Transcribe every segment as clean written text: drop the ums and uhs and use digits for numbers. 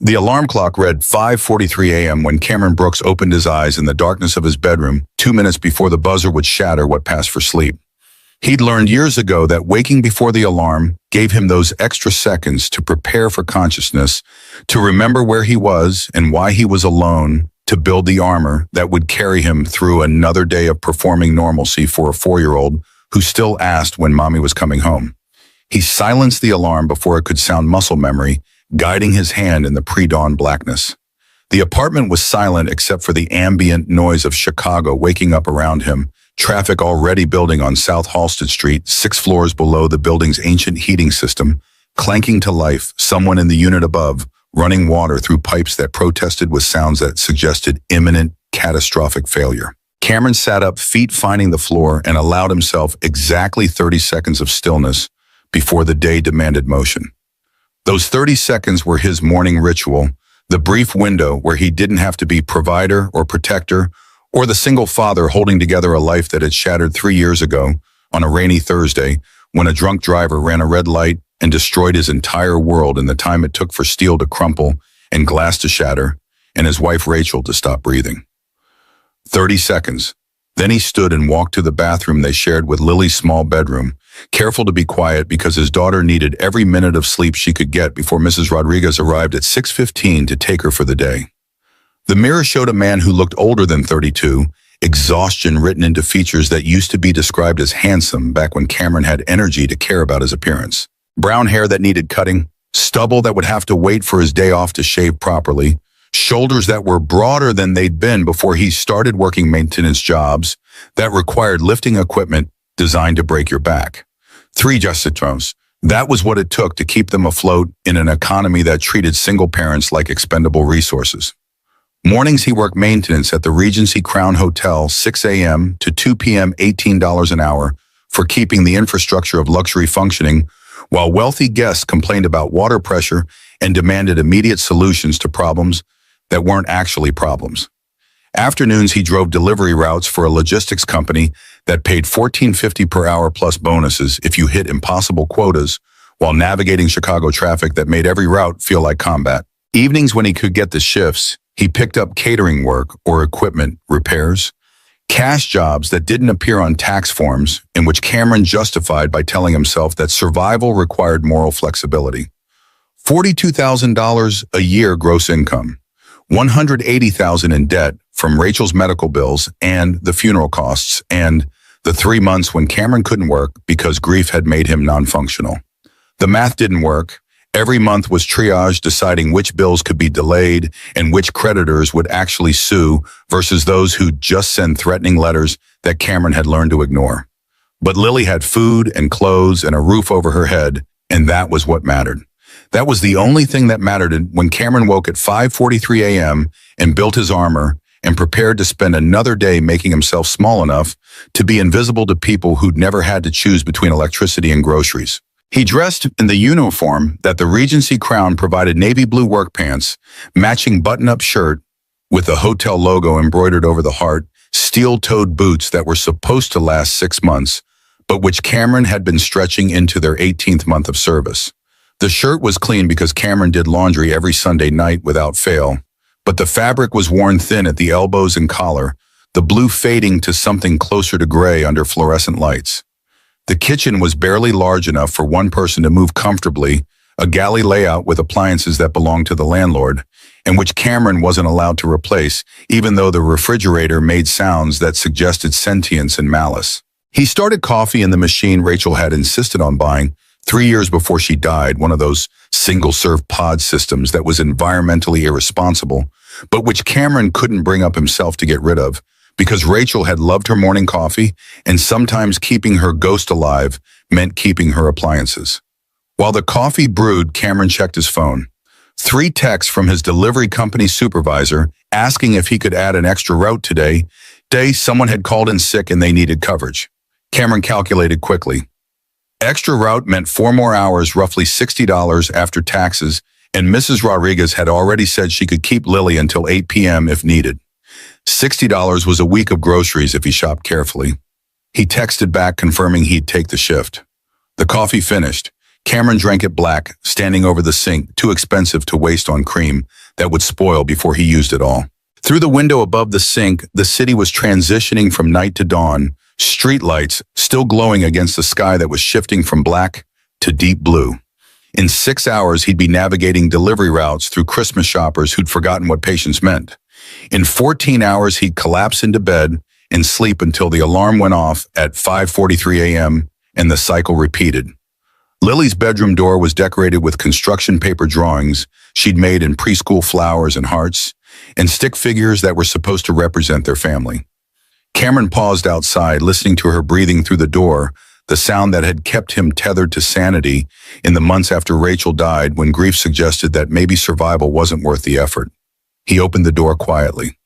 The alarm clock read 5:43 a.m. when Cameron Brooks opened his eyes in the darkness of his bedroom 2 minutes before the buzzer would shatter what passed for sleep. He'd learned years ago that waking before the alarm gave him those extra seconds to prepare for consciousness, to remember where he was and why he was alone, to build the armor that would carry him through another day of performing normalcy for a 4-year-old who still asked when mommy was coming home. He silenced the alarm before it could sound muscle memory, guiding his hand in the pre-dawn blackness. The apartment was silent except for the ambient noise of Chicago waking up around him, traffic already building on South Halsted Street, 6 floors below the building's ancient heating system, clanking to life, someone in the unit above, running water through pipes that protested with sounds that suggested imminent, catastrophic failure. Cameron sat up, feet finding the floor, and allowed himself exactly 30 seconds of stillness before the day demanded motion. Those 30 seconds were his morning ritual, the brief window where he didn't have to be provider or protector or the single father holding together a life that had shattered 3 years ago on a rainy Thursday when a drunk driver ran a red light and destroyed his entire world in the time it took for steel to crumple and glass to shatter and his wife Rachel to stop breathing. 30 seconds. Then he stood and walked to the bathroom they shared with Lily's small bedroom, careful to be quiet because his daughter needed every minute of sleep she could get before Mrs. Rodriguez arrived at 6:15 to take her for the day. The mirror showed a man who looked older than 32, exhaustion written into features that used to be described as handsome back when Cameron had energy to care about his appearance. Brown hair that needed cutting, stubble that would have to wait for his day off to shave properly, shoulders that were broader than they'd been before he started working maintenance jobs that required lifting equipment designed to break your back. 3 justitos. That was what it took to keep them afloat in an economy that treated single parents like expendable resources. Mornings he worked maintenance at the Regency Crown Hotel, 6 a.m. to 2 p.m., $18 an hour for keeping the infrastructure of luxury functioning, while wealthy guests complained about water pressure and demanded immediate solutions to problems that weren't actually problems. Afternoons he drove delivery routes for a logistics company that paid $14.50 per hour plus bonuses if you hit impossible quotas, while navigating Chicago traffic that made every route feel like combat. Evenings when he could get the shifts, he picked up catering work or equipment repairs, cash jobs that didn't appear on tax forms, in which Cameron justified by telling himself that survival required moral flexibility. $42,000 a year gross income, $180,000 in debt from Rachel's medical bills and the funeral costs, and the 3 months when Cameron couldn't work because grief had made him non-functional. The math didn't work. Every month was triage deciding which bills could be delayed and which creditors would actually sue versus those who'd just send threatening letters that Cameron had learned to ignore. But Lily had food and clothes and a roof over her head, and that was what mattered. That was the only thing that mattered when Cameron woke at 5:43 a.m. and built his armor and prepared to spend another day making himself small enough to be invisible to people who'd never had to choose between electricity and groceries. He dressed in the uniform that the Regency Crown provided, navy blue work pants, matching button-up shirt with the hotel logo embroidered over the heart, steel-toed boots that were supposed to last 6 months, but which Cameron had been stretching into their 18th month of service. The shirt was clean because Cameron did laundry every Sunday night without fail, but the fabric was worn thin at the elbows and collar, the blue fading to something closer to gray under fluorescent lights. The kitchen was barely large enough for one person to move comfortably, a galley layout with appliances that belonged to the landlord, and which Cameron wasn't allowed to replace, even though the refrigerator made sounds that suggested sentience and malice. He started coffee in the machine Rachel had insisted on buying 3 years before she died, one of those single-serve pod systems that was environmentally irresponsible, but which Cameron couldn't bring up himself to get rid of, because Rachel had loved her morning coffee, and sometimes keeping her ghost alive meant keeping her appliances. While the coffee brewed, Cameron checked his phone. 3 texts from his delivery company supervisor asking if he could add an extra route today. Someone had called in sick and they needed coverage. Cameron calculated quickly. Extra route meant 4 more hours, roughly $60 after taxes, and Mrs. Rodriguez had already said she could keep Lily until 8 p.m. if needed. $60 was a week of groceries if he shopped carefully. He texted back confirming he'd take the shift. The coffee finished. Cameron drank it black, standing over the sink, too expensive to waste on cream that would spoil before he used it all. Through the window above the sink, the city was transitioning from night to dawn, streetlights still glowing against the sky that was shifting from black to deep blue. In 6 hours, he'd be navigating delivery routes through Christmas shoppers who'd forgotten what patience meant. In 14 hours, he'd collapse into bed and sleep until the alarm went off at 5:43 a.m. and the cycle repeated. Lily's bedroom door was decorated with construction paper drawings she'd made in preschool flowers and hearts, and stick figures that were supposed to represent their family. Cameron paused outside, listening to her breathing through the door, the sound that had kept him tethered to sanity in the months after Rachel died, when grief suggested that maybe survival wasn't worth the effort. He opened the door quietly.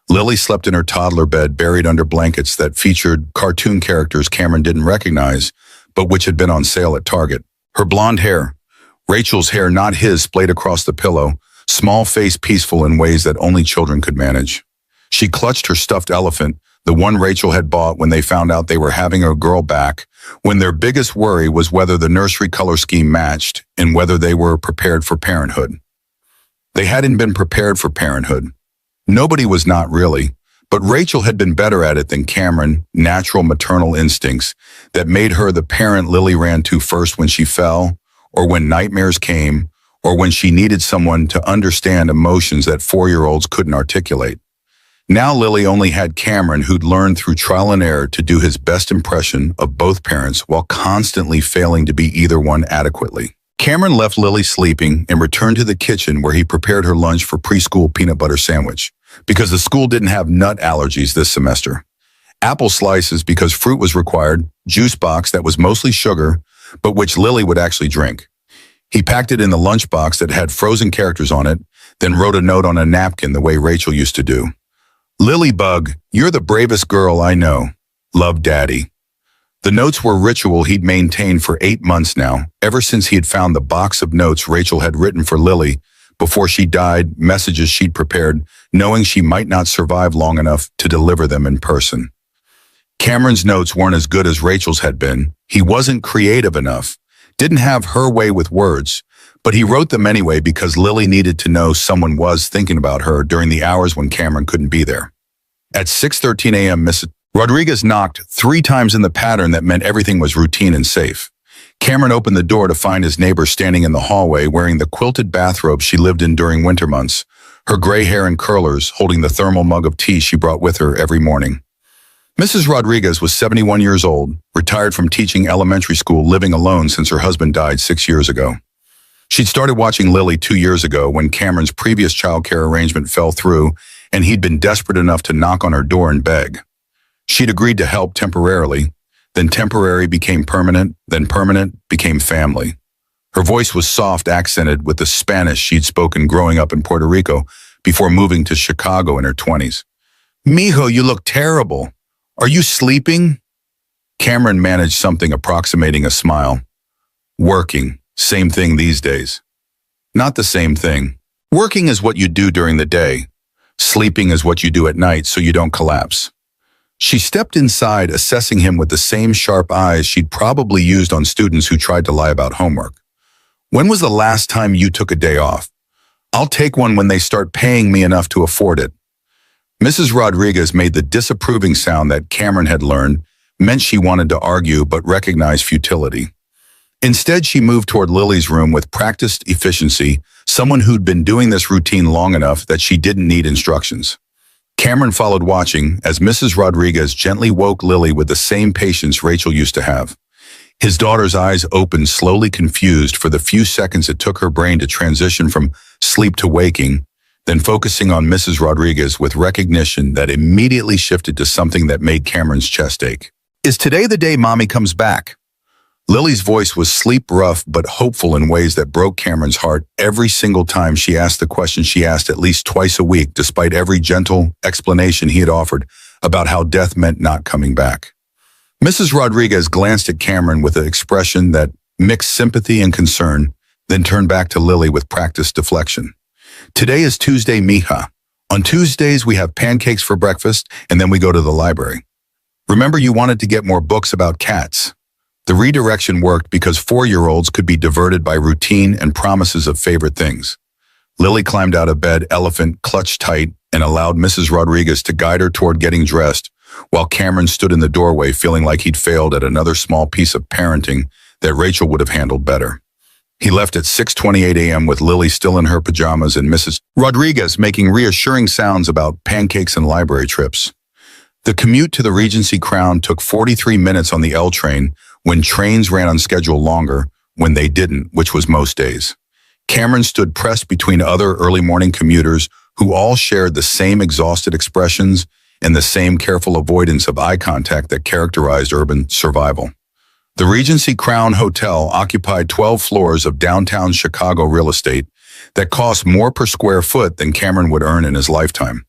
Lily slept in her toddler bed, buried under blankets that featured cartoon characters Cameron didn't recognize, but which had been on sale at Target. Her blonde hair, Rachel's hair, not his, splayed across the pillow, small face peaceful in ways that only children could manage. She clutched her stuffed elephant, the one Rachel had bought when they found out they were having a girl back, when their biggest worry was whether the nursery color scheme matched and whether they were prepared for parenthood. They hadn't been prepared for parenthood. Nobody was, not really, but Rachel had been better at it than Cameron, natural maternal instincts that made her the parent Lily ran to first when she fell, or when nightmares came, or when she needed someone to understand emotions that 4-year-olds couldn't articulate. Now Lily only had Cameron, who'd learned through trial and error to do his best impression of both parents while constantly failing to be either one adequately. Cameron left Lily sleeping and returned to the kitchen, where he prepared her lunch for preschool peanut butter sandwich, because the school didn't have nut allergies this semester. Apple slices because fruit was required, juice box that was mostly sugar, but which Lily would actually drink. He packed it in the lunchbox that had frozen characters on it, then wrote a note on a napkin the way Rachel used to do. "Lilybug, you're the bravest girl I know. Love, Daddy." The notes were a ritual he'd maintained for 8 months now, ever since he had found the box of notes Rachel had written for Lily before she died, messages she'd prepared, knowing she might not survive long enough to deliver them in person. Cameron's notes weren't as good as Rachel's had been. He wasn't creative enough, didn't have her way with words, but he wrote them anyway because Lily needed to know someone was thinking about her during the hours when Cameron couldn't be there. At 6:13 a.m., Mrs. Rodriguez knocked 3 times in the pattern that meant everything was routine and safe. Cameron opened the door to find his neighbor standing in the hallway wearing the quilted bathrobe she lived in during winter months, her gray hair in curlers, holding the thermal mug of tea she brought with her every morning. Mrs. Rodriguez was 71 years old, retired from teaching elementary school, living alone since her husband died 6 years ago. She'd started watching Lily 2 years ago when Cameron's previous childcare arrangement fell through, and he'd been desperate enough to knock on her door and beg. She'd agreed to help temporarily, then temporary became permanent, then permanent became family. Her voice was soft, accented with the Spanish she'd spoken growing up in Puerto Rico before moving to Chicago in her 20s. "Mijo, you look terrible. Are you sleeping?" Cameron managed something approximating a smile. "Working. Same thing these days." "Not the same thing. Working is what you do during the day. Sleeping is what you do at night so you don't collapse." She stepped inside, assessing him with the same sharp eyes she'd probably used on students who tried to lie about homework. "When was the last time you took a day off? I'll take one when they start paying me enough to afford it." Mrs. Rodriguez made the disapproving sound that Cameron had learned meant she wanted to argue but recognized futility. Instead, she moved toward Lily's room with practiced efficiency, someone who'd been doing this routine long enough that she didn't need instructions. Cameron followed, watching as Mrs. Rodriguez gently woke Lily with the same patience Rachel used to have. His daughter's eyes opened, slowly, confused for the few seconds it took her brain to transition from sleep to waking, then focusing on Mrs. Rodriguez with recognition that immediately shifted to something that made Cameron's chest ache. "Is today the day Mommy comes back?" Lily's voice was sleep-rough but hopeful in ways that broke Cameron's heart every single time she asked the question she asked at least twice a week, despite every gentle explanation he had offered about how death meant not coming back. Mrs. Rodriguez glanced at Cameron with an expression that mixed sympathy and concern, then turned back to Lily with practiced deflection. "Today is Tuesday, mija. On Tuesdays, we have pancakes for breakfast, and then we go to the library. Remember, you wanted to get more books about cats. The redirection worked because 4-year-olds could be diverted by routine and promises of favorite things. Lily climbed out of bed, elephant clutched tight, and allowed Mrs. Rodriguez to guide her toward getting dressed, while Cameron stood in the doorway feeling like he'd failed at another small piece of parenting that Rachel would have handled better. He left at 6:28 a.m. with Lily still in her pajamas and Mrs. Rodriguez making reassuring sounds about pancakes and library trips. The commute to the Regency Crown took 43 minutes on the L train when trains ran on schedule longer when they didn't, which was most days. Cameron stood pressed between other early morning commuters who all shared the same exhausted expressions and the same careful avoidance of eye contact that characterized urban survival. The Regency Crown Hotel occupied 12 floors of downtown Chicago real estate that cost more per square foot than Cameron would earn in his lifetime.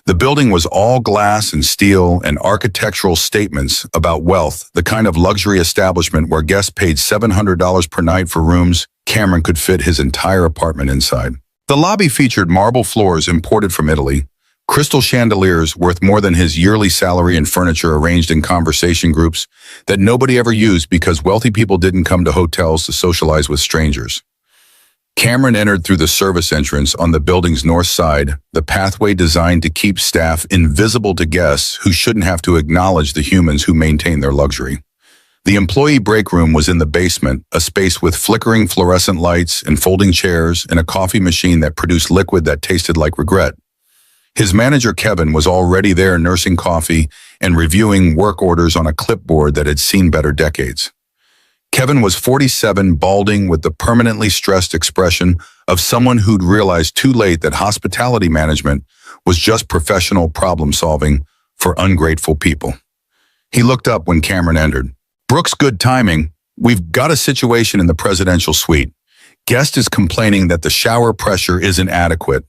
The building was all glass and steel and architectural statements about wealth, the kind of luxury establishment where guests paid $700 per night for rooms Cameron could fit his entire apartment inside. The lobby featured marble floors imported from Italy, crystal chandeliers worth more than his yearly salary, and furniture arranged in conversation groups that nobody ever used because wealthy people didn't come to hotels to socialize with strangers. Cameron entered through the service entrance on the building's north side, the pathway designed to keep staff invisible to guests who shouldn't have to acknowledge the humans who maintain their luxury. The employee break room was in the basement, a space with flickering fluorescent lights and folding chairs and a coffee machine that produced liquid that tasted like regret. His manager, Kevin, was already there nursing coffee and reviewing work orders on a clipboard that had seen better decades. Kevin was 47, balding, with the permanently stressed expression of someone who'd realized too late that hospitality management was just professional problem-solving for ungrateful people. He looked up when Cameron entered. "Brooks, good timing. We've got a situation in the presidential suite. Guest is complaining that the shower pressure isn't adequate."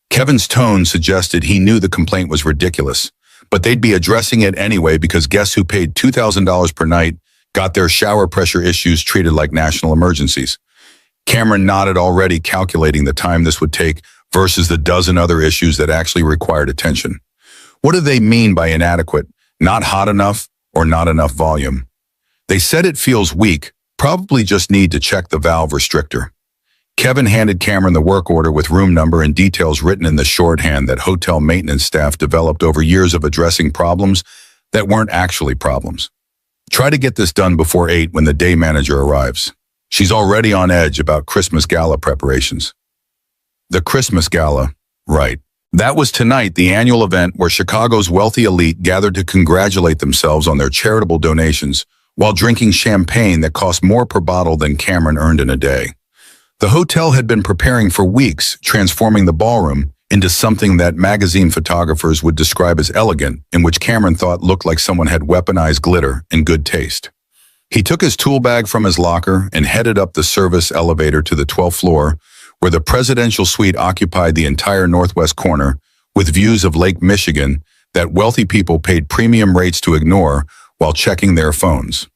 Kevin's tone suggested he knew the complaint was ridiculous, but they'd be addressing it anyway because guests who paid $2,000 per night got their shower pressure issues treated like national emergencies. Cameron nodded, already calculating the time this would take versus the dozen other issues that actually required attention. What do they mean by inadequate? Not hot enough or not enough volume? They said it feels weak, probably just need to check the valve restrictor. Kevin handed Cameron the work order with room number and details written in the shorthand that hotel maintenance staff developed over years of addressing problems that weren't actually problems. "Try to get this done before 8 when the day manager arrives. She's already on edge about Christmas gala preparations." The Christmas gala, right. That was tonight, the annual event where Chicago's wealthy elite gathered to congratulate themselves on their charitable donations while drinking champagne that cost more per bottle than Cameron earned in a day. The hotel had been preparing for weeks, transforming the ballroom into something that magazine photographers would describe as elegant, in which Cameron thought looked like someone had weaponized glitter and good taste. He took his tool bag from his locker and headed up the service elevator to the 12th floor, where the presidential suite occupied the entire northwest corner, with views of Lake Michigan that wealthy people paid premium rates to ignore while checking their phones.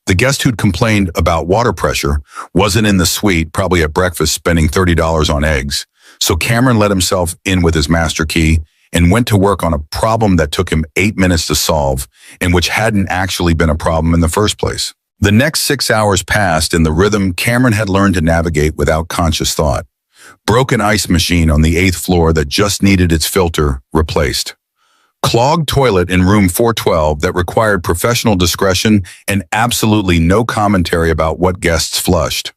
The guest who'd complained about water pressure wasn't in the suite, probably at breakfast spending $30 on eggs. So Cameron let himself in with his master key and went to work on a problem that took him 8 minutes to solve and which hadn't actually been a problem in the first place. The next 6 hours passed in the rhythm Cameron had learned to navigate without conscious thought. Broken ice machine on the 8th floor that just needed its filter replaced. Clogged toilet in room 412 that required professional discretion and absolutely no commentary about what guests flushed.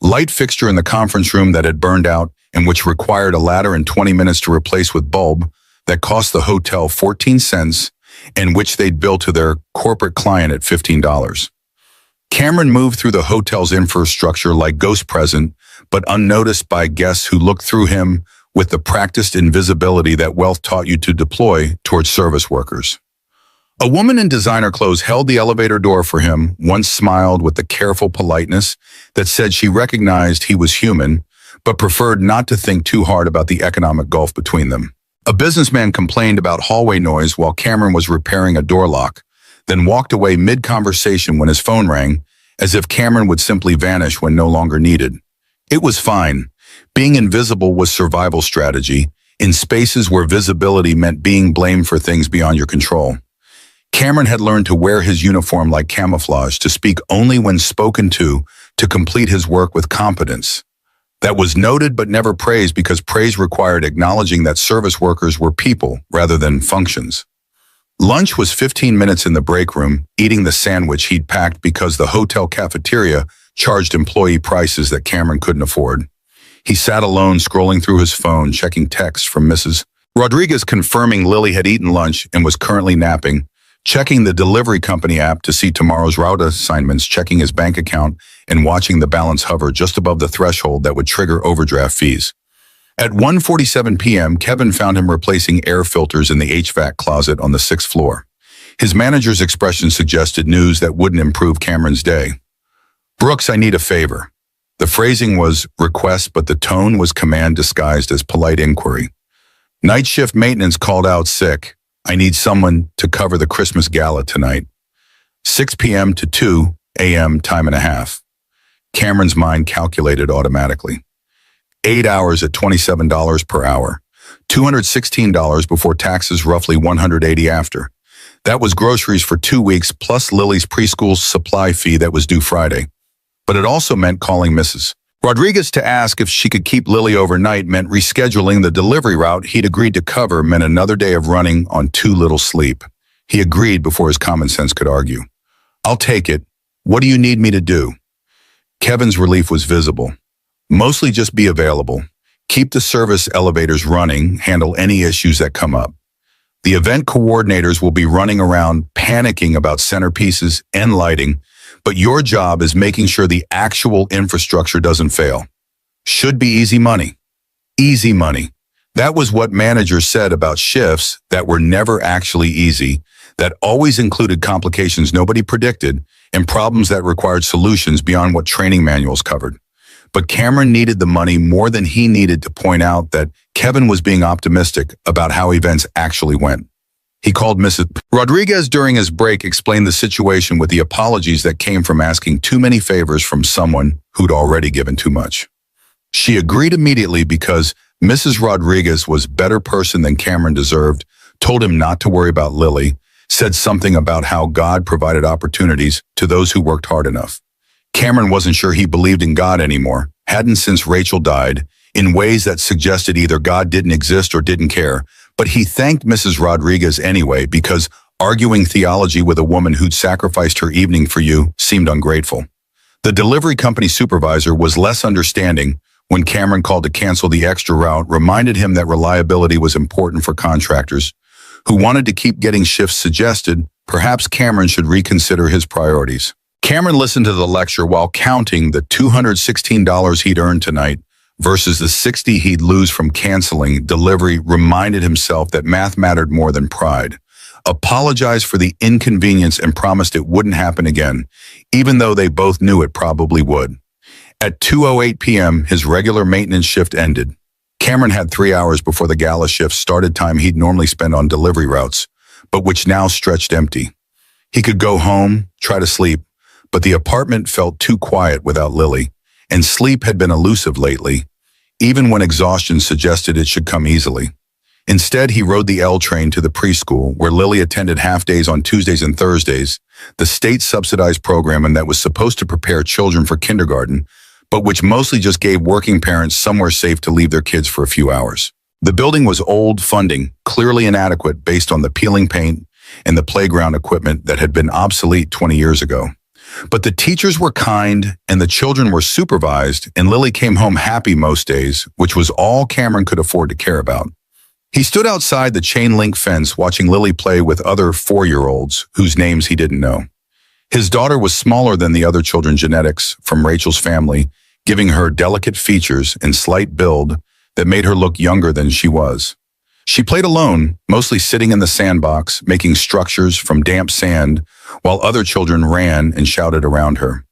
Light fixture in the conference room that had burned out and which required a ladder and 20 minutes to replace with bulb that cost the hotel 14 cents and which they'd bill to their corporate client at $15. Cameron moved through the hotel's infrastructure like ghost present, but unnoticed by guests who looked through him with the practiced invisibility that wealth taught you to deploy towards service workers. A woman in designer clothes held the elevator door for him, once smiled with the careful politeness that said she recognized he was human, but preferred not to think too hard about the economic gulf between them. A businessman complained about hallway noise while Cameron was repairing a door lock, then walked away mid-conversation when his phone rang, as if Cameron would simply vanish when no longer needed. It was fine. Being invisible was survival strategy, in spaces where visibility meant being blamed for things beyond your control. Cameron had learned to wear his uniform like camouflage, to speak only when spoken to complete his work with competence. That was noted but never praised, because praise required acknowledging that service workers were people rather than functions. Lunch was 15 minutes in the break room, eating the sandwich he'd packed because the hotel cafeteria charged employee prices that Cameron couldn't afford. He sat alone, scrolling through his phone, checking texts from Mrs. Rodriguez confirming Lily had eaten lunch and was currently napping, checking the delivery company app to see tomorrow's route assignments, checking his bank account, and watching the balance hover just above the threshold that would trigger overdraft fees. At 1:47 p.m., Kevin found him replacing air filters in the HVAC closet on the 6th floor. His manager's expression suggested news that wouldn't improve Cameron's day. "Brooks, I need a favor." The phrasing was request, but the tone was command disguised as polite inquiry. "Night shift maintenance called out sick. I need someone to cover the Christmas gala tonight. 6 p.m. to 2 a.m. time and a half." Cameron's mind calculated automatically. 8 hours at $27 per hour. $216 before taxes, roughly $180 after. That was groceries for 2 weeks, plus Lily's preschool supply fee that was due Friday. But it also meant calling Mrs. Rodriguez to ask if she could keep Lily overnight, meant rescheduling the delivery route he'd agreed to cover, meant another day of running on too little sleep. He agreed before his common sense could argue. "I'll take it. What do you need me to do?" Kevin's relief was visible. "Mostly just be available. Keep the service elevators running, handle any issues that come up. The event coordinators will be running around panicking about centerpieces and lighting, but your job is making sure the actual infrastructure doesn't fail. Should be easy money." Easy money. That was what managers said about shifts that were never actually easy, that always included complications nobody predicted and problems that required solutions beyond what training manuals covered. But Cameron needed the money more than he needed to point out that Kevin was being optimistic about how events actually went. He called Mrs. Rodriguez during his break, explained the situation with the apologies that came from asking too many favors from someone who'd already given too much. She agreed immediately because Mrs. Rodriguez was a better person than Cameron deserved, told him not to worry about Lily, said something about how God provided opportunities to those who worked hard enough. Cameron wasn't sure he believed in God anymore, hadn't since Rachel died, in ways that suggested either God didn't exist or didn't care, but he thanked Mrs. Rodriguez anyway, because arguing theology with a woman who'd sacrificed her evening for you seemed ungrateful. The delivery company supervisor was less understanding when Cameron called to cancel the extra route, reminded him that reliability was important for contractors who wanted to keep getting shifts, suggested perhaps Cameron should reconsider his priorities. Cameron listened to the lecture while counting the $216 he'd earned tonight versus the $60 he'd lose from canceling delivery, reminded himself that math mattered more than pride. Apologized for the inconvenience and promised it wouldn't happen again, even though they both knew it probably would. At 2:08 p.m., his regular maintenance shift ended. Cameron had 3 hours before the gala shift started, time he'd normally spend on delivery routes, but which now stretched empty. He could go home, try to sleep, but the apartment felt too quiet without Lily, and sleep had been elusive lately, even when exhaustion suggested it should come easily. Instead, he rode the L train to the preschool, where Lily attended half-days on Tuesdays and Thursdays, the state-subsidized program and that was supposed to prepare children for kindergarten, but which mostly just gave working parents somewhere safe to leave their kids for a few hours. The building was old, funding clearly inadequate based on the peeling paint and the playground equipment that had been obsolete 20 years ago. But the teachers were kind and the children were supervised, and Lily came home happy most days, which was all Cameron could afford to care about. He stood outside the chain-link fence watching Lily play with other 4-year-olds whose names he didn't know. His daughter was smaller than the other children's genetics from Rachel's family, giving her delicate features and slight build that made her look younger than she was. She played alone, mostly sitting in the sandbox, making structures from damp sand, while other children ran and shouted around her.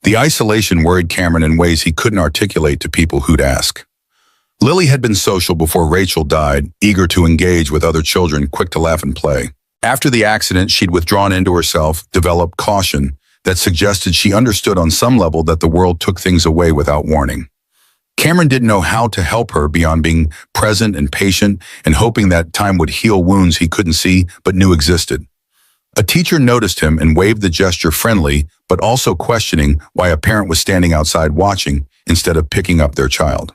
The isolation worried Cameron in ways he couldn't articulate to people who'd ask. Lily had been social before Rachel died, eager to engage with other children, quick to laugh and play. After the accident, she'd withdrawn into herself, developed caution that suggested she understood on some level that the world took things away without warning. Cameron didn't know how to help her beyond being present and patient and hoping that time would heal wounds he couldn't see but knew existed. A teacher noticed him and waved the gesture friendly, but also questioning why a parent was standing outside watching instead of picking up their child.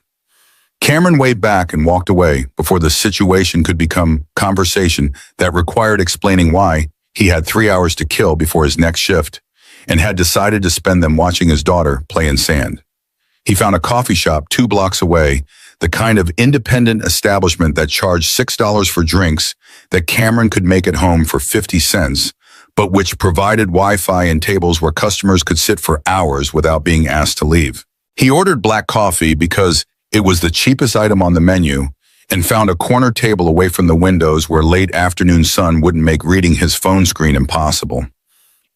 Cameron waved back and walked away before the situation could become conversation that required explaining why he had 3 hours to kill before his next shift and had decided to spend them watching his daughter play in sand. He found a coffee shop 2 blocks away, the kind of independent establishment that charged $6 for drinks that Cameron could make at home for 50 cents, but which provided Wi-Fi and tables where customers could sit for hours without being asked to leave. He ordered black coffee because it was the cheapest item on the menu and found a corner table away from the windows where late afternoon sun wouldn't make reading his phone screen impossible.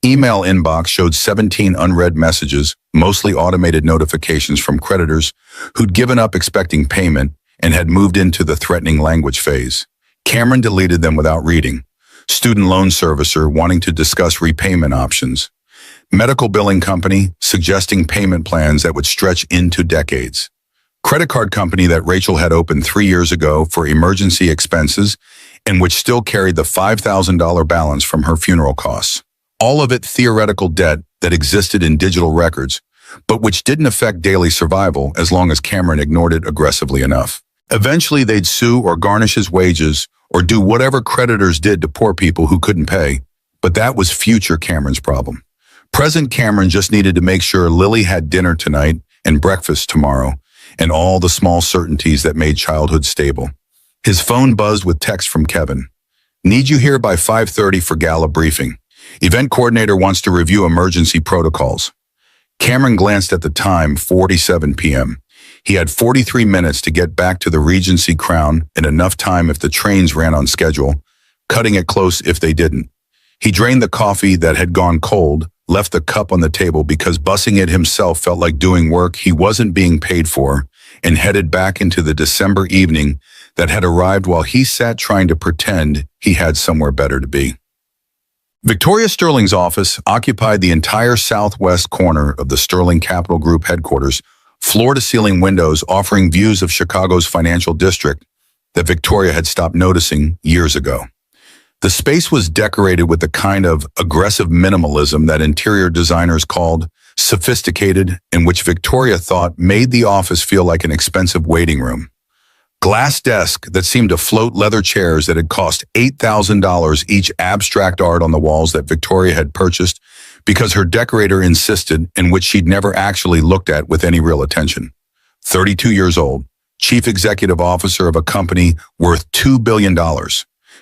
Email inbox showed 17 unread messages, mostly automated notifications from creditors who'd given up expecting payment and had moved into the threatening language phase. Cameron deleted them without reading. Student loan servicer wanting to discuss repayment options. Medical billing company suggesting payment plans that would stretch into decades. Credit card company that Rachel had opened 3 years ago for emergency expenses and which still carried the $5,000 balance from her funeral costs. All of it theoretical debt that existed in digital records, but which didn't affect daily survival as long as Cameron ignored it aggressively enough. Eventually, they'd sue or garnish his wages or do whatever creditors did to poor people who couldn't pay, but that was future Cameron's problem. Present Cameron just needed to make sure Lily had dinner tonight and breakfast tomorrow, and all the small certainties that made childhood stable. His phone buzzed with text from Kevin. Need you here by 5:30 for gala briefing. Event coordinator wants to review emergency protocols. Cameron glanced at the time, 4:47 p.m. He had 43 minutes to get back to the Regency Crown and enough time if the trains ran on schedule, cutting it close if they didn't. He drained the coffee that had gone cold, left the cup on the table because bussing it himself felt like doing work he wasn't being paid for, and headed back into the December evening that had arrived while he sat trying to pretend he had somewhere better to be. Victoria Sterling's office occupied the entire southwest corner of the Sterling Capital Group headquarters, floor-to-ceiling windows offering views of Chicago's financial district that Victoria had stopped noticing years ago. The space was decorated with the kind of aggressive minimalism that interior designers called sophisticated, and which Victoria thought made the office feel like an expensive waiting room. Glass desk that seemed to float leather chairs that had cost $8,000 each, abstract art on the walls that Victoria had purchased because her decorator insisted, and which she'd never actually looked at with any real attention. 32 years old, chief executive officer of a company worth $2 billion,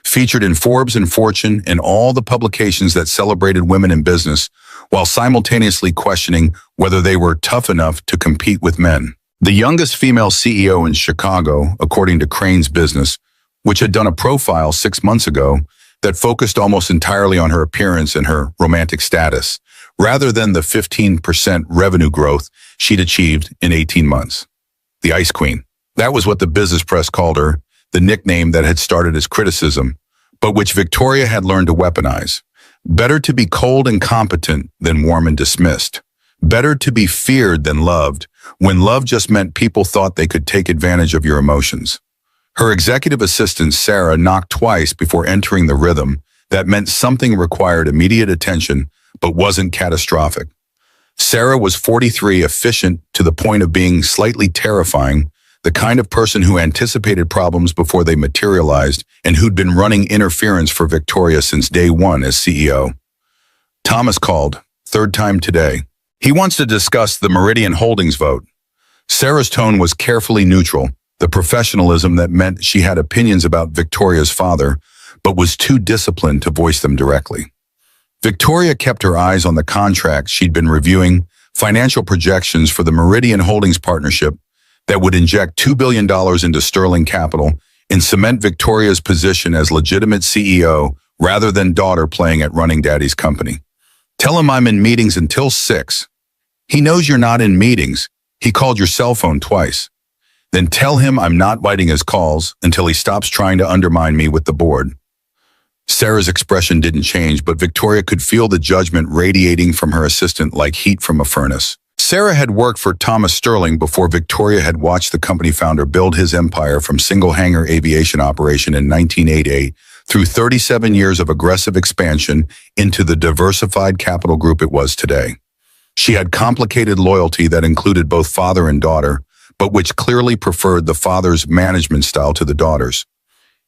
featured in Forbes and Fortune and all the publications that celebrated women in business, while simultaneously questioning whether they were tough enough to compete with men. The youngest female CEO in Chicago, according to Crane's Business, which had done a profile 6 months ago that focused almost entirely on her appearance and her romantic status, rather than the 15% revenue growth she'd achieved in 18 months. The Ice Queen. That was what the business press called her, the nickname that had started as criticism, but which Victoria had learned to weaponize. Better to be cold and competent than warm and dismissed. Better to be feared than loved, when love just meant people thought they could take advantage of your emotions. Her executive assistant, Sarah, knocked twice before entering the rhythm that meant something required immediate attention but wasn't catastrophic. Sarah was 43, efficient to the point of being slightly terrifying, the kind of person who anticipated problems before they materialized and who'd been running interference for Victoria since day one as CEO. Thomas called, third time today. He wants to discuss the Meridian Holdings vote. Sarah's tone was carefully neutral, the professionalism that meant she had opinions about Victoria's father, but was too disciplined to voice them directly. Victoria kept her eyes on the contract she'd been reviewing, financial projections for the Meridian Holdings partnership that would inject $2 billion into Sterling Capital and cement Victoria's position as legitimate CEO rather than daughter playing at running daddy's company. Tell him I'm in meetings until 6. He knows you're not in meetings. He called your cell phone twice. Then tell him I'm not biting his calls until he stops trying to undermine me with the board. Sarah's expression didn't change, but Victoria could feel the judgment radiating from her assistant like heat from a furnace. Sarah had worked for Thomas Sterling before Victoria had watched the company founder build his empire from single-hangar aviation operation in 1988 through 37 years of aggressive expansion into the diversified capital group it was today. She had complicated loyalty that included both father and daughter, but which clearly preferred the father's management style to the daughter's.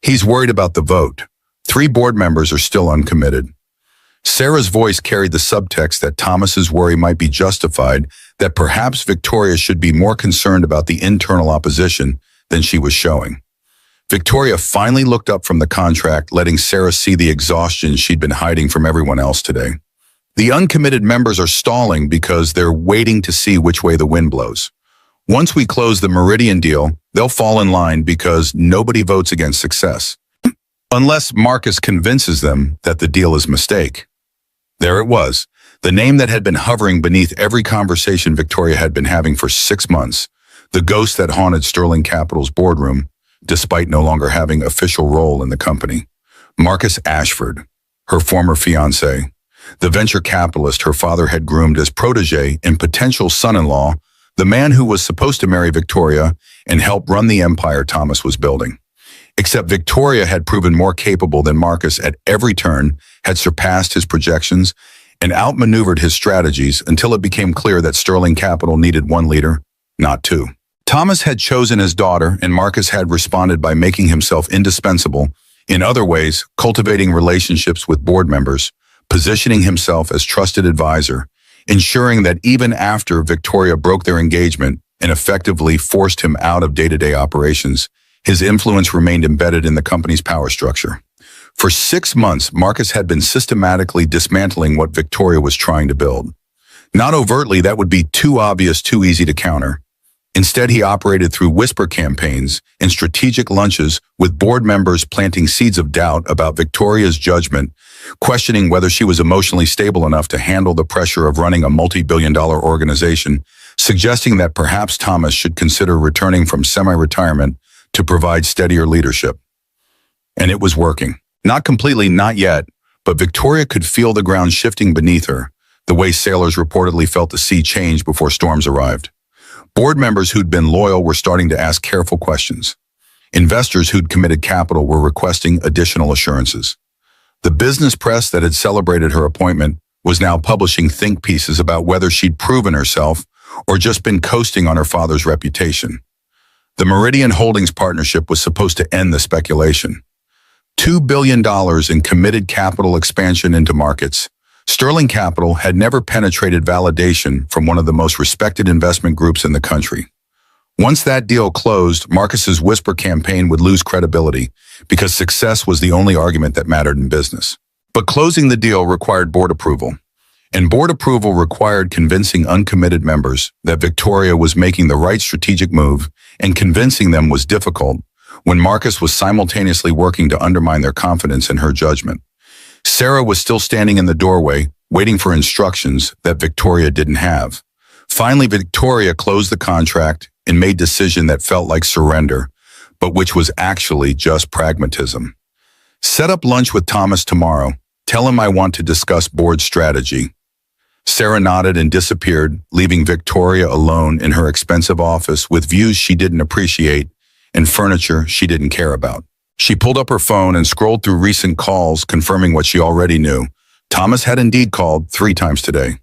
He's worried about the vote. 3 board members are still uncommitted. Sarah's voice carried the subtext that Thomas's worry might be justified, that perhaps Victoria should be more concerned about the internal opposition than she was showing. Victoria finally looked up from the contract, letting Sarah see the exhaustion she'd been hiding from everyone else today. The uncommitted members are stalling because they're waiting to see which way the wind blows. Once we close the Meridian deal, they'll fall in line because nobody votes against success. Unless Marcus convinces them that the deal is a mistake. There it was, the name that had been hovering beneath every conversation Victoria had been having for 6 months, the ghost that haunted Sterling Capital's boardroom, despite no longer having official role in the company. Marcus Ashford, her former fiancé, the venture capitalist her father had groomed as protege and potential son-in-law, the man who was supposed to marry Victoria and help run the empire Thomas was building. Except Victoria had proven more capable than Marcus at every turn, had surpassed his projections, and outmaneuvered his strategies until it became clear that Sterling Capital needed one leader, not 2. Thomas had chosen his daughter, and Marcus had responded by making himself indispensable, in other ways, cultivating relationships with board members, positioning himself as trusted advisor, ensuring that even after Victoria broke their engagement and effectively forced him out of day-to-day operations, his influence remained embedded in the company's power structure. For 6 months, Marcus had been systematically dismantling what Victoria was trying to build. Not overtly, that would be too obvious, too easy to counter. Instead, he operated through whisper campaigns and strategic lunches with board members, planting seeds of doubt about Victoria's judgment, questioning whether she was emotionally stable enough to handle the pressure of running a multi-billion-dollar organization, suggesting that perhaps Thomas should consider returning from semi-retirement to provide steadier leadership. And it was working. Not completely, not yet, but Victoria could feel the ground shifting beneath her, the way sailors reportedly felt the sea change before storms arrived. Board members who'd been loyal were starting to ask careful questions. Investors who'd committed capital were requesting additional assurances. The business press that had celebrated her appointment was now publishing think pieces about whether she'd proven herself or just been coasting on her father's reputation. The Meridian Holdings partnership was supposed to end the speculation. $2 billion in committed capital expansion into markets. Sterling Capital had never penetrated validation from one of the most respected investment groups in the country. Once that deal closed, Marcus's whisper campaign would lose credibility because success was the only argument that mattered in business. But closing the deal required board approval, and board approval required convincing uncommitted members that Victoria was making the right strategic move, and convincing them was difficult when Marcus was simultaneously working to undermine their confidence in her judgment. Sarah was still standing in the doorway, waiting for instructions that Victoria didn't have. Finally, Victoria closed the contract and made a decision that felt like surrender, but which was actually just pragmatism. Set up lunch with Thomas tomorrow. Tell him I want to discuss board strategy. Sarah nodded and disappeared, leaving Victoria alone in her expensive office with views she didn't appreciate and furniture she didn't care about. She pulled up her phone and scrolled through recent calls, confirming what she already knew. Thomas had indeed called 3 times today.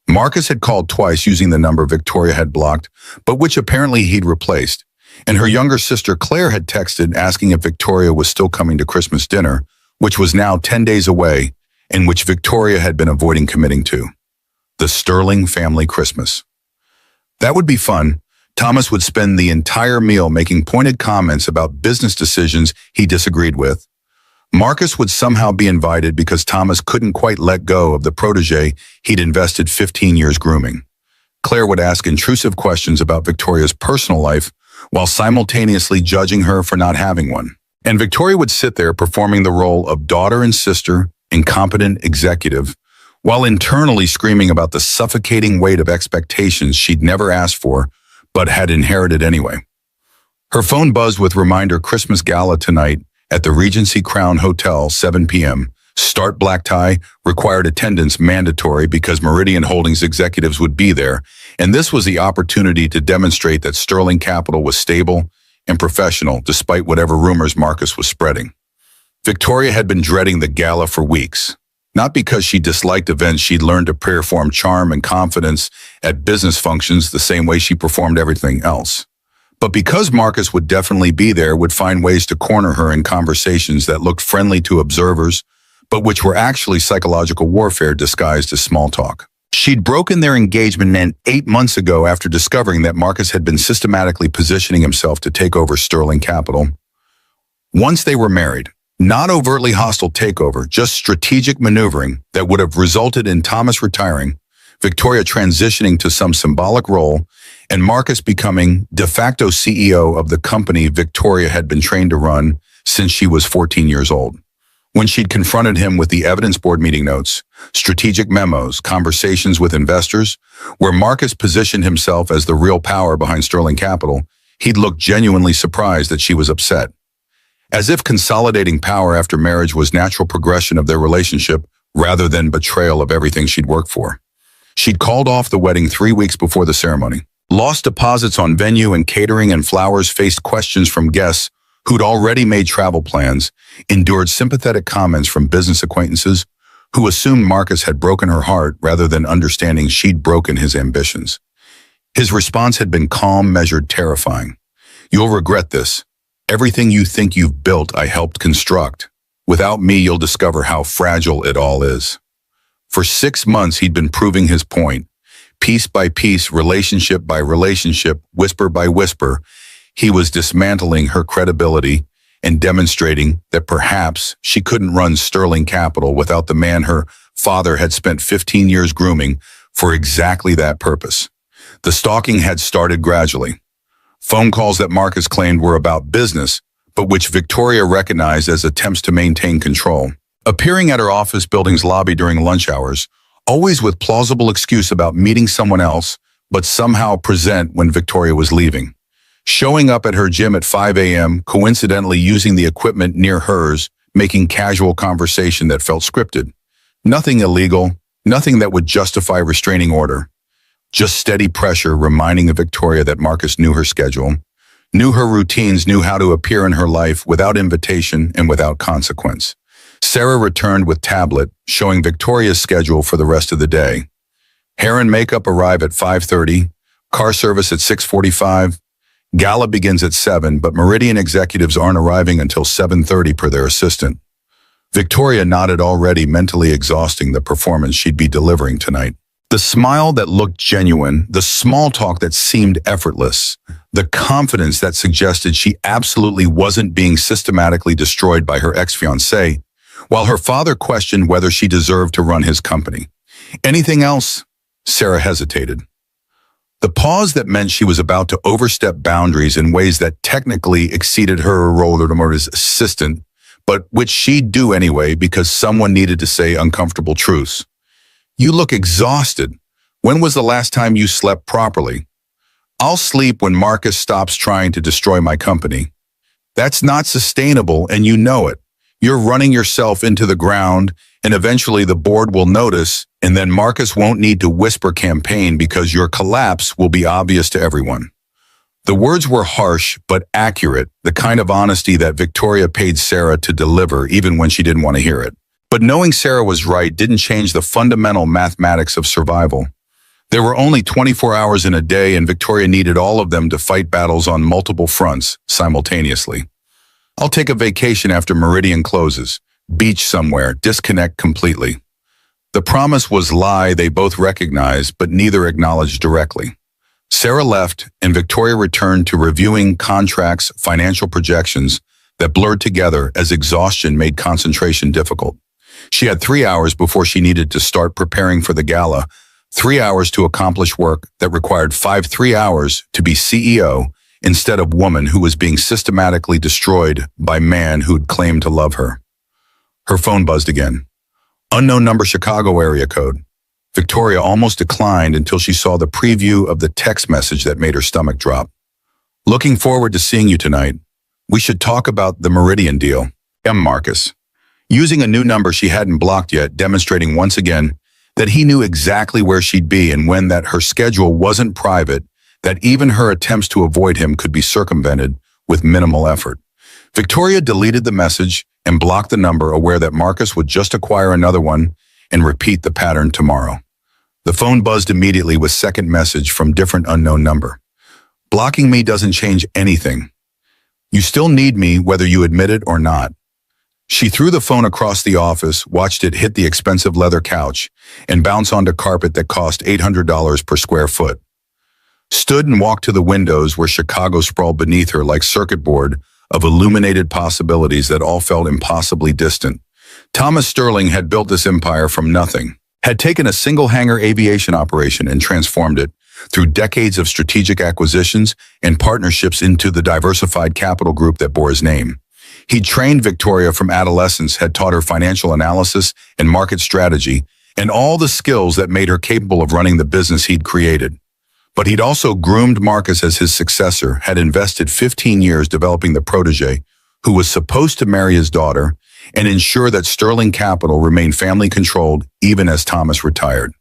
Marcus had called twice using the number Victoria had blocked, but which apparently he'd replaced. And her younger sister Claire had texted asking if Victoria was still coming to Christmas dinner, which was now 10 days away, and which Victoria had been avoiding committing to. The Sterling family Christmas. That would be fun. Thomas would spend the entire meal making pointed comments about business decisions he disagreed with. Marcus would somehow be invited because Thomas couldn't quite let go of the protege he'd invested 15 years grooming. Claire would ask intrusive questions about Victoria's personal life while simultaneously judging her for not having one. And Victoria would sit there performing the role of daughter and sister, incompetent executive, while internally screaming about the suffocating weight of expectations she'd never asked for, but had inherited anyway. Her phone buzzed with reminder Christmas gala tonight at the Regency Crown Hotel, 7 p.m. Start black tie, required attendance mandatory because Meridian Holdings executives would be there, and this was the opportunity to demonstrate that Sterling Capital was stable and professional despite whatever rumors Marcus was spreading. Victoria had been dreading the gala for weeks. Not because she disliked events, she'd learned to perform charm and confidence at business functions the same way she performed everything else. But because Marcus would definitely be there, would find ways to corner her in conversations that looked friendly to observers, but which were actually psychological warfare disguised as small talk. She'd broken their engagement 8 months ago after discovering that Marcus had been systematically positioning himself to take over Sterling Capital. Once they were married, not overtly hostile takeover, just strategic maneuvering that would have resulted in Thomas retiring, Victoria transitioning to some symbolic role, and Marcus becoming de facto CEO of the company Victoria had been trained to run since she was 14 years old. When she'd confronted him with the evidence board meeting notes, strategic memos, conversations with investors, where Marcus positioned himself as the real power behind Sterling Capital, he'd looked genuinely surprised that she was upset. As if consolidating power after marriage was natural progression of their relationship rather than betrayal of everything she'd worked for. She'd called off the wedding 3 weeks before the ceremony, lost deposits on venue and catering and flowers, faced questions from guests who'd already made travel plans, endured sympathetic comments from business acquaintances who assumed Marcus had broken her heart rather than understanding she'd broken his ambitions. His response had been calm, measured, terrifying. "You'll regret this. Everything you think you've built, I helped construct. Without me, you'll discover how fragile it all is." For 6 months, he'd been proving his point. Piece by piece, relationship by relationship, whisper by whisper, he was dismantling her credibility and demonstrating that perhaps she couldn't run Sterling Capital without the man her father had spent 15 years grooming for exactly that purpose. The stalking had started gradually. Phone calls that Marcus claimed were about business, but which Victoria recognized as attempts to maintain control. Appearing at her office building's lobby during lunch hours, always with plausible excuse about meeting someone else, but somehow present when Victoria was leaving. Showing up at her gym at 5 a.m., coincidentally using the equipment near hers, making casual conversation that felt scripted. Nothing illegal, nothing that would justify restraining order. Just steady pressure reminding Victoria that Marcus knew her schedule, knew her routines, knew how to appear in her life without invitation and without consequence. Sarah returned with tablet, showing Victoria's schedule for the rest of the day. Hair and makeup arrive at 5:30, car service at 6:45. Gala begins at 7, but Meridian executives aren't arriving until 7:30 per their assistant. Victoria nodded, already mentally exhausting the performance she'd be delivering tonight. The smile that looked genuine, the small talk that seemed effortless, the confidence that suggested she absolutely wasn't being systematically destroyed by her ex-fiancé, while her father questioned whether she deserved to run his company. Anything else? Sarah hesitated. The pause that meant she was about to overstep boundaries in ways that technically exceeded her role as assistant, but which she'd do anyway because someone needed to say uncomfortable truths. "You look exhausted. When was the last time you slept properly?" "I'll sleep when Marcus stops trying to destroy my company." "That's not sustainable, and you know it. You're running yourself into the ground, and eventually the board will notice, and then Marcus won't need to whisper campaign because your collapse will be obvious to everyone." The words were harsh but accurate, the kind of honesty that Victoria paid Sarah to deliver even when she didn't want to hear it. But knowing Sarah was right didn't change the fundamental mathematics of survival. There were only 24 hours in a day, and Victoria needed all of them to fight battles on multiple fronts simultaneously. "I'll take a vacation after Meridian closes. Beach somewhere, disconnect completely." The promise was lie they both recognized, but neither acknowledged directly. Sarah left, and Victoria returned to reviewing contracts, financial projections that blurred together as exhaustion made concentration difficult. She had 3 hours before she needed to start preparing for the gala, 3 hours to accomplish work that required 3 hours to be CEO instead of woman who was being systematically destroyed by man who'd claimed to love her. Her phone buzzed again. Unknown number, Chicago area code. Victoria almost declined until she saw the preview of the text message that made her stomach drop. "Looking forward to seeing you tonight. We should talk about the Meridian deal. M. Marcus." Using a new number she hadn't blocked yet, demonstrating once again that he knew exactly where she'd be and when, that her schedule wasn't private, that even her attempts to avoid him could be circumvented with minimal effort. Victoria deleted the message and blocked the number, aware that Marcus would just acquire another one and repeat the pattern tomorrow. The phone buzzed immediately with second message from different unknown number. Blocking me doesn't change anything. You still need me whether you admit it or not. She threw the phone across the office, watched it hit the expensive leather couch, and bounce onto carpet that cost $800 per square foot. Stood and walked to the windows where Chicago sprawled beneath her like circuit board of illuminated possibilities that all felt impossibly distant. Thomas Sterling had built this empire from nothing, had taken a single hangar aviation operation and transformed it through decades of strategic acquisitions and partnerships into the diversified capital group that bore his name. He'd trained Victoria from adolescence, had taught her financial analysis and market strategy, and all the skills that made her capable of running the business he'd created. But he'd also groomed Marcus as his successor, had invested 15 years developing the protege, who was supposed to marry his daughter, and ensure that Sterling Capital remained family-controlled even as Thomas retired.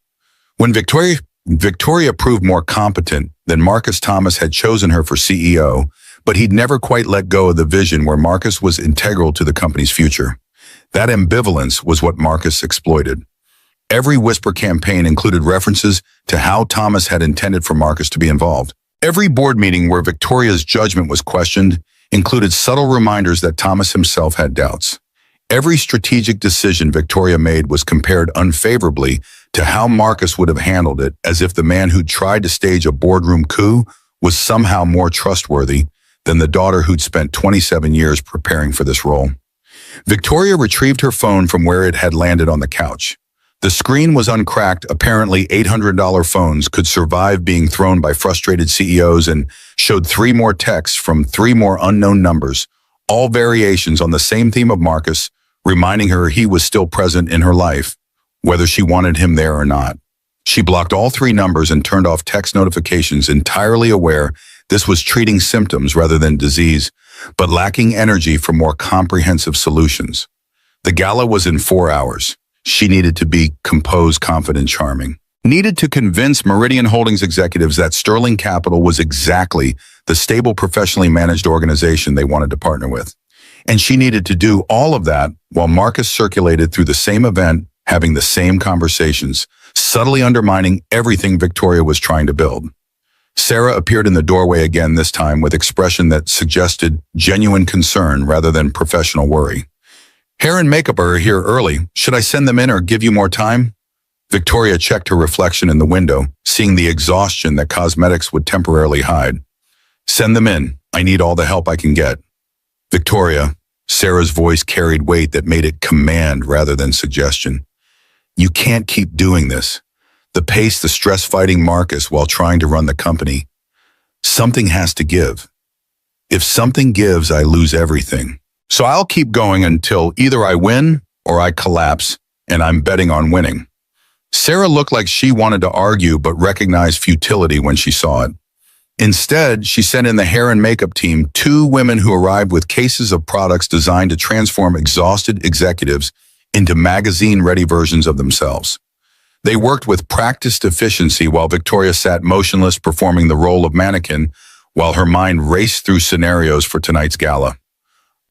When Victoria proved more competent than Marcus, Thomas had chosen her for CEO, but he'd never quite let go of the vision where Marcus was integral to the company's future. That ambivalence was what Marcus exploited. Every whisper campaign included references to how Thomas had intended for Marcus to be involved. Every board meeting where Victoria's judgment was questioned included subtle reminders that Thomas himself had doubts. Every strategic decision Victoria made was compared unfavorably to how Marcus would have handled it, as if the man who'd tried to stage a boardroom coup was somehow more trustworthy than the daughter who'd spent 27 years preparing for this role. Victoria retrieved her phone from where it had landed on the couch. The screen was uncracked. Apparently $800 phones could survive being thrown by frustrated CEOs, and showed 3 more texts from 3 more unknown numbers, all variations on the same theme of Marcus, reminding her he was still present in her life, whether she wanted him there or not. She blocked all 3 numbers and turned off text notifications, entirely aware this was treating symptoms rather than disease, but lacking energy for more comprehensive solutions. The gala was in 4 hours. She needed to be composed, confident, charming. Needed to convince Meridian Holdings executives that Sterling Capital was exactly the stable, professionally managed organization they wanted to partner with. And she needed to do all of that while Marcus circulated through the same event, having the same conversations, subtly undermining everything Victoria was trying to build. Sarah appeared in the doorway again, this time with expression that suggested genuine concern rather than professional worry. Hair and makeup are here early. Should I send them in or give you more time? Victoria checked her reflection in the window, seeing the exhaustion that cosmetics would temporarily hide. Send them in. I need all the help I can get. Victoria, Sarah's voice carried weight that made it command rather than suggestion. You can't keep doing this. The pace, the stress fighting Marcus while trying to run the company. Something has to give. If something gives, I lose everything. So I'll keep going until either I win or I collapse, and I'm betting on winning. Sarah looked like she wanted to argue but recognized futility when she saw it. Instead, she sent in the hair and makeup team, 2 women who arrived with cases of products designed to transform exhausted executives into magazine-ready versions of themselves. They worked with practiced efficiency while Victoria sat motionless, performing the role of mannequin while her mind raced through scenarios for tonight's gala.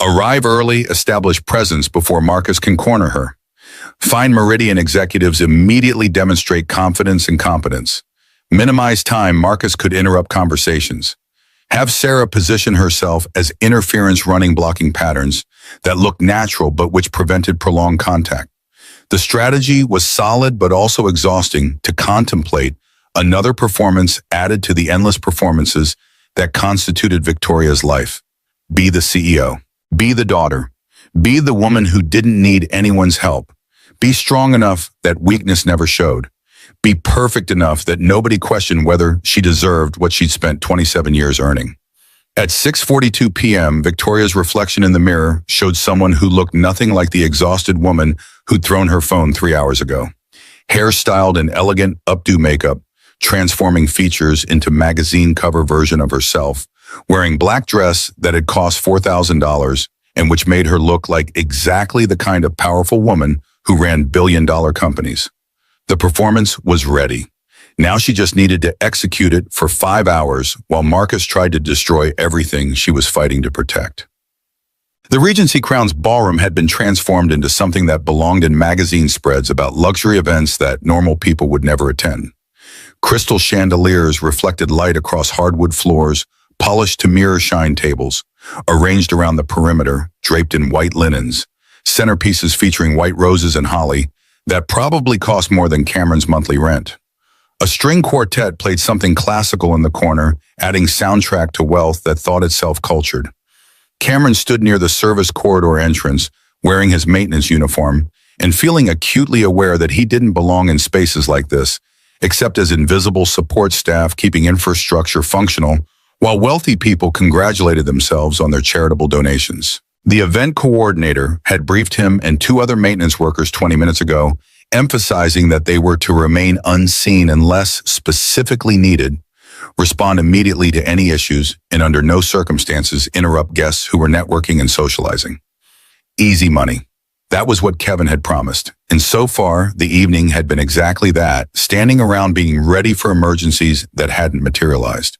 Arrive early, establish presence before Marcus can corner her. Find Meridian executives immediately demonstrate confidence and competence. Minimize time Marcus could interrupt conversations. Have Sarah position herself as interference running blocking patterns that looked natural but which prevented prolonged contact. The strategy was solid but also exhausting to contemplate, another performance added to the endless performances that constituted Victoria's life. Be the CEO. Be the daughter. Be the woman who didn't need anyone's help. Be strong enough that weakness never showed. Be perfect enough that nobody questioned whether she deserved what she'd spent 27 years earning. At 6:42 p.m., Victoria's reflection in the mirror showed someone who looked nothing like the exhausted woman who'd thrown her phone 3 hours ago. Hair styled in elegant, updo makeup, transforming features into magazine cover version of herself, wearing black dress that had cost $4,000 and which made her look like exactly the kind of powerful woman who ran billion-dollar companies. The performance was ready. Now she just needed to execute it for 5 hours while Marcus tried to destroy everything she was fighting to protect. The Regency Crown's ballroom had been transformed into something that belonged in magazine spreads about luxury events that normal people would never attend. Crystal chandeliers reflected light across hardwood floors, polished to mirror shine tables, arranged around the perimeter, draped in white linens, centerpieces featuring white roses and holly that probably cost more than Cameron's monthly rent. A string quartet played something classical in the corner, adding soundtrack to wealth that thought itself cultured. Cameron stood near the service corridor entrance, wearing his maintenance uniform, and feeling acutely aware that he didn't belong in spaces like this, except as invisible support staff keeping infrastructure functional, while wealthy people congratulated themselves on their charitable donations. The event coordinator had briefed him and two other maintenance workers 20 minutes ago, emphasizing that they were to remain unseen unless specifically needed, respond immediately to any issues, and under no circumstances interrupt guests who were networking and socializing. Easy money. That was what Kevin had promised, and so far, the evening had been exactly that, standing around being ready for emergencies that hadn't materialized.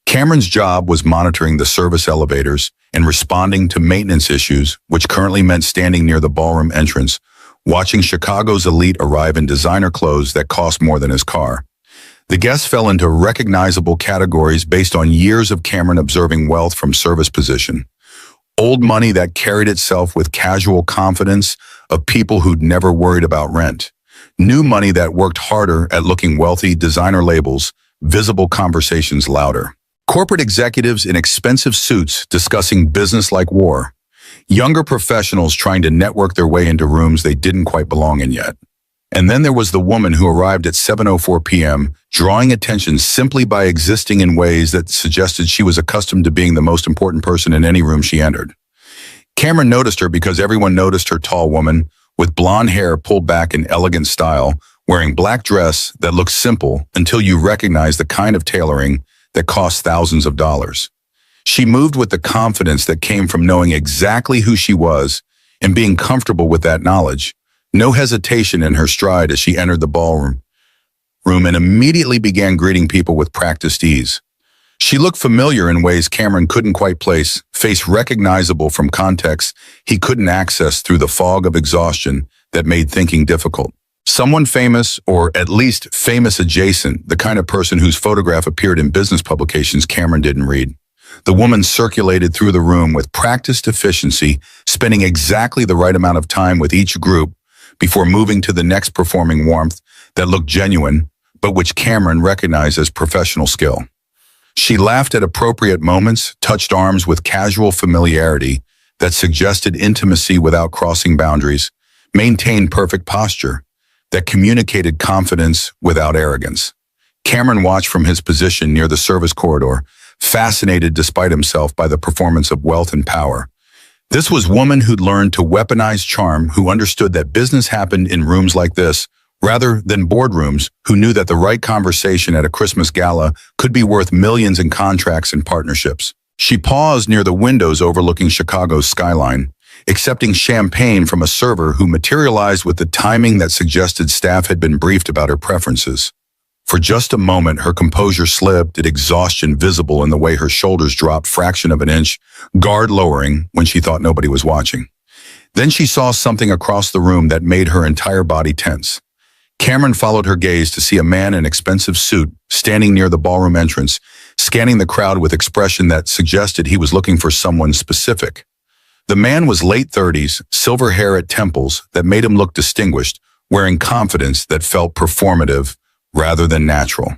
Cameron's job was monitoring the service elevators and responding to maintenance issues, which currently meant standing near the ballroom entrance, watching Chicago's elite arrive in designer clothes that cost more than his car. The guests fell into recognizable categories based on years of Cameron observing wealth from service position. Old money that carried itself with casual confidence of people who'd never worried about rent. New money that worked harder at looking wealthy, designer labels, visible conversations louder. Corporate executives in expensive suits discussing business like war. Younger professionals trying to network their way into rooms they didn't quite belong in yet. And then there was the woman who arrived at 7:04 p.m., drawing attention simply by existing in ways that suggested she was accustomed to being the most important person in any room she entered. Cameron noticed her because everyone noticed her tall woman, with blonde hair pulled back in elegant style, wearing black dress that looked simple until you recognized the kind of tailoring that cost thousands of dollars. She moved with the confidence that came from knowing exactly who she was and being comfortable with that knowledge. No hesitation in her stride as she entered the ballroom and immediately began greeting people with practiced ease. She looked familiar in ways Cameron couldn't quite place, face recognizable from contexts he couldn't access through the fog of exhaustion that made thinking difficult. Someone famous, or at least famous adjacent, the kind of person whose photograph appeared in business publications Cameron didn't read. The woman circulated through the room with practiced efficiency, spending exactly the right amount of time with each group before moving to the next, performing warmth that looked genuine, but which Cameron recognized as professional skill. She laughed at appropriate moments, touched arms with casual familiarity that suggested intimacy without crossing boundaries, maintained perfect posture that communicated confidence without arrogance. Cameron watched from his position near the service corridor, fascinated despite himself by the performance of wealth and power. This was a woman who'd learned to weaponize charm, who understood that business happened in rooms like this, rather than boardrooms, who knew that the right conversation at a Christmas gala could be worth millions in contracts and partnerships. She paused near the windows overlooking Chicago's skyline, accepting champagne from a server who materialized with the timing that suggested staff had been briefed about her preferences. For just a moment, her composure slipped, exhaustion visible in the way her shoulders dropped fraction of an inch, guard lowering when she thought nobody was watching. Then she saw something across the room that made her entire body tense. Cameron followed her gaze to see a man in expensive suit standing near the ballroom entrance, scanning the crowd with expression that suggested he was looking for someone specific. The man was late 30s, silver hair at temples that made him look distinguished, wearing confidence that felt performative rather than natural.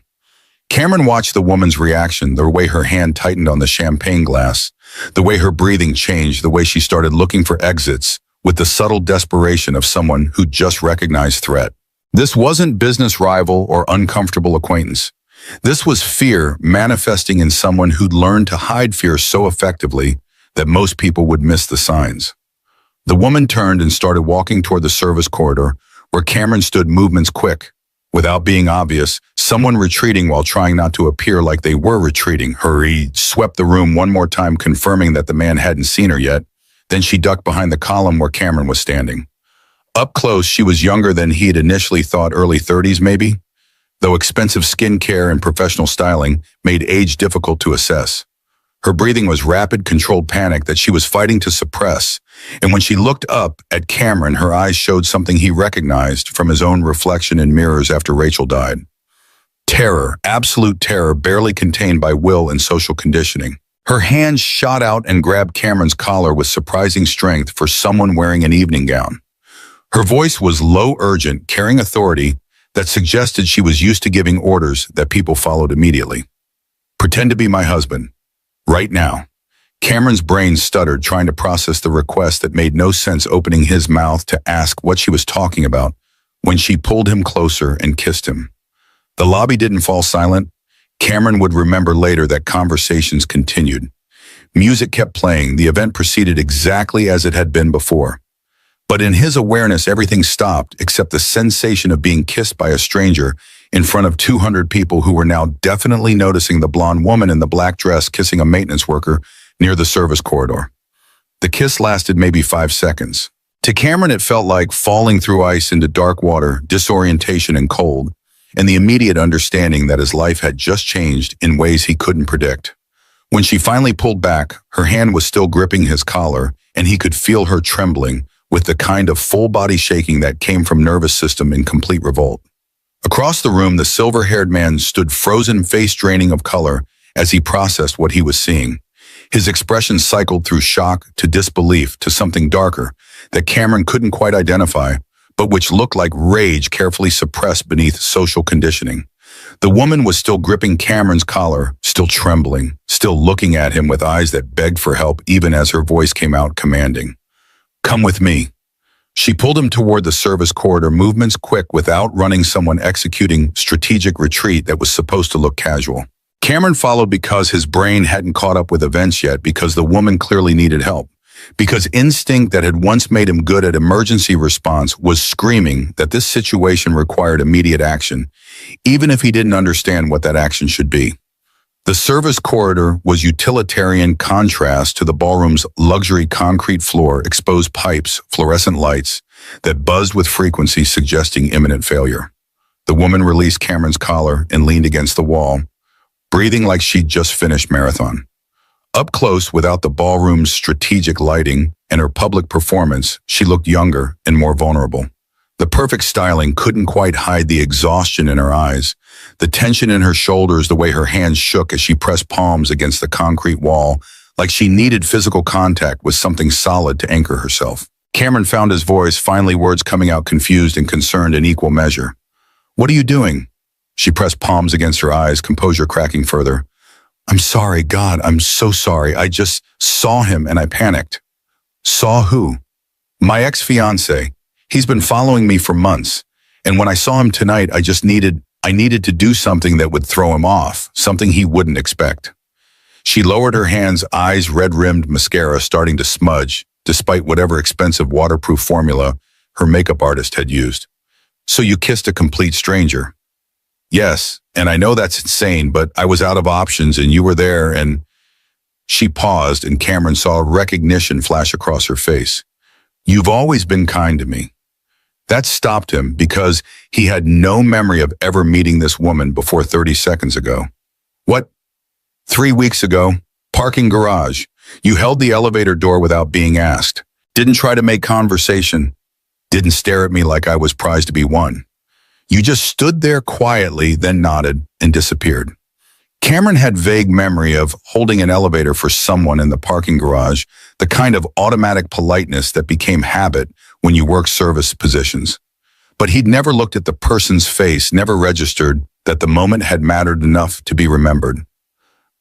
Cameron watched the woman's reaction, the way her hand tightened on the champagne glass, the way her breathing changed, the way she started looking for exits, with the subtle desperation of someone who just recognized threat. This wasn't business rival or uncomfortable acquaintance. This was fear manifesting in someone who'd learned to hide fear so effectively that most people would miss the signs. The woman turned and started walking toward the service corridor, where Cameron stood, movements quick. Without being obvious, someone retreating while trying not to appear like they were retreating. Hurry, swept the room one more time, confirming that the man hadn't seen her yet. Then she ducked behind the column where Cameron was standing. Up close, she was younger than he'd initially thought, early 30s maybe, though expensive skincare and professional styling made age difficult to assess. Her breathing was rapid, controlled panic that she was fighting to suppress, and when she looked up at Cameron, her eyes showed something he recognized from his own reflection in mirrors after Rachel died. Terror, absolute terror, barely contained by will and social conditioning. Her hands shot out and grabbed Cameron's collar with surprising strength for someone wearing an evening gown. Her voice was low, urgent, carrying authority that suggested she was used to giving orders that people followed immediately. "Pretend to be my husband. Right now." Cameron's brain stuttered, trying to process the request that made no sense, opening his mouth to ask what she was talking about when she pulled him closer and kissed him. The lobby didn't fall silent. Cameron would remember later that conversations continued. Music kept playing. The event proceeded exactly as it had been before. But in his awareness, everything stopped except the sensation of being kissed by a stranger in front of 200 people who were now definitely noticing the blonde woman in the black dress kissing a maintenance worker near the service corridor. The kiss lasted maybe 5 seconds. To Cameron, it felt like falling through ice into dark water, disorientation and cold, and the immediate understanding that his life had just changed in ways he couldn't predict. When she finally pulled back, her hand was still gripping his collar, and he could feel her trembling, with the kind of full-body shaking that came from nervous system in complete revolt. Across the room, the silver-haired man stood frozen, face draining of color as he processed what he was seeing. His expression cycled through shock to disbelief to something darker that Cameron couldn't quite identify, but which looked like rage carefully suppressed beneath social conditioning. The woman was still gripping Cameron's collar, still trembling, still looking at him with eyes that begged for help even as her voice came out commanding. "Come with me." She pulled him toward the service corridor, movements quick without running, someone executing strategic retreat that was supposed to look casual. Cameron followed because his brain hadn't caught up with events yet, because the woman clearly needed help, because instinct that had once made him good at emergency response was screaming that this situation required immediate action, even if he didn't understand what that action should be. The service corridor was utilitarian contrast to the ballroom's luxury concrete floor, exposed pipes, fluorescent lights that buzzed with frequency suggesting imminent failure. The woman released Cameron's collar and leaned against the wall, breathing like she'd just finished marathon. Up close, without the ballroom's strategic lighting and her public performance, she looked younger and more vulnerable. The perfect styling couldn't quite hide the exhaustion in her eyes, the tension in her shoulders, the way her hands shook as she pressed palms against the concrete wall, like she needed physical contact with something solid to anchor herself. Cameron found his voice, finally words coming out confused and concerned in equal measure. "What are you doing?" She pressed palms against her eyes, composure cracking further. "I'm sorry, God, I'm so sorry. I just saw him and I panicked." "Saw who?" "My ex-fiancé. He's been following me for months, and when I saw him tonight, I needed to do something that would throw him off, something he wouldn't expect." She lowered her hands, eyes red-rimmed, mascara starting to smudge, despite whatever expensive waterproof formula her makeup artist had used. "So you kissed a complete stranger?" "Yes, and I know that's insane, but I was out of options and you were there and..." She paused and Cameron saw recognition flash across her face. "You've always been kind to me." That stopped him because he had no memory of ever meeting this woman before 30 seconds ago. "What? 3 weeks ago? Parking garage. You held the elevator door without being asked. Didn't try to make conversation. Didn't stare at me like I was prized to be won. You just stood there quietly, then nodded and disappeared." Cameron had vague memory of holding an elevator for someone in the parking garage, the kind of automatic politeness that became habit when you work service positions. But he'd never looked at the person's face, never registered that the moment had mattered enough to be remembered.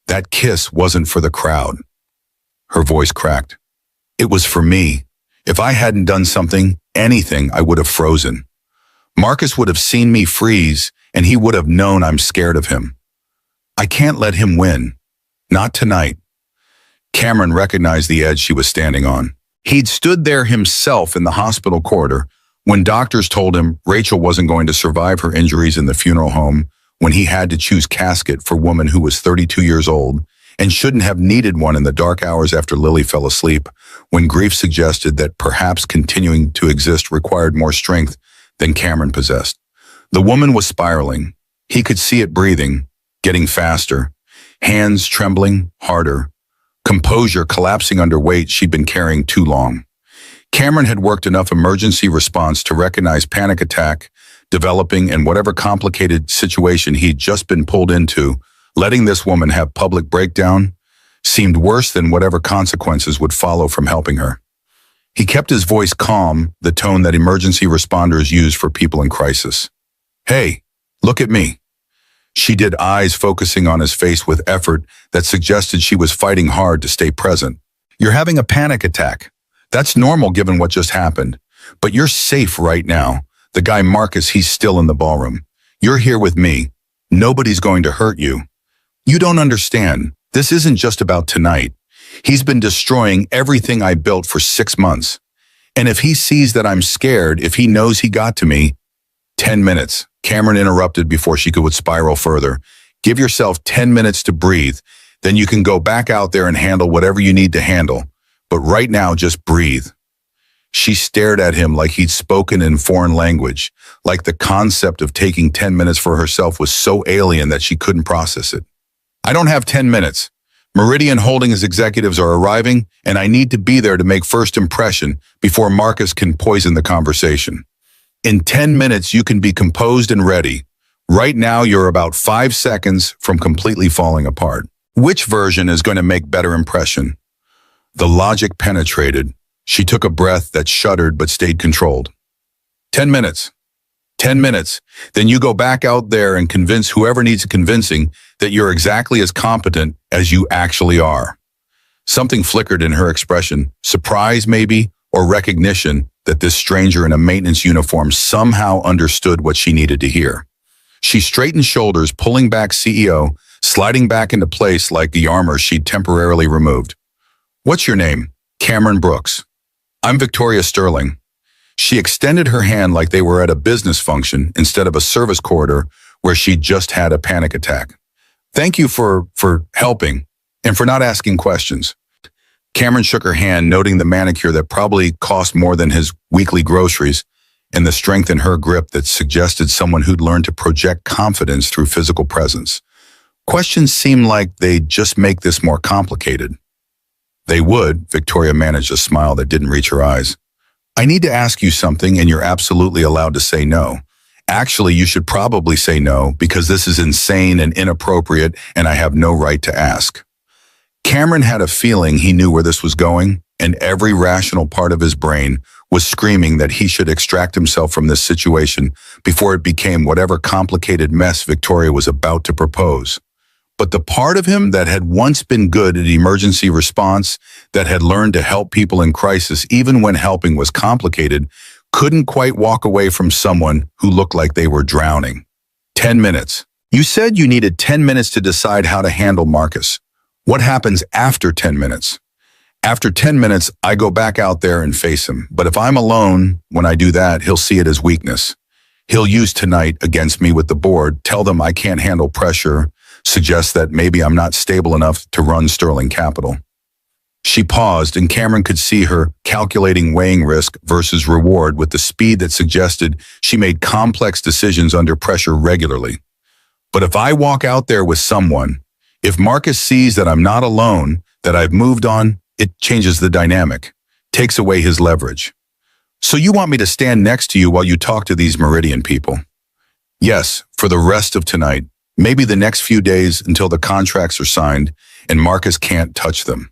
"That kiss wasn't for the crowd." Her voice cracked. "It was for me. If I hadn't done something, anything, I would have frozen. Marcus would have seen me freeze, and he would have known I'm scared of him. I can't let him win. Not tonight." Cameron recognized the edge she was standing on. He'd stood there himself in the hospital corridor when doctors told him Rachel wasn't going to survive her injuries in the funeral home, when he had to choose casket for a woman who was 32 years old and shouldn't have needed one in the dark hours after Lily fell asleep, when grief suggested that perhaps continuing to exist required more strength than Cameron possessed. The woman was spiraling. He could see it breathing, getting faster, hands trembling harder, composure collapsing under weight she'd been carrying too long. Cameron had worked enough emergency response to recognize panic attack developing in whatever complicated situation he'd just been pulled into. Letting this woman have public breakdown seemed worse than whatever consequences would follow from helping her. He kept his voice calm, the tone that emergency responders use for people in crisis. "Hey, look at me." She did, eyes focusing on his face with effort that suggested she was fighting hard to stay present. "You're having a panic attack. That's normal given what just happened. But you're safe right now. The guy Marcus, he's still in the ballroom. You're here with me. Nobody's going to hurt you. You don't understand. This isn't just about tonight. He's been destroying everything I built for 6 months. And if he sees that I'm scared, if he knows he got to me..." 10 minutes. Cameron interrupted before she could spiral further. "Give yourself 10 minutes to breathe. Then you can go back out there and handle whatever you need to handle. But right now, just breathe." She stared at him like he'd spoken in foreign language, like the concept of taking 10 minutes for herself was so alien that she couldn't process it. "I don't have 10 minutes. Meridian Holdings executives are arriving, and I need to be there to make first impression before Marcus can poison the conversation. In 10 minutes, you can be composed and ready. Right now, you're about 5 seconds from completely falling apart. Which version is going to make better impression?" The logic penetrated. She took a breath that shuddered but stayed controlled. 10 minutes. 10 minutes. Then you go back out there and convince whoever needs convincing that you're exactly as competent as you actually are. Something flickered in her expression, surprise maybe, or recognition that this stranger in a maintenance uniform somehow understood what she needed to hear. She straightened shoulders, pulling back CEO, sliding back into place like the armor she'd temporarily removed. "What's your name?" "Cameron Brooks." "I'm Victoria Sterling." She extended her hand like they were at a business function instead of a service corridor where she'd just had a panic attack. "Thank you for helping and for not asking questions." Cameron shook her hand, noting the manicure that probably cost more than his weekly groceries and the strength in her grip that suggested someone who'd learned to project confidence through physical presence. Questions seemed like they'd just make this more complicated. "They would," Victoria managed a smile that didn't reach her eyes. "I need to ask you something and you're absolutely allowed to say no. Actually, you should probably say no because this is insane and inappropriate and I have no right to ask." Cameron had a feeling he knew where this was going, and every rational part of his brain was screaming that he should extract himself from this situation before it became whatever complicated mess Victoria was about to propose. But the part of him that had once been good at emergency response, that had learned to help people in crisis even when helping was complicated, couldn't quite walk away from someone who looked like they were drowning. 10 minutes. "You said you needed 10 minutes to decide how to handle Marcus. What happens after 10 minutes?" "After 10 minutes, I go back out there and face him. But if I'm alone, when I do that, he'll see it as weakness. He'll use tonight against me with the board, tell them I can't handle pressure, suggest that maybe I'm not stable enough to run Sterling Capital." She paused, and Cameron could see her calculating weighing risk versus reward with the speed that suggested she made complex decisions under pressure regularly. "But if I walk out there with someone, if Marcus sees that I'm not alone, that I've moved on, it changes the dynamic, takes away his leverage." "So you want me to stand next to you while you talk to these Meridian people?" "Yes, for the rest of tonight. Maybe the next few days until the contracts are signed and Marcus can't touch them."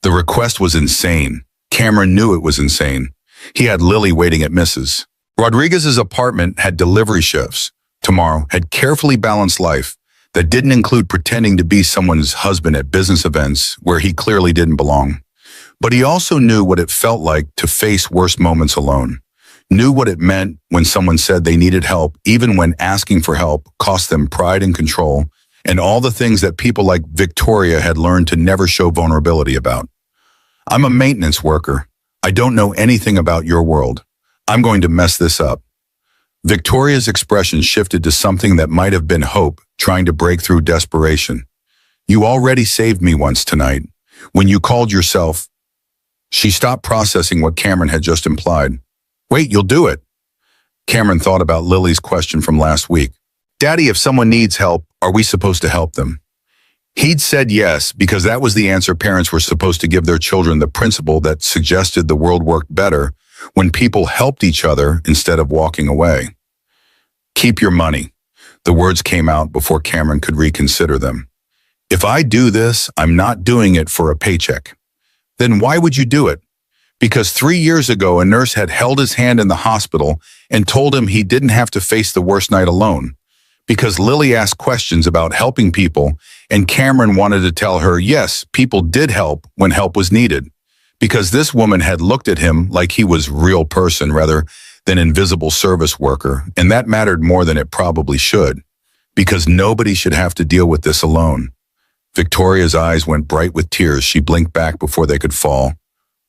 The request was insane. Cameron knew it was insane. He had Lily waiting at Mrs. Rodriguez's apartment, had delivery shifts tomorrow, had carefully balanced life that didn't include pretending to be someone's husband at business events where he clearly didn't belong. But he also knew what it felt like to face worse moments alone. Knew what it meant when someone said they needed help, even when asking for help cost them pride and control, and all the things that people like Victoria had learned to never show vulnerability about. "I'm a maintenance worker. I don't know anything about your world. I'm going to mess this up." Victoria's expression shifted to something that might have been hope trying to break through desperation. "You already saved me once tonight. When you called yourself..." She stopped processing what Cameron had just implied. "Wait, you'll do it." Cameron thought about Lily's question from last week. "Daddy, if someone needs help, are we supposed to help them?" He'd said yes because that was the answer parents were supposed to give their children, the principle that suggested the world worked better when people helped each other instead of walking away. Keep your money. The words came out before Cameron could reconsider them. If I do this, I'm not doing it for a paycheck. Then why would you do it? Because 3 years ago, a nurse had held his hand in the hospital and told him he didn't have to face the worst night alone. Because Lily asked questions about helping people, and Cameron wanted to tell her, yes, people did help when help was needed. Because this woman had looked at him like he was real person rather than invisible service worker, and that mattered more than it probably should. Because nobody should have to deal with this alone. Victoria's eyes went bright with tears. She blinked back before they could fall.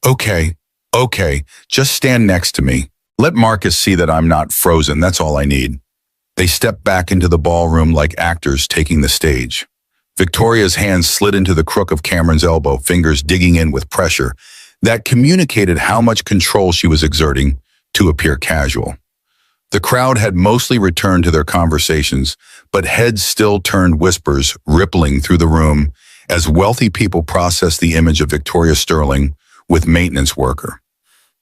Okay, just stand next to me. Let Marcus see that I'm not frozen, that's all I need. They stepped back into the ballroom like actors taking the stage. Victoria's hand slid into the crook of Cameron's elbow, fingers digging in with pressure that communicated how much control she was exerting to appear casual. The crowd had mostly returned to their conversations, but heads still turned, whispers rippling through the room as wealthy people processed the image of Victoria Sterling with maintenance worker.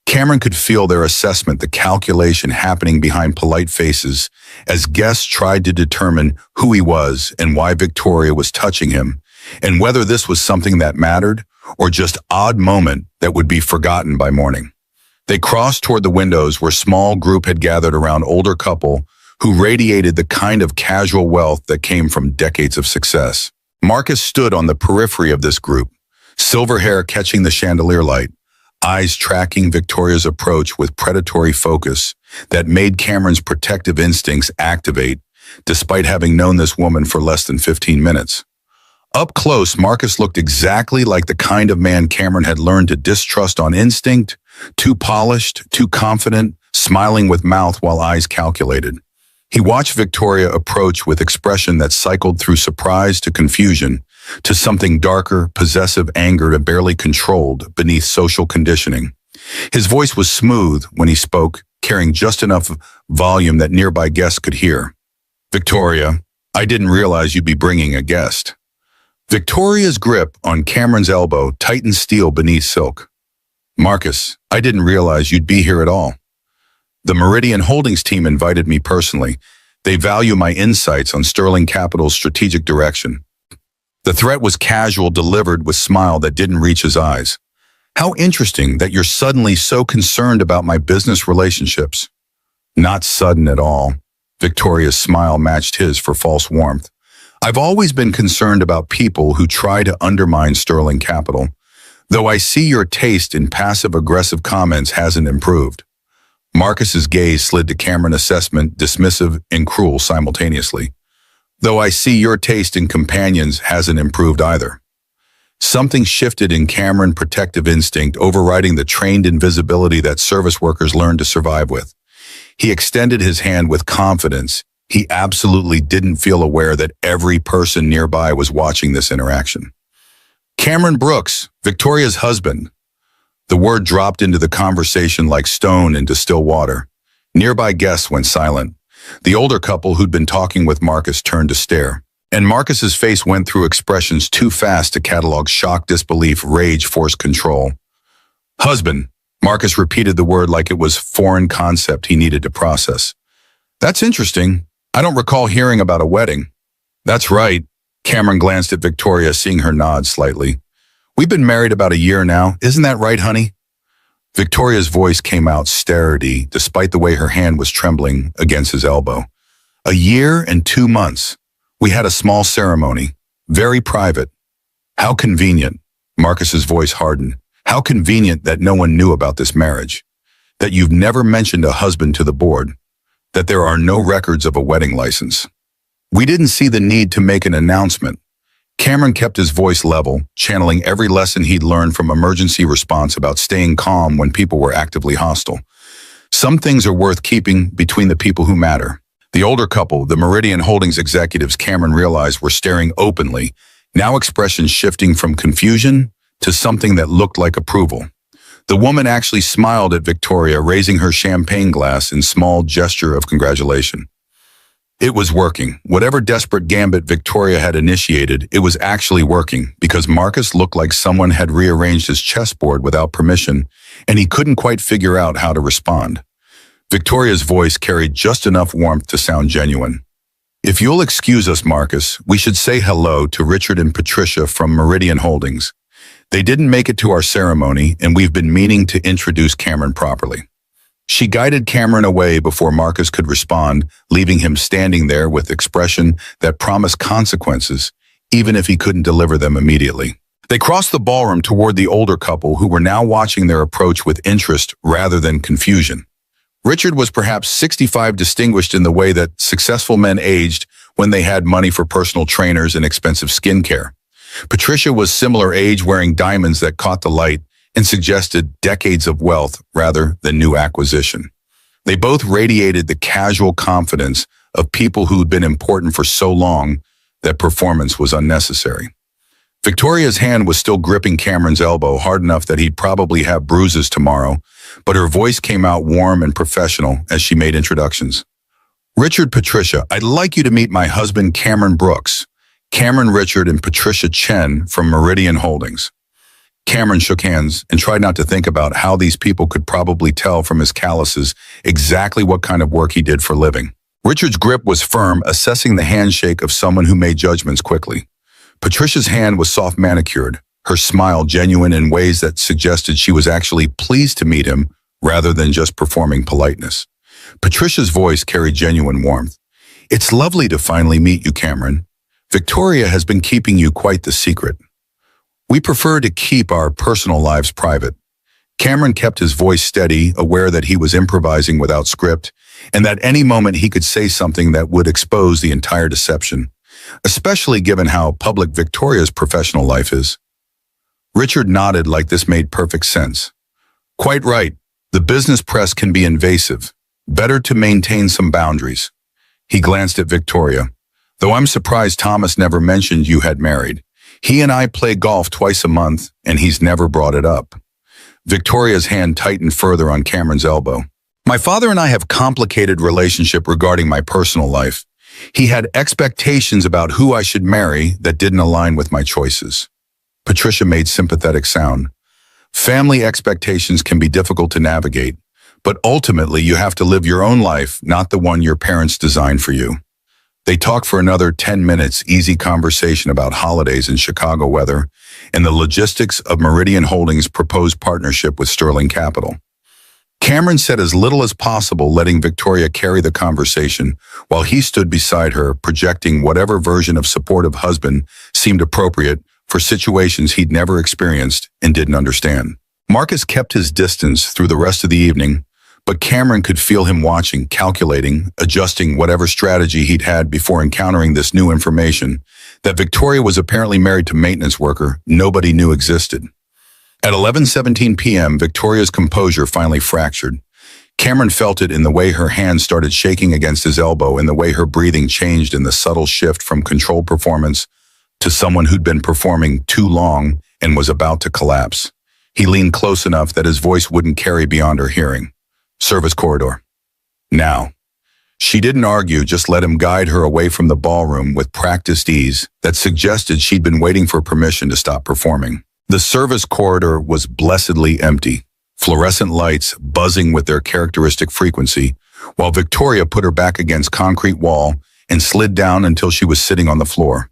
Cameron could feel their assessment, the calculation happening behind polite faces as guests tried to determine who he was and why Victoria was touching him, and whether this was something that mattered or just odd moment that would be forgotten by morning. They crossed toward the windows where a small group had gathered around older couple who radiated the kind of casual wealth that came from decades of success. Marcus stood on the periphery of this group, silver hair catching the chandelier light, eyes tracking Victoria's approach with predatory focus that made Cameron's protective instincts activate, despite having known this woman for less than 15 minutes. Up close, Marcus looked exactly like the kind of man Cameron had learned to distrust on instinct, too polished, too confident, smiling with mouth while eyes calculated. He watched Victoria approach with expression that cycled through surprise to confusion, to something darker, possessive anger and barely controlled beneath social conditioning. His voice was smooth when he spoke, carrying just enough volume that nearby guests could hear. Victoria, I didn't realize you'd be bringing a guest. Victoria's grip on Cameron's elbow tightened steel beneath silk. Marcus, I didn't realize you'd be here at all. The Meridian Holdings team invited me personally. They value my insights on Sterling Capital's strategic direction. The threat was casual, delivered with a smile that didn't reach his eyes. How interesting that you're suddenly so concerned about my business relationships. Not sudden at all. Victoria's smile matched his for false warmth. I've always been concerned about people who try to undermine Sterling Capital, though I see your taste in passive-aggressive comments hasn't improved. Marcus's gaze slid to Cameron, assessment, dismissive and cruel simultaneously. Though I see your taste in companions hasn't improved either. Something shifted in Cameron, protective instinct overriding the trained invisibility that service workers learn to survive with. He extended his hand with confidence. He absolutely didn't feel aware that every person nearby was watching this interaction. Cameron Brooks, Victoria's husband. The word dropped into the conversation like stone into still water. Nearby guests went silent. The older couple who'd been talking with Marcus turned to stare, and Marcus's face went through expressions too fast to catalog: shock, disbelief, rage, forced control. Husband, Marcus repeated the word like it was a foreign concept he needed to process. That's interesting. I don't recall hearing about a wedding. That's right. Cameron glanced at Victoria, seeing her nod slightly. We've been married about a year now. Isn't that right, honey? Victoria's voice came out steady, despite the way her hand was trembling against his elbow. A year and 2 months. We had a small ceremony. Very private. How convenient. Marcus's voice hardened. How convenient that no one knew about this marriage. That you've never mentioned a husband to the board. That there are no records of a wedding license. We didn't see the need to make an announcement. Cameron kept his voice level, channeling every lesson he'd learned from emergency response about staying calm when people were actively hostile. Some things are worth keeping between the people who matter. The older couple, the Meridian Holdings executives, Cameron realized were staring openly, now expressions shifting from confusion to something that looked like approval. The woman actually smiled at Victoria, raising her champagne glass in small gesture of congratulation. It was working. Whatever desperate gambit Victoria had initiated, it was actually working because Marcus looked like someone had rearranged his chessboard without permission, and he couldn't quite figure out how to respond. Victoria's voice carried just enough warmth to sound genuine. If you'll excuse us, Marcus, we should say hello to Richard and Patricia from Meridian Holdings. They didn't make it to our ceremony, and we've been meaning to introduce Cameron properly. She guided Cameron away before Marcus could respond, leaving him standing there with expression that promised consequences, even if he couldn't deliver them immediately. They crossed the ballroom toward the older couple who were now watching their approach with interest rather than confusion. Richard was perhaps 65, distinguished in the way that successful men aged when they had money for personal trainers and expensive skincare. Patricia was similar age, wearing diamonds that caught the light and suggested decades of wealth rather than new acquisition. They both radiated the casual confidence of people who'd been important for so long that performance was unnecessary. Victoria's hand was still gripping Cameron's elbow hard enough that he'd probably have bruises tomorrow, but her voice came out warm and professional as she made introductions. Richard, Patricia, I'd like you to meet my husband, Cameron Brooks. Cameron, Richard, and Patricia Chen from Meridian Holdings. Cameron shook hands and tried not to think about how these people could probably tell from his calluses exactly what kind of work he did for a living. Richard's grip was firm, assessing the handshake of someone who made judgments quickly. Patricia's hand was soft manicured, her smile genuine in ways that suggested she was actually pleased to meet him rather than just performing politeness. Patricia's voice carried genuine warmth. It's lovely to finally meet you, Cameron. Victoria has been keeping you quite the secret. We prefer to keep our personal lives private. Cameron kept his voice steady, aware that he was improvising without script, and that any moment he could say something that would expose the entire deception, especially given how public Victoria's professional life is. Richard nodded like this made perfect sense. Quite right. The business press can be invasive. Better to maintain some boundaries. He glanced at Victoria. Though I'm surprised Thomas never mentioned you had married. He and I play golf twice a month, and he's never brought it up. Victoria's hand tightened further on Cameron's elbow. My father and I have a complicated relationship regarding my personal life. He had expectations about who I should marry that didn't align with my choices. Patricia made sympathetic sound. Family expectations can be difficult to navigate, but ultimately you have to live your own life, not the one your parents designed for you. They talked for another 10 minutes, easy conversation about holidays and Chicago weather, and the logistics of Meridian Holdings' proposed partnership with Sterling Capital. Cameron said as little as possible, letting Victoria carry the conversation, while he stood beside her, projecting whatever version of supportive husband seemed appropriate for situations he'd never experienced and didn't understand. Marcus kept his distance through the rest of the evening, but Cameron could feel him watching, calculating, adjusting whatever strategy he'd had before encountering this new information, that Victoria was apparently married to a maintenance worker nobody knew existed. At 11:17 p.m., Victoria's composure finally fractured. Cameron felt it in the way her hand started shaking against his elbow and the way her breathing changed in the subtle shift from controlled performance to someone who'd been performing too long and was about to collapse. He leaned close enough that his voice wouldn't carry beyond her hearing. Service corridor. Now. She didn't argue, just let him guide her away from the ballroom with practiced ease that suggested she'd been waiting for permission to stop performing. The service corridor was blessedly empty, fluorescent lights buzzing with their characteristic frequency, while Victoria put her back against concrete wall and slid down until she was sitting on the floor.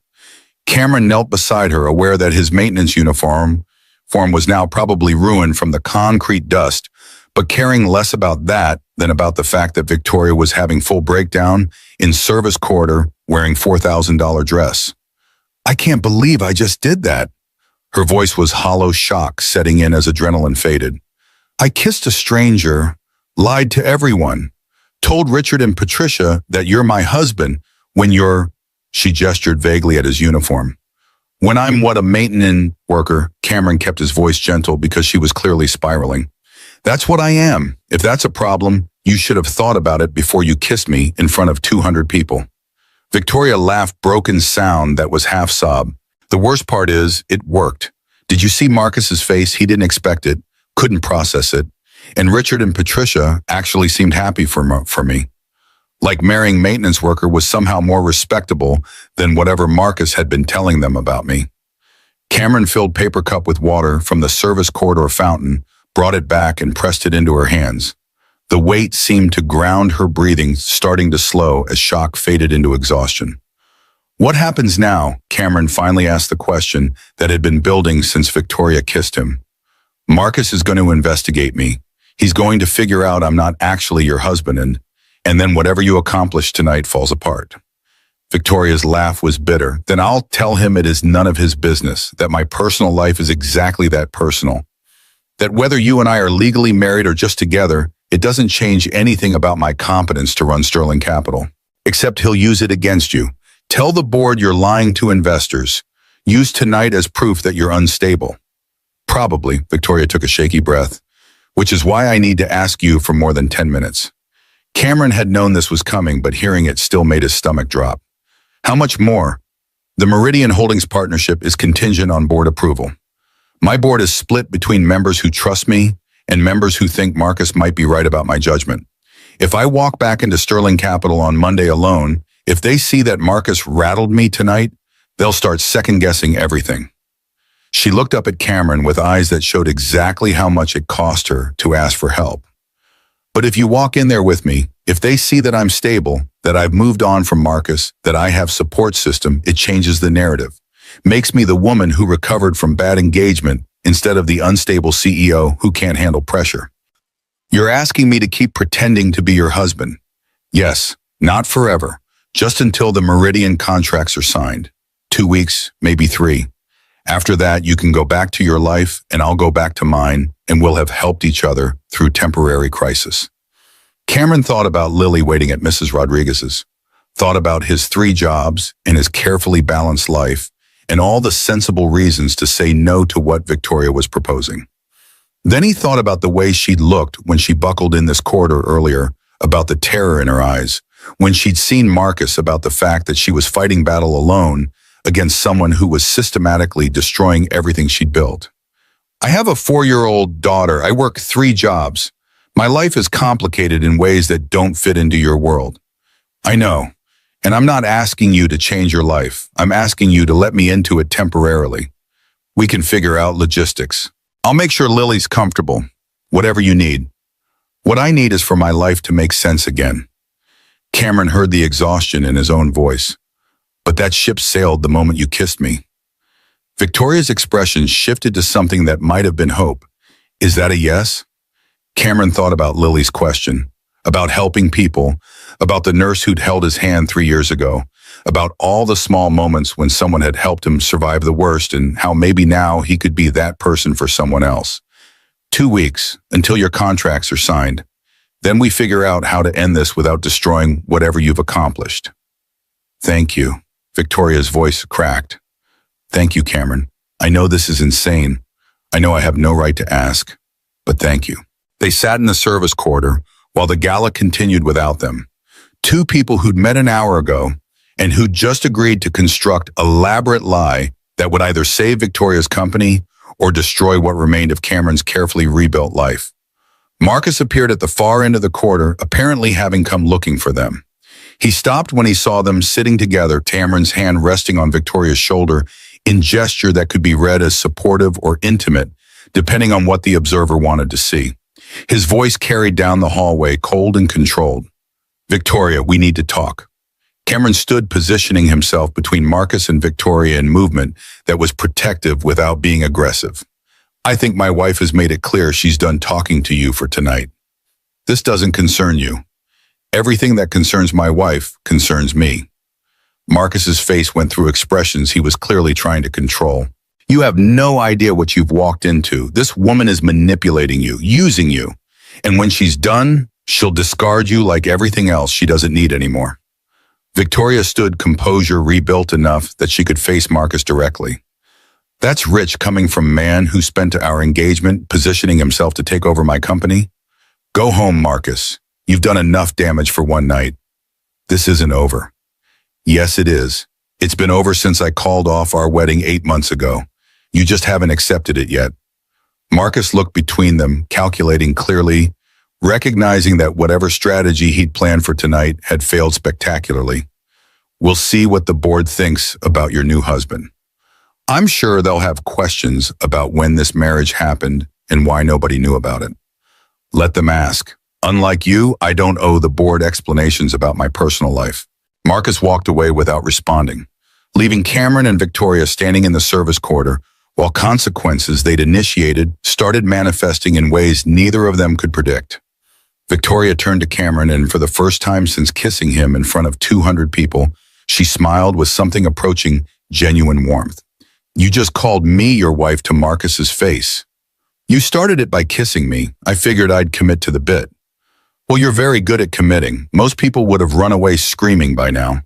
Cameron knelt beside her, aware that his maintenance uniform was now probably ruined from the concrete dust, but caring less about that than about the fact that Victoria was having full breakdown in service corridor wearing $4,000 dress. I can't believe I just did that. Her voice was hollow shock setting in as adrenaline faded. I kissed a stranger, lied to everyone, told Richard and Patricia that you're my husband when you're, she gestured vaguely at his uniform. When I'm what, a maintenance worker? Cameron kept his voice gentle because she was clearly spiraling. That's what I am. If that's a problem, you should have thought about it before you kissed me in front of 200 people. Victoria laughed, broken sound that was half sob. The worst part is, it worked. Did you see Marcus's face? He didn't expect it, couldn't process it. And Richard and Patricia actually seemed happy for me. Like marrying maintenance worker was somehow more respectable than whatever Marcus had been telling them about me. Cameron filled paper cup with water from the service corridor fountain, brought it back and pressed it into her hands. The weight seemed to ground her breathing, starting to slow as shock faded into exhaustion. What happens now? Cameron finally asked the question that had been building since Victoria kissed him. Marcus is going to investigate me. He's going to figure out I'm not actually your husband and then whatever you accomplish tonight falls apart. Victoria's laugh was bitter. Then I'll tell him it is none of his business, that my personal life is exactly that personal. That whether you and I are legally married or just together, it doesn't change anything about my competence to run Sterling Capital. Except he'll use it against you. Tell the board you're lying to investors. Use tonight as proof that you're unstable. Probably, Victoria took a shaky breath, which is why I need to ask you for more than 10 minutes. Cameron had known this was coming, but hearing it still made his stomach drop. How much more? The Meridian Holdings partnership is contingent on board approval. My board is split between members who trust me and members who think Marcus might be right about my judgment. If I walk back into Sterling Capital on Monday alone, if they see that Marcus rattled me tonight, they'll start second-guessing everything. She looked up at Cameron with eyes that showed exactly how much it cost her to ask for help. But if you walk in there with me, if they see that I'm stable, that I've moved on from Marcus, that I have support system, it changes the narrative. Makes me the woman who recovered from bad engagement instead of the unstable CEO who can't handle pressure. You're asking me to keep pretending to be your husband. Yes, not forever, just until the Meridian contracts are signed. 2 weeks, maybe 3. After that, you can go back to your life and I'll go back to mine and we'll have helped each other through temporary crisis. Cameron thought about Lily waiting at Mrs. Rodriguez's, thought about his 3 jobs and his carefully balanced life and all the sensible reasons to say no to what Victoria was proposing. Then he thought about the way she'd looked when she buckled in this corridor earlier, about the terror in her eyes, when she'd seen Marcus, about the fact that she was fighting battle alone against someone who was systematically destroying everything she'd built. I have a 4-year-old daughter. I work 3 jobs. My life is complicated in ways that don't fit into your world. I know, and I'm not asking you to change your life. I'm asking you to let me into it temporarily. We can figure out logistics. I'll make sure Lily's comfortable, whatever you need. What I need is for my life to make sense again. Cameron heard the exhaustion in his own voice. But that ship sailed the moment you kissed me. Victoria's expression shifted to something that might have been hope. Is that a yes? Cameron thought about Lily's question, about helping people, about the nurse who'd held his hand 3 years ago, about all the small moments when someone had helped him survive the worst and how maybe now he could be that person for someone else. 2 weeks until your contracts are signed. Then we figure out how to end this without destroying whatever you've accomplished. Thank you. Victoria's voice cracked. Thank you, Cameron. I know this is insane. I know I have no right to ask, but thank you. They sat in the service corridor while the gala continued without them. 2 people who'd met an hour ago and who'd just agreed to construct an elaborate lie that would either save Victoria's company or destroy what remained of Cameron's carefully rebuilt life. Marcus appeared at the far end of the corridor, apparently having come looking for them. He stopped when he saw them sitting together, Cameron's hand resting on Victoria's shoulder in gesture that could be read as supportive or intimate, depending on what the observer wanted to see. His voice carried down the hallway, cold and controlled. Victoria, we need to talk. Cameron stood, positioning himself between Marcus and Victoria in movement that was protective without being aggressive. I think my wife has made it clear she's done talking to you for tonight. This doesn't concern you. Everything that concerns my wife concerns me. Marcus's face went through expressions he was clearly trying to control. You have no idea what you've walked into. This woman is manipulating you, using you. And when she's done, she'll discard you like everything else she doesn't need anymore. Victoria stood, composure rebuilt enough that she could face Marcus directly. That's rich coming from a man who spent our engagement positioning himself to take over my company. Go home, Marcus. You've done enough damage for one night. This isn't over. Yes, it is. It's been over since I called off our wedding 8 months ago. You just haven't accepted it yet. Marcus looked between them, calculating clearly recognizing that whatever strategy he'd planned for tonight had failed spectacularly. We'll see what the board thinks about your new husband. I'm sure they'll have questions about when this marriage happened and why nobody knew about it. Let them ask. Unlike you, I don't owe the board explanations about my personal life. Marcus walked away without responding, leaving Cameron and Victoria standing in the service quarter while consequences they'd initiated started manifesting in ways neither of them could predict. Victoria turned to Cameron, and for the first time since kissing him in front of 200 people, she smiled with something approaching genuine warmth. You just called me your wife to Marcus's face. You started it by kissing me. I figured I'd commit to the bit. Well, you're very good at committing. Most people would have run away screaming by now.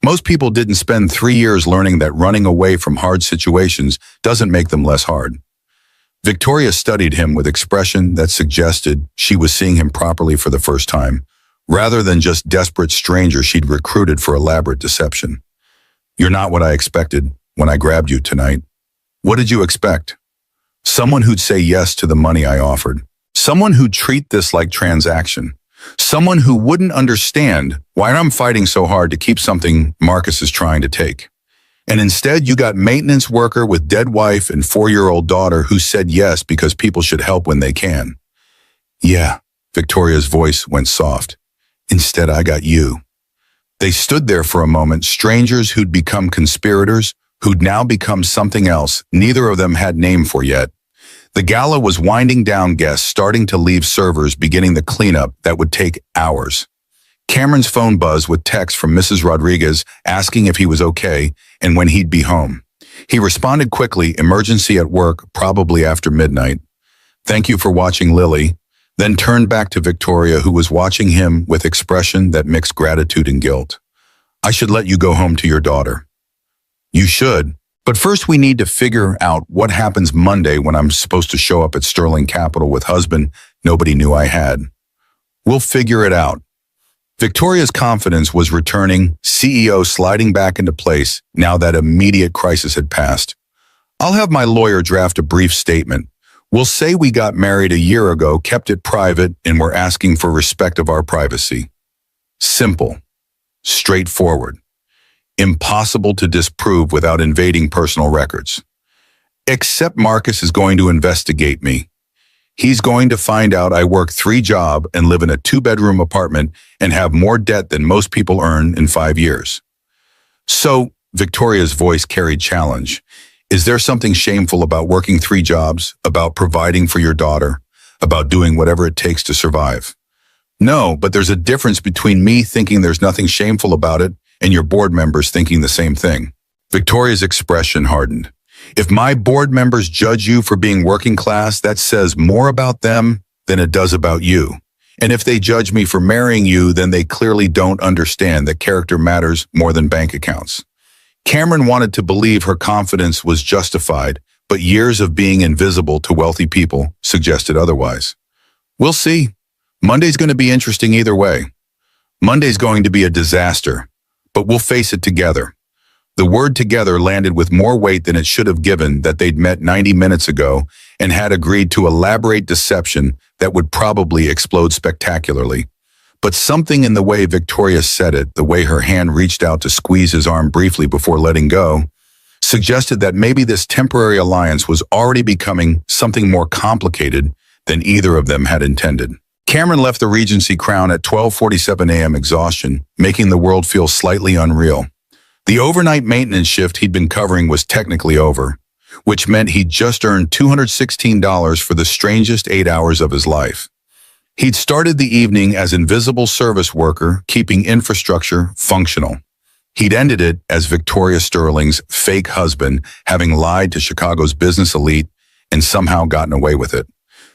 Most people didn't spend 3 years learning that running away from hard situations doesn't make them less hard. Victoria studied him with expression that suggested she was seeing him properly for the first time, rather than just desperate stranger she'd recruited for elaborate deception. You're not what I expected when I grabbed you tonight. What did you expect? Someone who'd say yes to the money I offered. Someone who'd treat this like transaction. Someone who wouldn't understand why I'm fighting so hard to keep something Marcus is trying to take. And instead, you got maintenance worker with dead wife and 4-year-old daughter who said yes because people should help when they can. Yeah, Victoria's voice went soft. Instead, I got you. They stood there for a moment, strangers who'd become conspirators, who'd now become something else neither of them had name for yet. The gala was winding down, guests starting to leave, servers beginning the cleanup that would take hours. Cameron's phone buzzed with text from Mrs. Rodriguez asking if he was okay and when he'd be home. He responded quickly, emergency at work, probably after midnight. Thank you for watching, Lily, then turned back to Victoria, who was watching him with expression that mixed gratitude and guilt. I should let you go home to your daughter. You should. But first we need to figure out what happens Monday when I'm supposed to show up at Sterling Capital with husband nobody knew I had. We'll figure it out. Victoria's confidence was returning, CEO sliding back into place now that immediate crisis had passed. I'll have my lawyer draft a brief statement. We'll say we got married a year ago, kept it private, and we're asking for respect of our privacy. Simple. Straightforward. Impossible to disprove without invading personal records. Except Marcus is going to investigate me. He's going to find out I work 3 jobs and live in a 2-bedroom apartment and have more debt than most people earn in 5 years. So, Victoria's voice carried challenge. Is there something shameful about working 3 jobs, about providing for your daughter, about doing whatever it takes to survive? No, but there's a difference between me thinking there's nothing shameful about it and your board members thinking the same thing. Victoria's expression hardened. If my board members judge you for being working class, that says more about them than it does about you. And if they judge me for marrying you, then they clearly don't understand that character matters more than bank accounts. Cameron wanted to believe her confidence was justified, but years of being invisible to wealthy people suggested otherwise. We'll see. Monday's going to be interesting either way. Monday's going to be a disaster, but we'll face it together. The word together landed with more weight than it should have, given that they'd met 90 minutes ago and had agreed to elaborate deception that would probably explode spectacularly. But something in the way Victoria said it, the way her hand reached out to squeeze his arm briefly before letting go, suggested that maybe this temporary alliance was already becoming something more complicated than either of them had intended. Cameron left the Regency Crown at 12:47 a.m. exhaustion, making the world feel slightly unreal. The overnight maintenance shift he'd been covering was technically over, which meant he'd just earned $216 for the strangest 8 hours of his life. He'd started the evening as invisible service worker, keeping infrastructure functional. He'd ended it as Victoria Sterling's fake husband, having lied to Chicago's business elite and somehow gotten away with it.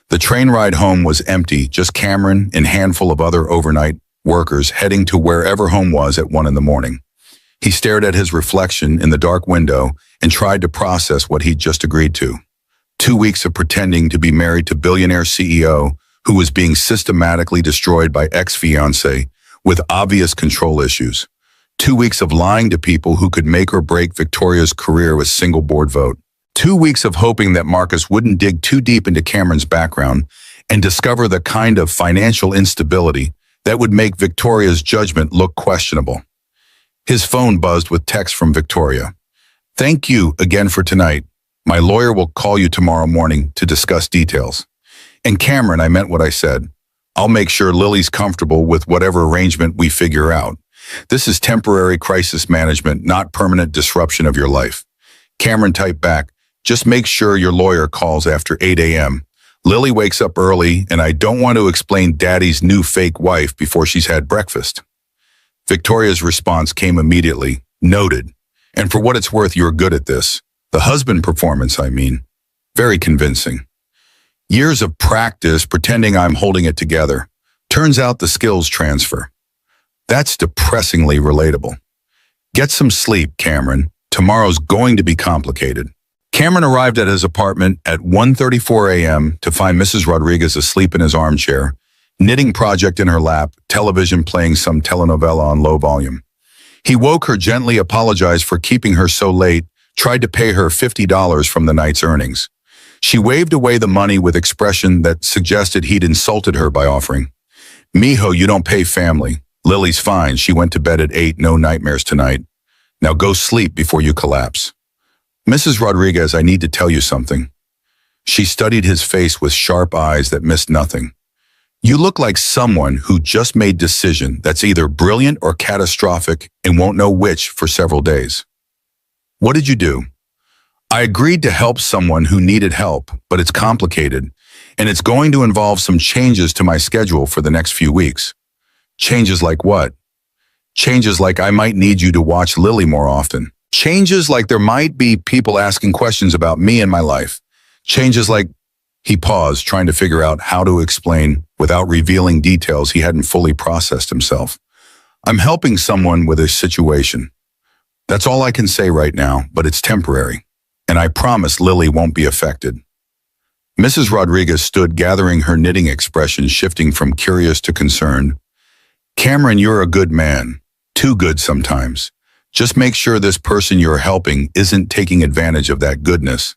The train ride home was empty, just Cameron and a handful of other overnight workers heading to wherever home was at 1 a.m. He stared at his reflection in the dark window and tried to process what he'd just agreed to. 2 weeks of pretending to be married to billionaire CEO who was being systematically destroyed by ex-fiancé with obvious control issues. 2 weeks of lying to people who could make or break Victoria's career with single board vote. 2 weeks of hoping that Marcus wouldn't dig too deep into Cameron's background and discover the kind of financial instability that would make Victoria's judgment look questionable. His phone buzzed with text from Victoria. "Thank you again for tonight. My lawyer will call you tomorrow morning to discuss details." And Cameron, I meant what I said. I'll make sure Lily's comfortable with whatever arrangement we figure out. This is temporary crisis management, not permanent disruption of your life. Cameron typed back, "Just make sure your lawyer calls after 8 a.m. Lily wakes up early, and I don't want to explain Daddy's new fake wife before she's had breakfast." Victoria's response came immediately. "Noted. And for what it's worth, you're good at this. The husband performance, I mean. Very convincing. Years of practice pretending I'm holding it together. Turns out the skills transfer." That's depressingly relatable. Get some sleep, Cameron. Tomorrow's going to be complicated. Cameron arrived at his apartment at 1:34 a.m. to find Mrs. Rodriguez asleep in his armchair, knitting project in her lap, television playing some telenovela on low volume. He woke her gently, apologized for keeping her so late, tried to pay her $50 from the night's earnings. She waved away the money with expression that suggested he'd insulted her by offering, "Mijo, you don't pay family. Lily's fine. She went to bed at 8, no nightmares tonight. Now go sleep before you collapse." "Mrs. Rodriguez, I need to tell you something." She studied his face with sharp eyes that missed nothing. "You look like someone who just made a decision that's either brilliant or catastrophic and won't know which for several days." "What did you do?" "I agreed to help someone who needed help, but it's complicated, and it's going to involve some changes to my schedule for the next few weeks." "Changes like what?" "Changes like I might need you to watch Lily more often. Changes like there might be people asking questions about me and my life. Changes like..." He paused, trying to figure out how to explain without revealing details he hadn't fully processed himself. "I'm helping someone with a situation. That's all I can say right now, but it's temporary. And I promise Lily won't be affected." Mrs. Rodriguez stood, gathering her knitting expression, shifting from curious to concerned. "Cameron, you're a good man. Too good sometimes. Just make sure this person you're helping isn't taking advantage of that goodness."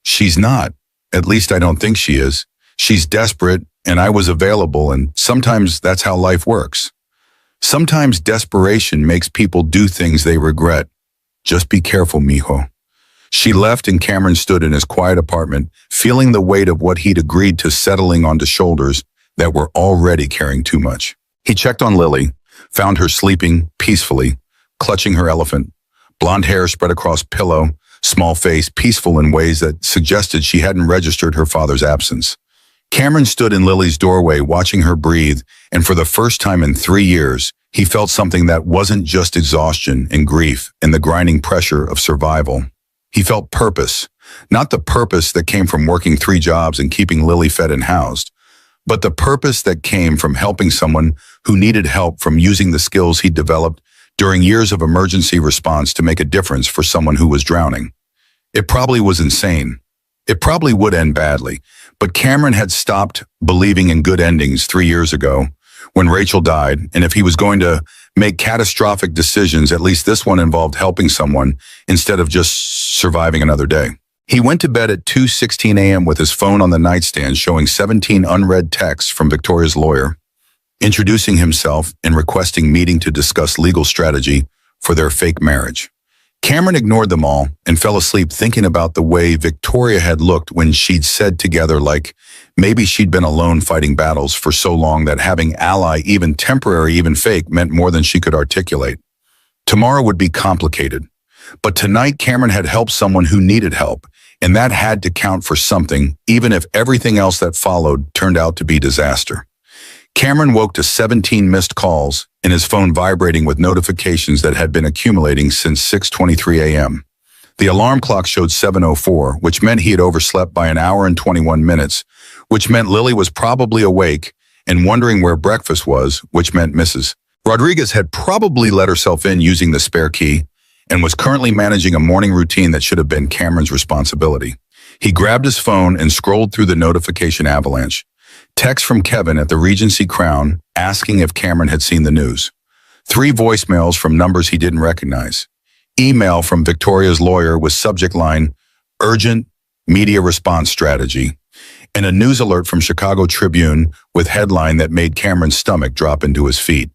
"She's not. At least I don't think she is. She's desperate, and I was available, and sometimes that's how life works. Sometimes desperation makes people do things they regret. Just be careful, mijo." She left, and Cameron stood in his quiet apartment, feeling the weight of what he'd agreed to settling onto shoulders that were already carrying too much. He checked on Lily, found her sleeping peacefully, clutching her elephant, blonde hair spread across pillow, small face peaceful in ways that suggested she hadn't registered her father's absence. Cameron stood in Lily's doorway, watching her breathe, and for the first time in 3 years, he felt something that wasn't just exhaustion and grief and the grinding pressure of survival. He felt purpose, not the purpose that came from working 3 jobs and keeping Lily fed and housed, but the purpose that came from helping someone who needed help, from using the skills he'd developed during years of emergency response to make a difference for someone who was drowning. It probably was insane. It probably would end badly, but Cameron had stopped believing in good endings 3 years ago when Rachel died, and if he was going to make catastrophic decisions, at least this one involved helping someone instead of just surviving another day. He went to bed at 2:16 a.m. with his phone on the nightstand showing 17 unread texts from Victoria's lawyer, introducing himself and requesting meeting to discuss legal strategy for their fake marriage. Cameron ignored them all and fell asleep thinking about the way Victoria had looked when she'd said together, like maybe she'd been alone fighting battles for so long that having ally, even temporary, even fake, meant more than she could articulate. Tomorrow would be complicated, but tonight Cameron had helped someone who needed help, and that had to count for something, even if everything else that followed turned out to be disaster. Cameron woke to 17 missed calls and his phone vibrating with notifications that had been accumulating since 6:23 a.m. The alarm clock showed 7:04, which meant he had overslept by an hour and 21 minutes, which meant Lily was probably awake and wondering where breakfast was, which meant Mrs. Rodriguez had probably let herself in using the spare key and was currently managing a morning routine that should have been Cameron's responsibility. He grabbed his phone and scrolled through the notification avalanche. Text from Kevin at the Regency Crown asking if Cameron had seen the news. 3 voicemails from numbers he didn't recognize. Email from Victoria's lawyer with subject line, "Urgent Media Response Strategy." and a news alert from Chicago Tribune with headline that made Cameron's stomach drop into his feet.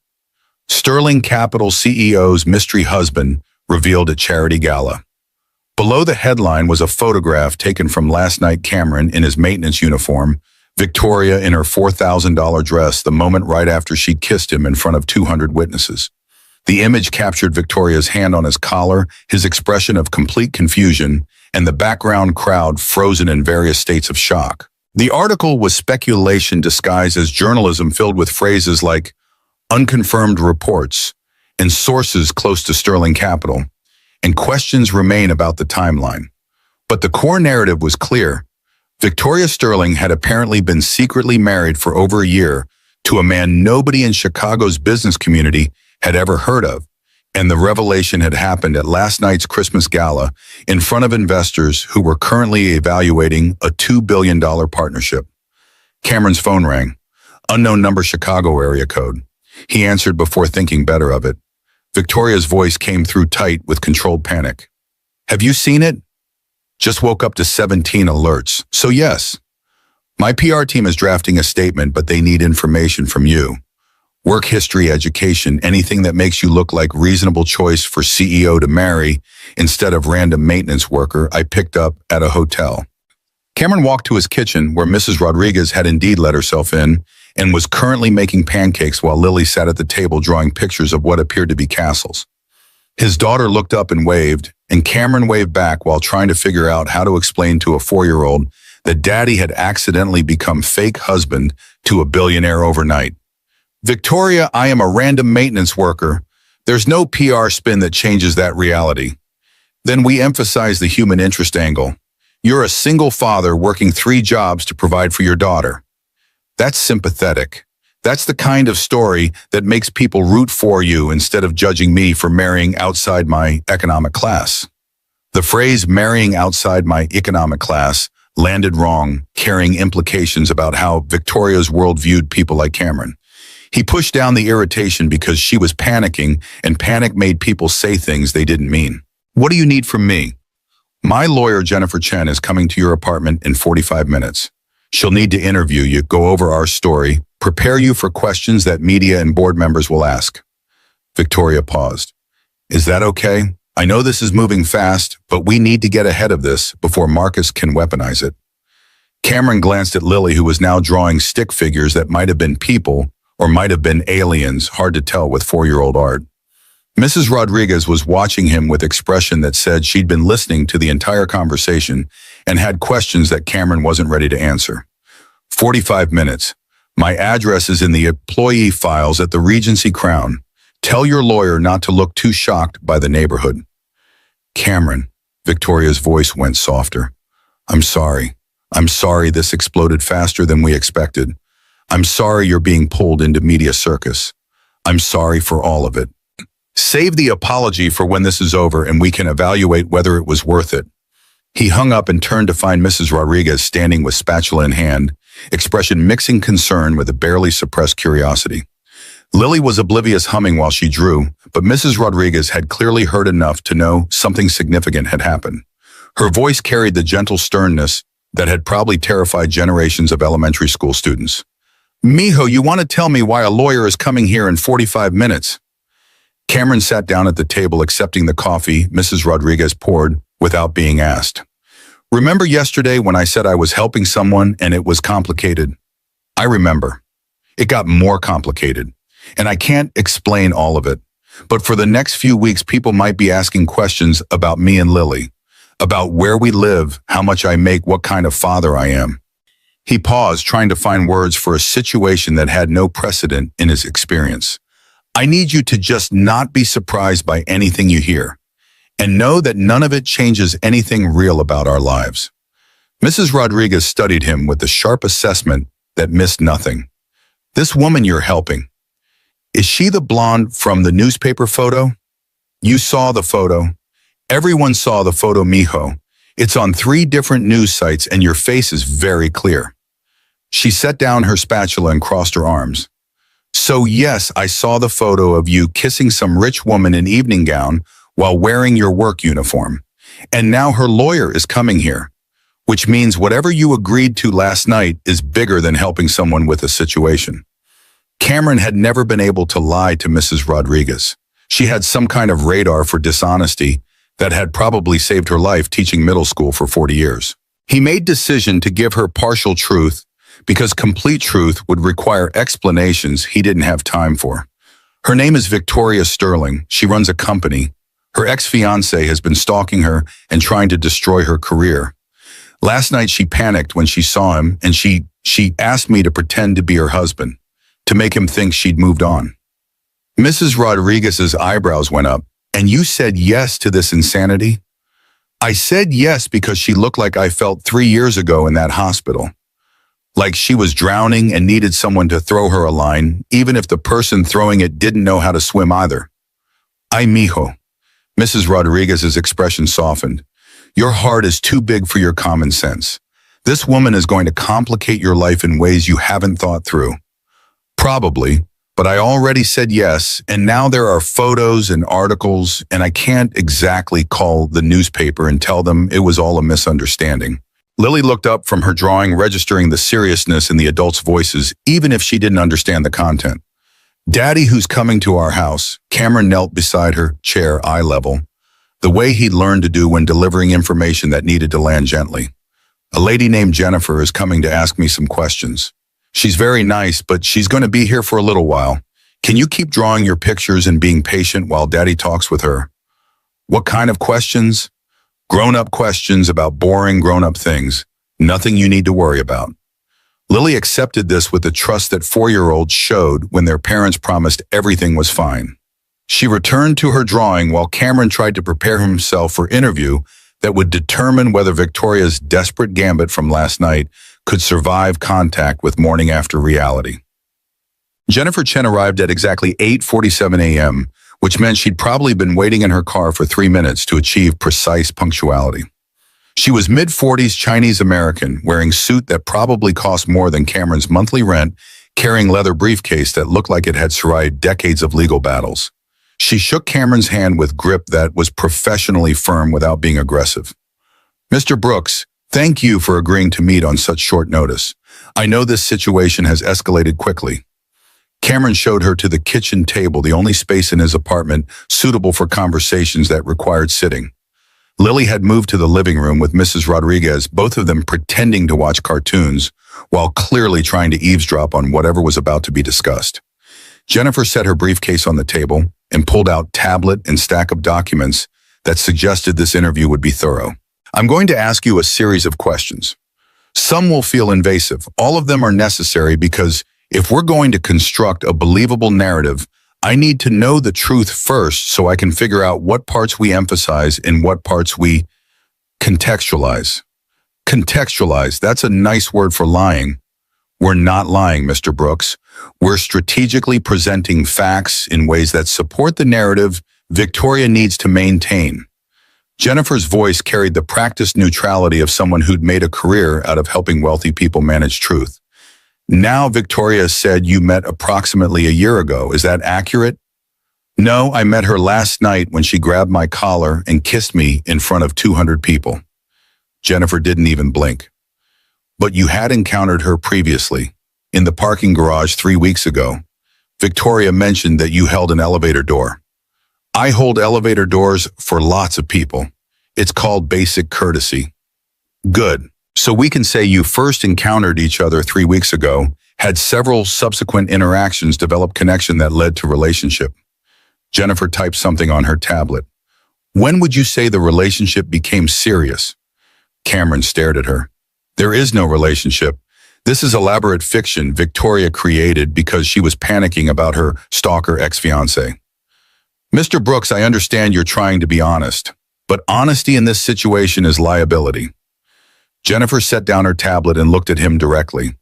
Sterling Capital CEO's mystery husband revealed at charity gala. Below the headline was a photograph taken from last night. Cameron in his maintenance uniform, Victoria in her $4,000 dress the moment right after she kissed him in front of 200 witnesses. The image captured Victoria's hand on his collar, his expression of complete confusion, and the background crowd frozen in various states of shock. The article was speculation disguised as journalism, filled with phrases like unconfirmed reports and sources close to Sterling Capital, and questions remain about the timeline. But the core narrative was clear. Victoria Sterling had apparently been secretly married for over a year to a man nobody in Chicago's business community had ever heard of, and the revelation had happened at last night's Christmas gala in front of investors who were currently evaluating a $2 billion partnership. Cameron's phone rang. Unknown number, Chicago area code. He answered before thinking better of it. Victoria's voice came through tight with controlled panic. Have you seen it? Just woke up to 17 alerts. So yes. My PR team is drafting a statement, but they need information from you. Work history, education, anything that makes you look like reasonable choice for CEO to marry instead of random maintenance worker I picked up at a hotel. Cameron walked to his kitchen where Mrs. Rodriguez had indeed let herself in and was currently making pancakes while Lily sat at the table drawing pictures of what appeared to be castles. His daughter looked up and waved, and Cameron waved back while trying to figure out how to explain to a 4-year-old that daddy had accidentally become fake husband to a billionaire overnight. Victoria, I am a random maintenance worker. There's no PR spin that changes that reality. Then we emphasize the human interest angle. You're a single father working 3 jobs to provide for your daughter. That's sympathetic. That's the kind of story that makes people root for you instead of judging me for marrying outside my economic class. The phrase marrying outside my economic class landed wrong, carrying implications about how Victoria's world viewed people like Cameron. He pushed down the irritation because she was panicking, and panic made people say things they didn't mean. What do you need from me? My lawyer, Jennifer Chen, is coming to your apartment in 45 minutes. She'll need to interview you, go over our story, prepare you for questions that media and board members will ask. Victoria paused. Is that okay? I know this is moving fast, but we need to get ahead of this before Marcus can weaponize it. Cameron glanced at Lily, who was now drawing stick figures that might have been people or might have been aliens, hard to tell with 4-year-old art. Mrs. Rodriguez was watching him with expression that said she'd been listening to the entire conversation and had questions that Cameron wasn't ready to answer. 45 minutes. My address is in the employee files at the Regency Crown. Tell your lawyer not to look too shocked by the neighborhood. Cameron, Victoria's voice went softer. I'm sorry. I'm sorry this exploded faster than we expected. I'm sorry you're being pulled into media circus. I'm sorry for all of it. Save the apology for when this is over and we can evaluate whether it was worth it. He hung up and turned to find Mrs. Rodriguez standing with spatula in hand, expression mixing concern with a barely suppressed curiosity. Lily was oblivious, humming while she drew, but Mrs. Rodriguez had clearly heard enough to know something significant had happened. Her voice carried the gentle sternness that had probably terrified generations of elementary school students. Mijo, you want to tell me why a lawyer is coming here in 45 minutes? Cameron sat down at the table, accepting the coffee Mrs. Rodriguez poured without being asked. Remember yesterday when I said I was helping someone and it was complicated? I remember. It got more complicated, and I can't explain all of it. But for the next few weeks, people might be asking questions about me and Lily, about where we live, how much I make, what kind of father I am. He paused, trying to find words for a situation that had no precedent in his experience. I need you to just not be surprised by anything you hear, and know that none of it changes anything real about our lives. Mrs. Rodriguez studied him with a sharp assessment that missed nothing. This woman you're helping, is she the blonde from the newspaper photo? You saw the photo. Everyone saw the photo, mijo. It's on 3 different news sites and your face is very clear. She set down her spatula and crossed her arms. So yes, I saw the photo of you kissing some rich woman in evening gown while wearing your work uniform. And now her lawyer is coming here. which means whatever you agreed to last night is bigger than helping someone with a situation. Cameron had never been able to lie to Mrs. Rodriguez. She had some kind of radar for dishonesty that had probably saved her life teaching middle school for 40 years. He made decision to give her partial truth because complete truth would require explanations he didn't have time for. Her name is Victoria Sterling. She runs a company. Her ex-fiancé has been stalking her and trying to destroy her career. Last night she panicked when she saw him and she asked me to pretend to be her husband, to make him think she'd moved on. Mrs. Rodriguez's eyebrows went up. And you said yes to this insanity? I said yes because she looked like I felt 3 years ago in that hospital. Like she was drowning and needed someone to throw her a line, even if the person throwing it didn't know how to swim either. Ay, mijo. Mrs. Rodriguez's expression softened. Your heart is too big for your common sense. This woman is going to complicate your life in ways you haven't thought through. Probably, but I already said yes, and now there are photos and articles, and I can't exactly call the newspaper and tell them it was all a misunderstanding. Lily looked up from her drawing, registering the seriousness in the adults' voices, even if she didn't understand the content. Daddy, who's coming to our house. Cameron knelt beside her, chair eye level, the way he'd learned to do when delivering information that needed to land gently. A lady named Jennifer is coming to ask me some questions. She's very nice, but she's going to be here for a little while. Can you keep drawing your pictures and being patient while Daddy talks with her? What kind of questions? Grown-up questions about boring grown-up things. Nothing you need to worry about. Lily accepted this with the trust that 4-year-olds showed when their parents promised everything was fine. She returned to her drawing while Cameron tried to prepare himself for interview that would determine whether Victoria's desperate gambit from last night could survive contact with morning after reality. Jennifer Chen arrived at exactly 8:47 a.m., which meant she'd probably been waiting in her car for 3 minutes to achieve precise punctuality. She was mid-40s Chinese-American, wearing suit that probably cost more than Cameron's monthly rent, carrying leather briefcase that looked like it had survived decades of legal battles. She shook Cameron's hand with grip that was professionally firm without being aggressive. Mr. Brooks, thank you for agreeing to meet on such short notice. I know this situation has escalated quickly. Cameron showed her to the kitchen table, the only space in his apartment suitable for conversations that required sitting. Lily had moved to the living room with Mrs. Rodriguez, both of them pretending to watch cartoons while clearly trying to eavesdrop on whatever was about to be discussed. Jennifer set her briefcase on the table and pulled out tablet and stack of documents that suggested this interview would be thorough. I'm going to ask you a series of questions. Some will feel invasive. All of them are necessary because if we're going to construct a believable narrative, I need to know the truth first so I can figure out what parts we emphasize and what parts we contextualize. Contextualize, that's a nice word for lying. We're not lying, Mr. Brooks. We're strategically presenting facts in ways that support the narrative Victoria needs to maintain. Jennifer's voice carried the practiced neutrality of someone who'd made a career out of helping wealthy people manage truth. Now, Victoria said you met approximately a year ago. Is that accurate? No, I met her last night when she grabbed my collar and kissed me in front of 200 people. Jennifer didn't even blink. But you had encountered her previously. In the parking garage 3 weeks ago, Victoria mentioned that you held an elevator door. I hold elevator doors for lots of people. It's called basic courtesy. Good. So we can say you first encountered each other 3 weeks ago, had several subsequent interactions, developed connection that led to relationship. Jennifer typed something on her tablet. When would you say the relationship became serious? Cameron stared at her. There is no relationship. This is elaborate fiction Victoria created because she was panicking about her stalker ex-fiancé. Mr. Brooks, I understand you're trying to be honest, but honesty in this situation is liability. Jennifer set down her tablet and looked at him directly.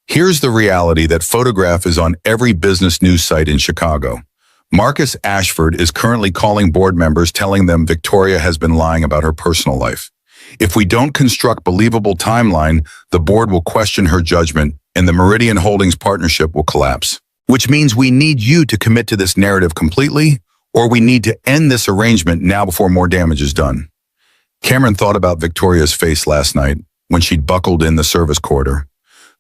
Here's the reality that photograph is on every business news site in Chicago. Marcus Ashford is currently calling board members telling them Victoria has been lying about her personal life. If we don't construct believable timeline, the board will question her judgment and the Meridian Holdings partnership will collapse. Which means we need you to commit to this narrative completely, or we need to end this arrangement now before more damage is done. Cameron thought about Victoria's face last night. when she'd buckled in the service corridor.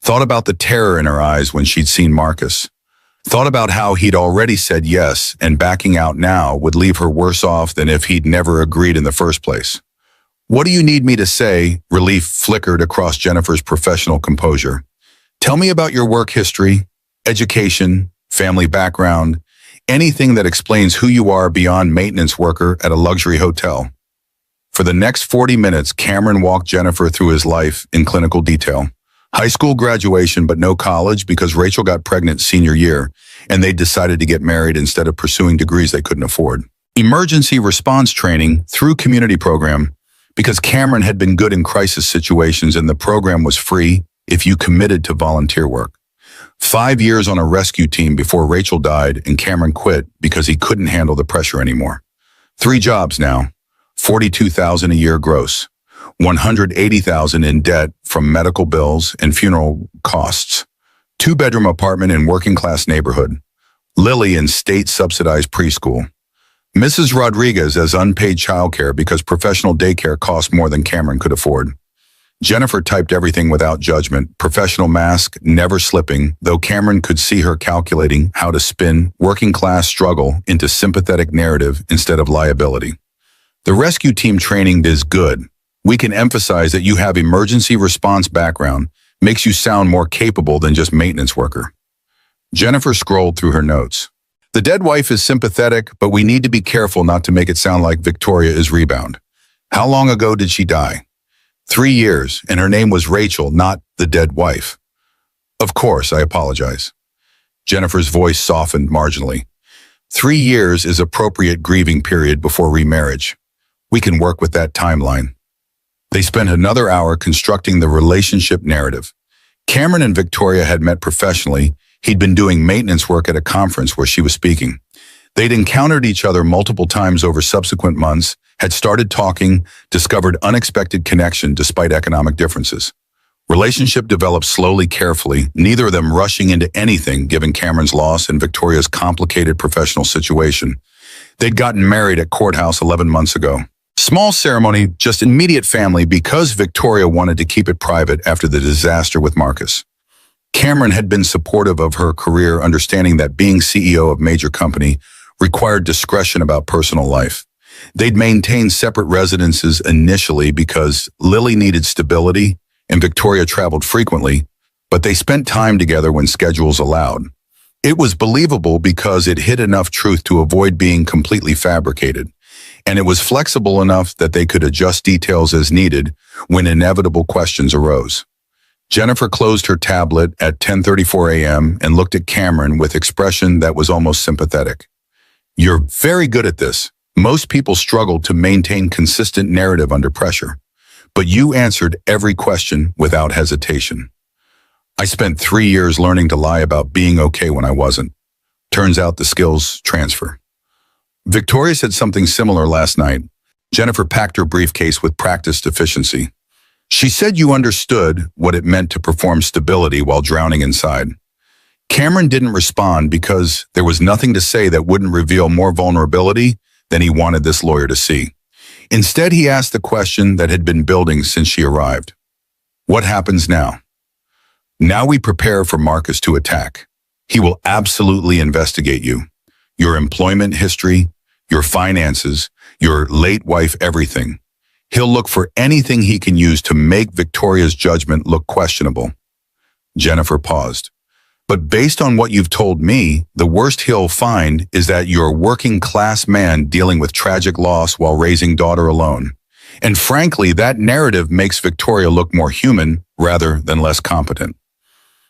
Thought about the terror in her eyes when she'd seen Marcus. Thought about how he'd already said yes, and backing out now would leave her worse off than if he'd never agreed in the first place. "What do you need me to say?" Relief flickered across Jennifer's professional composure. "Tell me about your work history, education, family background, anything that explains who you are beyond maintenance worker at a luxury hotel." For the next 40 minutes, Cameron walked Jennifer through his life in clinical detail. High school graduation, but no college because Rachel got pregnant senior year, and they decided to get married instead of pursuing degrees they couldn't afford. Emergency response training through community program, because Cameron had been good in crisis situations and the program was free if you committed to volunteer work. 5 years on a rescue team before Rachel died and Cameron quit because he couldn't handle the pressure anymore. 3 jobs now, $42,000 a year gross, $180,000 in debt from medical bills and funeral costs, 2-bedroom apartment in working-class neighborhood, Lily in state-subsidized preschool, Mrs. Rodriguez as unpaid childcare because professional daycare cost more than Cameron could afford. Jennifer typed everything without judgment, professional mask, never slipping, though Cameron could see her calculating how to spin working-class struggle into sympathetic narrative instead of liability. "The rescue team training is good. We can emphasize that you have emergency response background, makes you sound more capable than just maintenance worker." Jennifer scrolled through her notes. "The dead wife is sympathetic, but we need to be careful not to make it sound like Victoria is rebound. How long ago did she die?" 3 years, and her name was Rachel, not the dead wife." "Of course, I apologize." Jennifer's voice softened marginally. 3 years is appropriate grieving period before remarriage. We can work with that timeline." They spent another hour constructing the relationship narrative. Cameron and Victoria had met professionally. He'd been doing maintenance work at a conference where she was speaking. They'd encountered each other multiple times over subsequent months, had started talking, discovered unexpected connection despite economic differences. Relationship developed slowly, carefully, neither of them rushing into anything given Cameron's loss and Victoria's complicated professional situation. They'd gotten married at courthouse 11 months ago. Small ceremony, just immediate family because Victoria wanted to keep it private after the disaster with Marcus. Cameron had been supportive of her career, understanding that being CEO of major company required discretion about personal life. They'd maintained separate residences initially because Lily needed stability and Victoria traveled frequently, but they spent time together when schedules allowed. It was believable because it hid enough truth to avoid being completely fabricated, and it was flexible enough that they could adjust details as needed when inevitable questions arose. Jennifer closed her tablet at 10:34 a.m. and looked at Cameron with expression that was almost sympathetic. "You're very good at this. Most people struggle to maintain consistent narrative under pressure, but you answered every question without hesitation. I spent 3 years learning to lie about being okay when I wasn't. Turns out the skills transfer." Victoria said something similar last night. Jennifer packed her briefcase with practiced efficiency. "She said you understood what it meant to perform stability while drowning inside." Cameron didn't respond because there was nothing to say that wouldn't reveal more vulnerability than he wanted this lawyer to see. Instead, he asked the question that had been building since she arrived. "What happens now?" "Now we prepare for Marcus to attack. He will absolutely investigate you. Your employment history, your finances, your late wife, everything. He'll look for anything he can use to make Victoria's judgment look questionable." Jennifer paused. "But based on what you've told me, the worst he'll find is that you're a working-class man dealing with tragic loss while raising daughter alone. And frankly, that narrative makes Victoria look more human rather than less competent.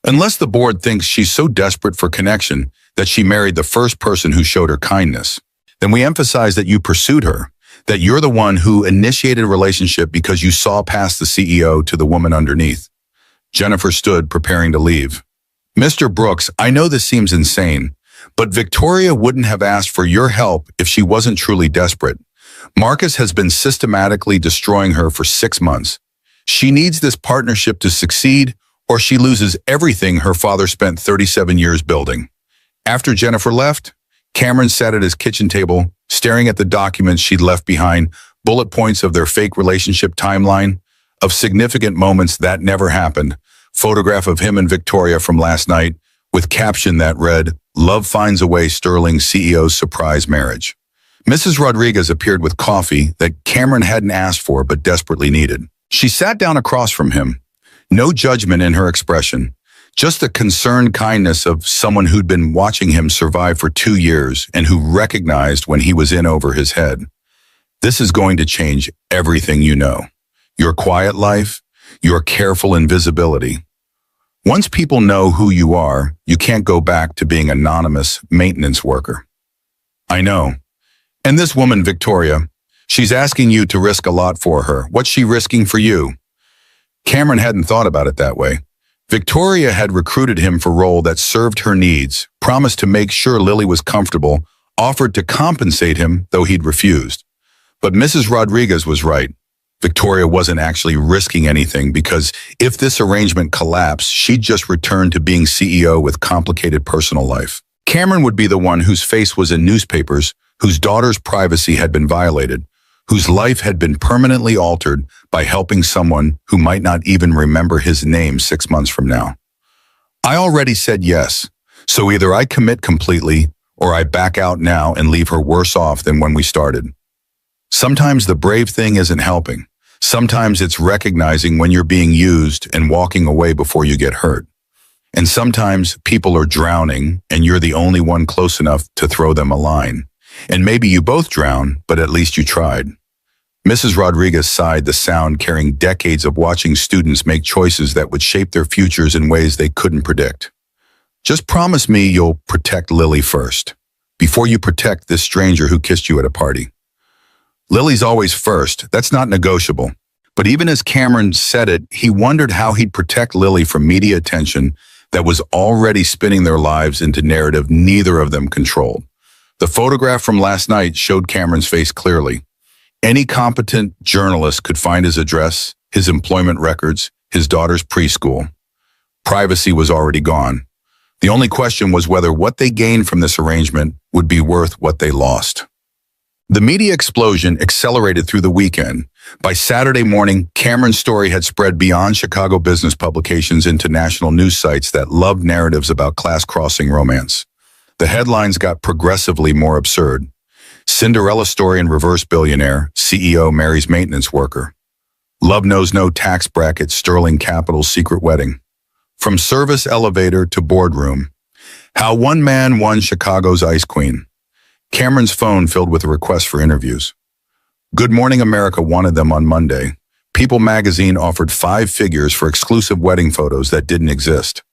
Unless the board thinks she's so desperate for connection that she married the first person who showed her kindness, then we emphasize that you pursued her, that you're the one who initiated a relationship because you saw past the CEO to the woman underneath." Jennifer stood, preparing to leave. "Mr. Brooks, I know this seems insane, but Victoria wouldn't have asked for your help if she wasn't truly desperate. Marcus has been systematically destroying her for 6 months. She needs this partnership to succeed, or she loses everything her father spent 37 years building." After Jennifer left, Cameron sat at his kitchen table, staring at the documents she'd left behind, bullet points of their fake relationship timeline, Of significant moments that never happened. Photograph of him and Victoria from last night with caption that read, "Love finds a way, Sterling CEO's surprise marriage." Mrs. Rodriguez appeared with coffee that Cameron hadn't asked for but desperately needed. She sat down across from him. No judgment in her expression, just the concerned kindness of someone who'd been watching him survive for 2 years and who recognized when he was in over his head. This is going to change everything you know. Your quiet life, your careful invisibility. Once people know who you are, you can't go back to being anonymous maintenance worker. I know. And this woman, Victoria, she's asking you to risk a lot for her. What's she risking for you? Cameron hadn't thought about it that way. Victoria had recruited him for a role that served her needs, promised to make sure Lily was comfortable, offered to compensate him, though he'd refused. But Mrs. Rodriguez was right. Victoria wasn't actually risking anything because if this arrangement collapsed, she'd just return to being CEO with complicated personal life. Cameron would be the one whose face was in newspapers, whose daughter's privacy had been violated, whose life had been permanently altered by helping someone who might not even remember his name 6 months from now. I already said yes, so either I commit completely or I back out now and leave her worse off than when we started. Sometimes the brave thing isn't helping. Sometimes it's recognizing when you're being used and walking away before you get hurt. And sometimes people are drowning and you're the only one close enough to throw them a line. And maybe you both drown, but at least you tried. Mrs. Rodriguez sighed, the sound carrying decades of watching students make choices that would shape their futures in ways they couldn't predict. Just promise me you'll protect Lily first, before you protect this stranger who kissed you at a party. Lily's always first, that's not negotiable. But even as Cameron said it, he wondered how he'd protect Lily from media attention that was already spinning their lives into narrative neither of them controlled. The photograph from last night showed Cameron's face clearly. Any competent journalist could find his address, his employment records, his daughter's preschool. Privacy was already gone. The only question was whether what they gained from this arrangement would be worth what they lost. The media explosion accelerated through the weekend. By Saturday morning, Cameron's story had spread beyond Chicago business publications into national news sites that loved narratives about class-crossing romance. The headlines got progressively more absurd. Cinderella story in reverse billionaire, CEO marries maintenance worker. Love knows no tax bracket, Sterling Capital's secret wedding. From service elevator to boardroom. How one man won Chicago's ice queen. Cameron's phone filled with requests for interviews. Good Morning America wanted them on Monday. People magazine offered 5 figures for exclusive wedding photos that didn't exist.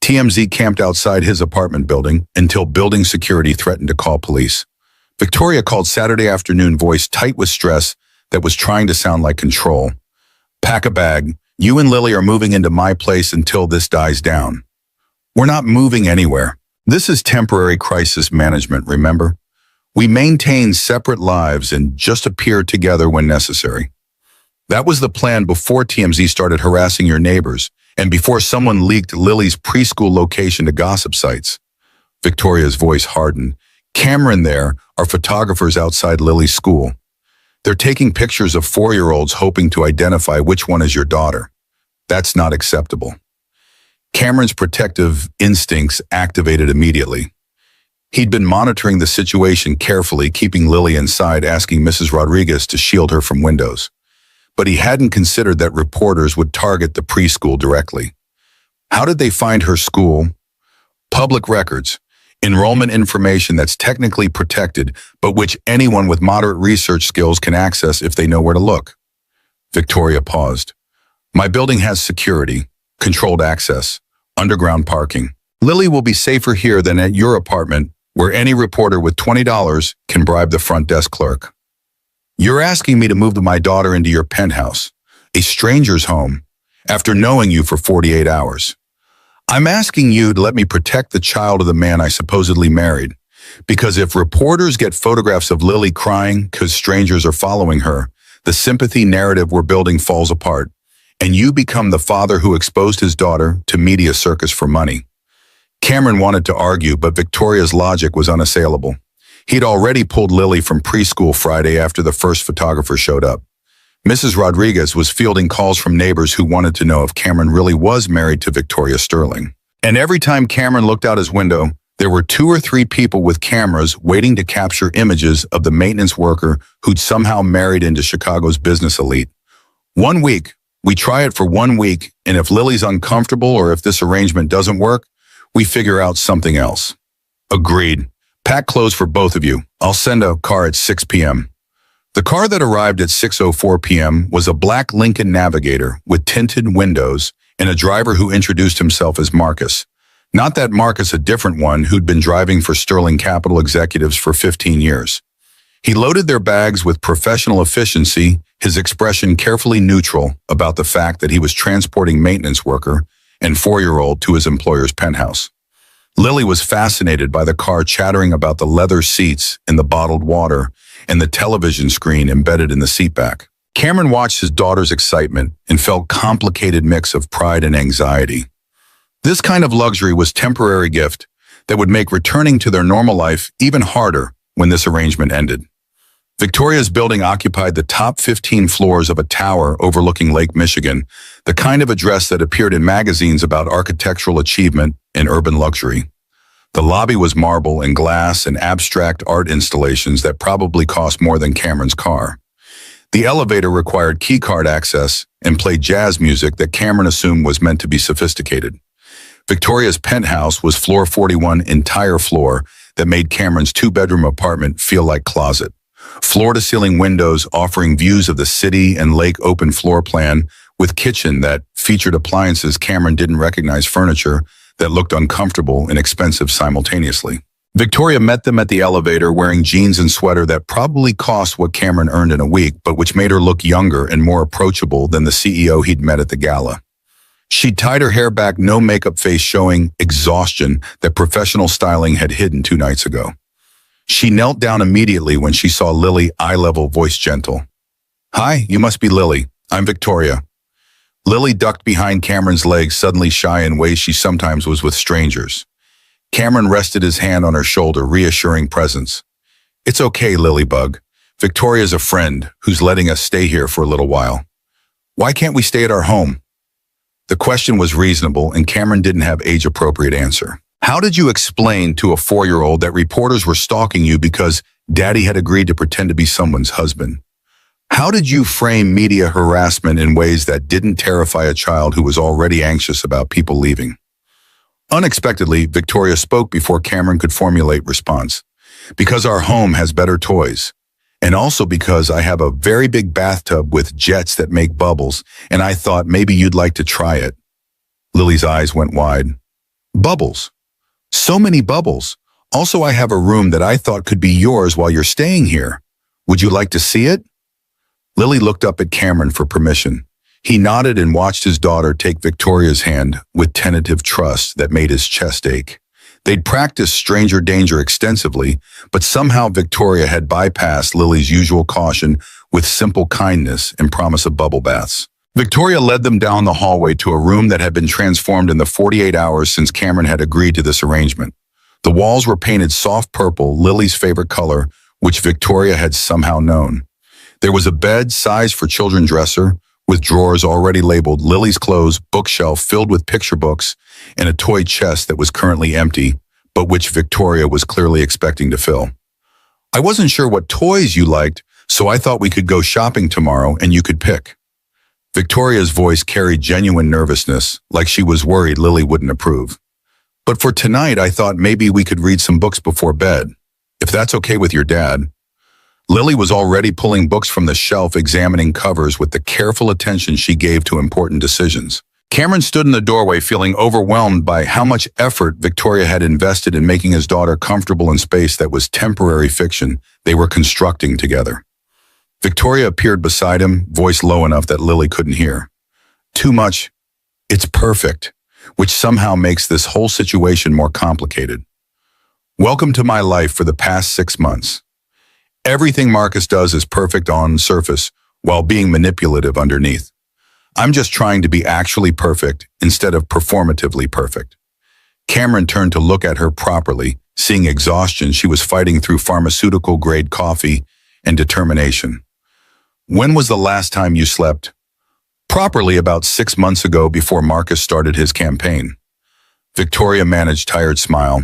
TMZ camped outside his apartment building until building security threatened to call police. Victoria called Saturday afternoon, voice tight with stress that was trying to sound like control. Pack a bag. You and Lily are moving into my place until this dies down. We're not moving anywhere. This is temporary crisis management, remember? We maintain separate lives and just appear together when necessary. That was the plan before TMZ started harassing your neighbors and before someone leaked Lily's preschool location to gossip sites. Victoria's voice hardened. Cameron there are photographers outside Lily's school. They're taking pictures of 4-year-olds hoping to identify which one is your daughter. That's not acceptable. Cameron's protective instincts activated immediately. He'd been monitoring the situation carefully, keeping Lily inside, asking Mrs. Rodriguez to shield her from windows. But he hadn't considered that reporters would target the preschool directly. How did they find her school? Public records, enrollment information that's technically protected, but which anyone with moderate research skills can access if they know where to look. Victoria paused. My building has security, controlled access, underground parking. Lily will be safer here than at your apartment, where any reporter with $20 can bribe the front desk clerk. You're asking me to move my daughter into your penthouse, a stranger's home, after knowing you for 48 hours. I'm asking you to let me protect the child of the man I supposedly married, because if reporters get photographs of Lily crying because strangers are following her, the sympathy narrative we're building falls apart, and you become the father who exposed his daughter to media circus for money. Cameron wanted to argue, but Victoria's logic was unassailable. He'd already pulled Lily from preschool Friday after the first photographer showed up. Mrs. Rodriguez was fielding calls from neighbors who wanted to know if Cameron really was married to Victoria Sterling. And every time Cameron looked out his window, there were 2 or 3 people with cameras waiting to capture images of the maintenance worker who'd somehow married into Chicago's business elite. 1 week, we try it for 1 week, and if Lily's uncomfortable or if this arrangement doesn't work, we figure out something else. Agreed. Pack clothes for both of you. I'll send a car at 6 p.m. The car that arrived at 6:04 p.m. was a black Lincoln Navigator with tinted windows and a driver who introduced himself as Marcus. Not that Marcus, a different one who'd been driving for Sterling Capital executives for 15 years. He loaded their bags with professional efficiency, his expression carefully neutral about the fact that he was transporting maintenance worker and 4-year-old to his employer's penthouse. Lily was fascinated by the car, chattering about the leather seats and the bottled water and the television screen embedded in the seatback. Cameron watched his daughter's excitement and felt a complicated mix of pride and anxiety. This kind of luxury was a temporary gift that would make returning to their normal life even harder when this arrangement ended. Victoria's building occupied the top 15 floors of a tower overlooking Lake Michigan, the kind of address that appeared in magazines about architectural achievement and urban luxury. The lobby was marble and glass and abstract art installations that probably cost more than Cameron's car. The elevator required keycard access and played jazz music that Cameron assumed was meant to be sophisticated. Victoria's penthouse was floor 41, entire floor that made Cameron's 2-bedroom apartment feel like closet. Floor-to-ceiling windows offering views of the city and lake, open floor plan with kitchen that featured appliances Cameron didn't recognize, furniture that looked uncomfortable and expensive simultaneously. Victoria met them at the elevator wearing jeans and sweater that probably cost what Cameron earned in a week, but which made her look younger and more approachable than the CEO he'd met at the gala. She'd tied her hair back, no makeup face showing exhaustion that professional styling had hidden 2 nights ago. She knelt down immediately when she saw Lily, eye-level, voice gentle. "Hi, you must be Lily. I'm Victoria." Lily ducked behind Cameron's legs, suddenly shy in ways she sometimes was with strangers. Cameron rested his hand on her shoulder, reassuring presence. "It's okay, Lilybug. Victoria's a friend who's letting us stay here for a little while. Why can't we stay at our home?" The question was reasonable, and Cameron didn't have age-appropriate answer. How did you explain to a 4-year-old that reporters were stalking you because Daddy had agreed to pretend to be someone's husband? How did you frame media harassment in ways that didn't terrify a child who was already anxious about people leaving? Unexpectedly, Victoria spoke before Cameron could formulate response. "Because our home has better toys. And also because I have a very big bathtub with jets that make bubbles, and I thought maybe you'd like to try it." Lily's eyes went wide. "Bubbles? So many bubbles. Also, I have a room that I thought could be yours while you're staying here. Would you like to see it?" Lily looked up at Cameron for permission. He nodded and watched his daughter take Victoria's hand with tentative trust that made his chest ache. They'd practiced stranger danger extensively, but somehow Victoria had bypassed Lily's usual caution with simple kindness and promise of bubble baths. Victoria led them down the hallway to a room that had been transformed in the 48 hours since Cameron had agreed to this arrangement. The walls were painted soft purple, Lily's favorite color, which Victoria had somehow known. There was a bed, size for children's dresser, with drawers already labeled Lily's clothes, bookshelf filled with picture books, and a toy chest that was currently empty, but which Victoria was clearly expecting to fill. "I wasn't sure what toys you liked, so I thought we could go shopping tomorrow and you could pick." Victoria's voice carried genuine nervousness, like she was worried Lily wouldn't approve. "But for tonight, I thought maybe we could read some books before bed, if that's okay with your dad." Lily was already pulling books from the shelf, examining covers with the careful attention she gave to important decisions. Cameron stood in the doorway, feeling overwhelmed by how much effort Victoria had invested in making his daughter comfortable in space that was temporary fiction they were constructing together. Victoria appeared beside him, voice low enough that Lily couldn't hear. "Too much. It's perfect," which somehow makes this whole situation more complicated. "Welcome to my life for the past 6 months. Everything Marcus does is perfect on surface, while being manipulative underneath. I'm just trying to be actually perfect instead of performatively perfect." Cameron turned to look at her properly, seeing exhaustion she was fighting through pharmaceutical-grade coffee and determination. When was the last time you slept? Properly about 6 months ago before Marcus started his campaign. Victoria managed tired smile.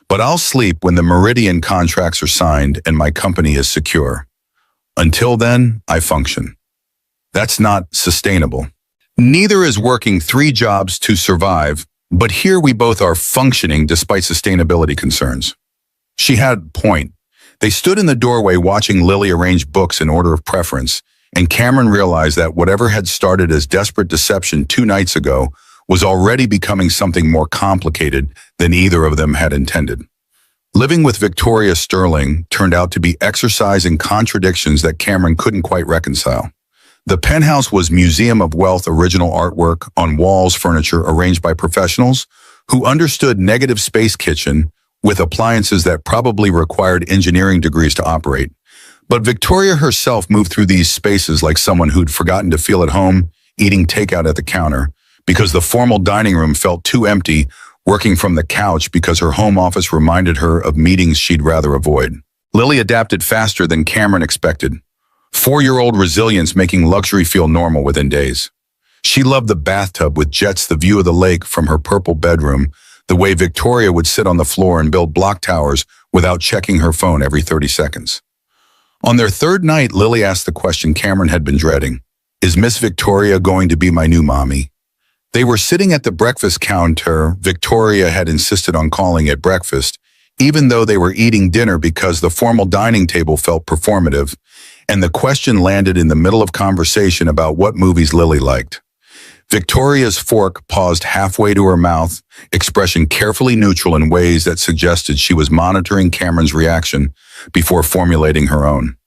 But I'll sleep when the Meridian contracts are signed and my company is secure. Until then, I function. That's not sustainable. Neither is working 3 jobs to survive, but here we both are functioning despite sustainability concerns. She had a point. They stood in the doorway watching Lily arrange books in order of preference, and Cameron realized that whatever had started as desperate deception 2 nights ago was already becoming something more complicated than either of them had intended. Living with Victoria Sterling turned out to be exercise in contradictions that Cameron couldn't quite reconcile. The penthouse was Museum of Wealth original artwork on walls, furniture arranged by professionals who understood negative space kitchen with appliances that probably required engineering degrees to operate. But Victoria herself moved through these spaces like someone who'd forgotten to feel at home, eating takeout at the counter, because the formal dining room felt too empty, working from the couch because her home office reminded her of meetings she'd rather avoid. Lily adapted faster than Cameron expected. 4-year-old resilience making luxury feel normal within days. She loved the bathtub with jets, the view of the lake from her purple bedroom, the way Victoria would sit on the floor and build block towers without checking her phone every 30 seconds. On their 3rd night, Lily asked the question Cameron had been dreading. Is Miss Victoria going to be my new mommy? They were sitting at the breakfast counter. Victoria had insisted on calling it breakfast, even though they were eating dinner because the formal dining table felt performative, and the question landed in the middle of conversation about what movies Lily liked. Victoria's fork paused halfway to her mouth, expression carefully neutral in ways that suggested she was monitoring Cameron's reaction before formulating her own.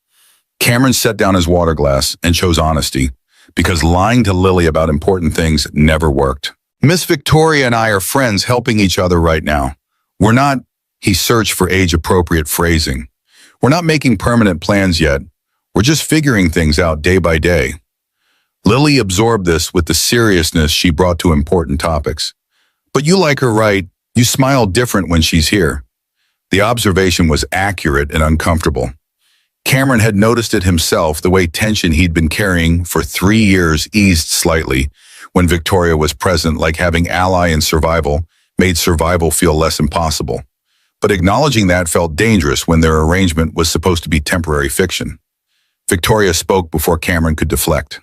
Cameron set down his water glass and chose honesty, because lying to Lily about important things never worked. Miss Victoria and I are friends helping each other right now. We're not, he searched for age-appropriate phrasing. We're not making permanent plans yet. We're just figuring things out day by day. Lily absorbed this with the seriousness she brought to important topics. But you like her, right? You smile different when she's here. The observation was accurate and uncomfortable. Cameron had noticed it himself, the way tension he'd been carrying for 3 years eased slightly when Victoria was present, like having ally in survival made survival feel less impossible. But acknowledging that felt dangerous when their arrangement was supposed to be temporary fiction. Victoria spoke before Cameron could deflect.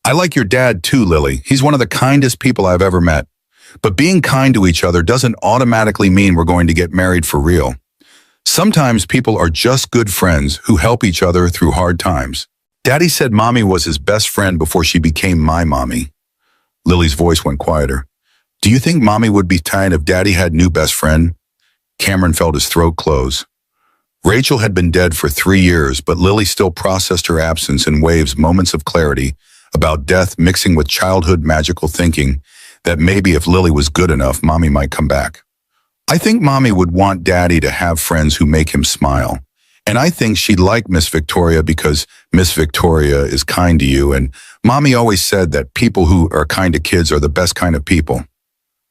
I like your dad too, Lily. He's one of the kindest people I've ever met. But being kind to each other doesn't automatically mean we're going to get married for real. Sometimes people are just good friends who help each other through hard times. Daddy said Mommy was his best friend before she became my mommy. Lily's voice went quieter. Do you think Mommy would be tired if Daddy had new best friend? Cameron felt his throat close. Rachel had been dead for 3 years, but Lily still processed her absence in waves, moments of clarity about death mixing with childhood magical thinking that maybe if Lily was good enough, Mommy might come back. I think Mommy would want Daddy to have friends who make him smile. And I think she'd like Miss Victoria because Miss Victoria is kind to you, and Mommy always said that people who are kind to kids are the best kind of people.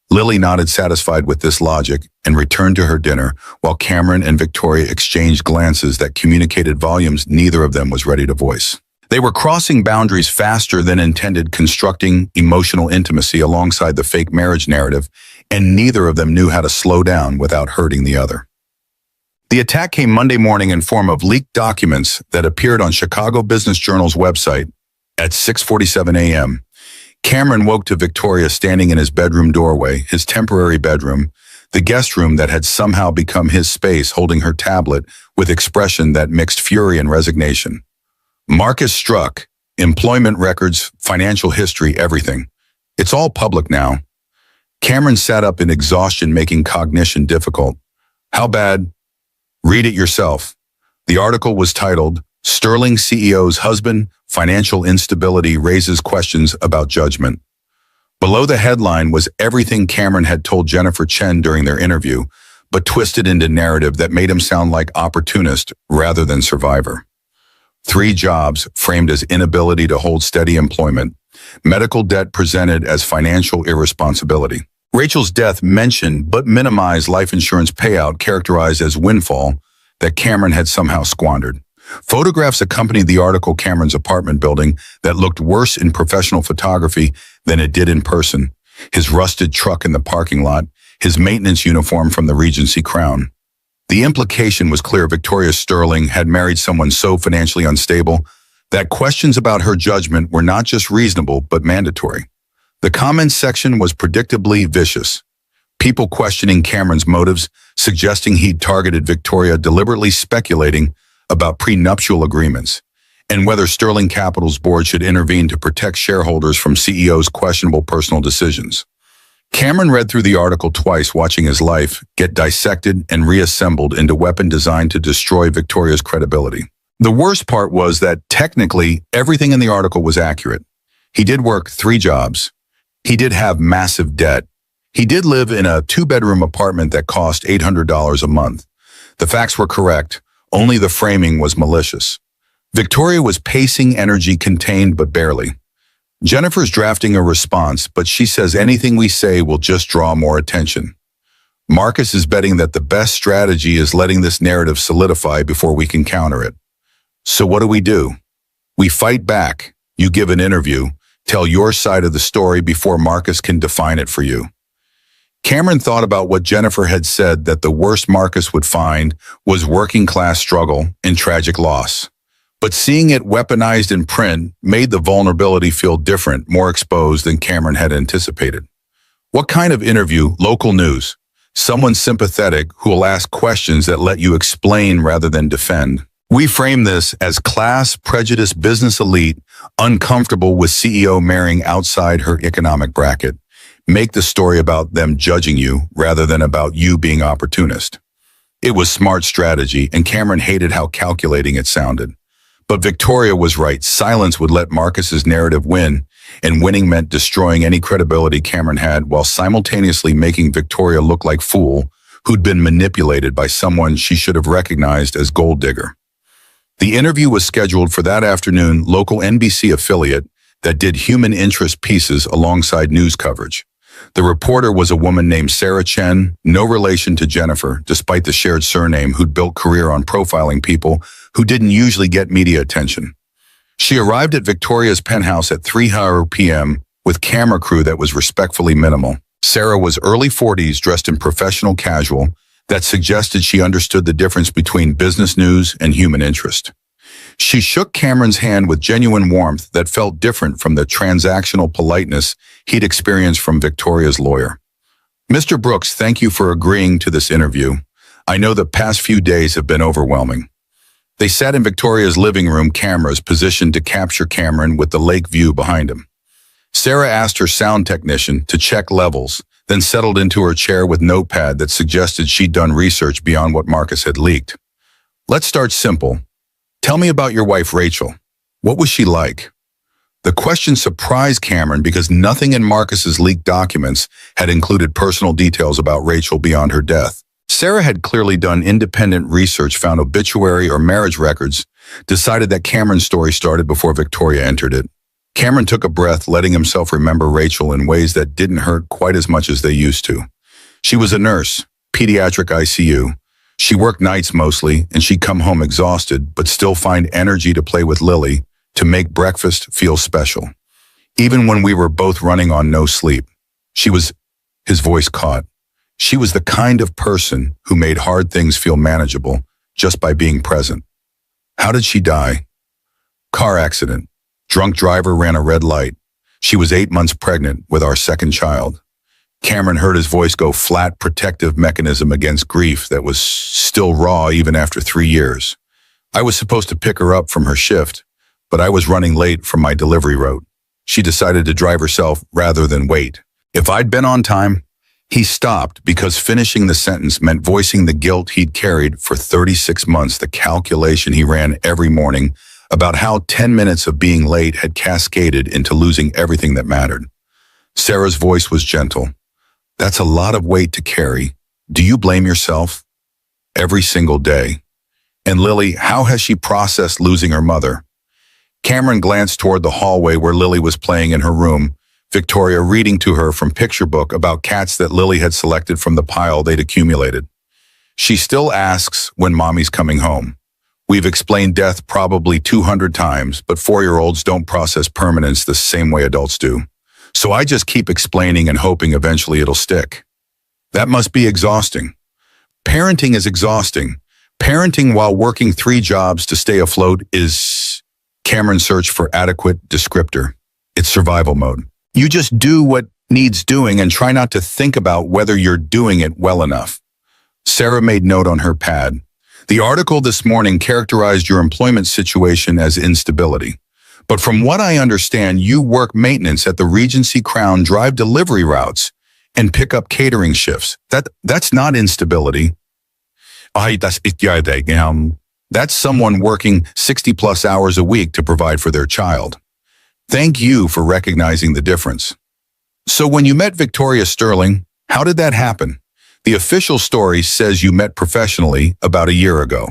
Lily nodded, satisfied with this logic, and returned to her dinner while Cameron and Victoria exchanged glances that communicated volumes neither of them was ready to voice. They were crossing boundaries faster than intended, constructing emotional intimacy alongside the fake marriage narrative, and neither of them knew how to slow down without hurting the other. The attack came Monday morning in form of leaked documents that appeared on Chicago Business Journal's website at 6:47 a.m. Cameron woke to Victoria standing in his bedroom doorway, his temporary bedroom, the guest room that had somehow become his space, holding her tablet with expression that mixed fury and resignation. Marcus struck, employment records, financial history, everything. It's all public now. Cameron sat up in exhaustion, making cognition difficult. How bad? Read it yourself. The article was titled, Sterling CEO's Husband, Financial Instability Raises Questions About Judgment. Below the headline was everything Cameron had told Jennifer Chen during their interview, but twisted into narrative that made him sound like opportunist rather than survivor. 3 jobs framed as inability to hold steady employment, medical debt presented as financial irresponsibility. Rachel's death mentioned but minimized life insurance payout characterized as windfall that Cameron had somehow squandered. Photographs accompanied the article. Cameron's apartment building that looked worse in professional photography than it did in person, his rusted truck in the parking lot, his maintenance uniform from the Regency Crown. The implication was clear. Victoria Sterling had married someone so financially unstable that questions about her judgment were not just reasonable but mandatory. The comments section was predictably vicious. People questioning Cameron's motives, suggesting he'd targeted Victoria, deliberately speculating about prenuptial agreements, and whether Sterling Capital's board should intervene to protect shareholders from CEO's questionable personal decisions. Cameron read through the article twice, watching his life get dissected and reassembled into weapon designed to destroy Victoria's credibility. The worst part was that technically everything in the article was accurate. He did work 3 jobs. He did have massive debt. He did live in a 2-bedroom apartment that cost $800 a month. The facts were correct, only the framing was malicious. Victoria was pacing, energy contained but barely. Jennifer's drafting a response, but she says anything we say will just draw more attention. Marcus is betting that the best strategy is letting this narrative solidify before we can counter it. So what do? We fight back. You give an interview, tell your side of the story before Marcus can define it for you. Cameron thought about what Jennifer had said, that the worst Marcus would find was working-class struggle and tragic loss. But seeing it weaponized in print made the vulnerability feel different, more exposed than Cameron had anticipated. What kind of interview? Local news. Someone sympathetic who will ask questions that let you explain rather than defend. We frame this as class, prejudice, business elite, uncomfortable with CEO marrying outside her economic bracket. Make the story about them judging you rather than about you being opportunist. It was smart strategy, and Cameron hated how calculating it sounded. But Victoria was right. Silence would let Marcus's narrative win, and winning meant destroying any credibility Cameron had while simultaneously making Victoria look like fool who'd been manipulated by someone she should have recognized as gold digger. The interview was scheduled for that afternoon. Local NBC affiliate that did human interest pieces alongside news coverage. The reporter was a woman named Sarah Chen, no relation to Jennifer, despite the shared surname, who'd built career on profiling people who didn't usually get media attention. She arrived at Victoria's penthouse at 3 p.m. with camera crew that was respectfully minimal. Sarah was early 40s, dressed in professional casual that suggested she understood the difference between business news and human interest. She shook Cameron's hand with genuine warmth that felt different from the transactional politeness he'd experienced from Victoria's lawyer. "Mr. Brooks, thank you for agreeing to this interview. I know the past few days have been overwhelming." They sat in Victoria's living room, cameras positioned to capture Cameron with the lake view behind him. Sarah asked her sound technician to check levels, then settled into her chair with notepad that suggested she'd done research beyond what Marcus had leaked. "Let's start simple. Tell me about your wife, Rachel. What was she like?" The question surprised Cameron because nothing in Marcus's leaked documents had included personal details about Rachel beyond her death. Sarah had clearly done independent research, found obituary or marriage records, decided that Cameron's story started before Victoria entered it. Cameron took a breath, letting himself remember Rachel in ways that didn't hurt quite as much as they used to. She was a nurse, pediatric ICU. She worked nights mostly, and she'd come home exhausted, but still find energy to play with Lily, to make breakfast feel special. Even when we were both running on no sleep. His voice caught. She was the kind of person who made hard things feel manageable just by being present. How did she die? Car accident. Drunk driver ran a red light. She was 8 months pregnant with our second child. Cameron heard his voice go flat, protective mechanism against grief that was still raw even after 3 years. I was supposed to pick her up from her shift, but I was running late from my delivery route. She decided to drive herself rather than wait. If I'd been on time, he stopped because finishing the sentence meant voicing the guilt he'd carried for 36 months, the calculation he ran every morning about how 10 minutes of being late had cascaded into losing everything that mattered. Sarah's voice was gentle. "That's a lot of weight to carry. Do you blame yourself?" "Every single day." "And Lily, how has she processed losing her mother?" Cameron glanced toward the hallway where Lily was playing in her room, Victoria reading to her from picture book about cats that Lily had selected from the pile they'd accumulated. "She still asks when mommy's coming home. We've explained death probably 200 times, but 4-year-olds don't process permanence the same way adults do. So I just keep explaining and hoping eventually it'll stick. That must be exhausting. Parenting is exhausting. Parenting while working 3 jobs to stay afloat is... Cameron searched for adequate descriptor. It's survival mode. You just do what needs doing and try not to think about whether you're doing it well enough. Sarah made note on her pad. The article this morning characterized your employment situation as instability. But from what I understand, you work maintenance at the Regency Crown, drive delivery routes, and pick up catering shifts. That's not instability. That's someone working 60-plus hours a week to provide for their child. Thank you for recognizing the difference. So when you met Victoria Sterling, how did that happen? The official story says you met professionally about a year ago.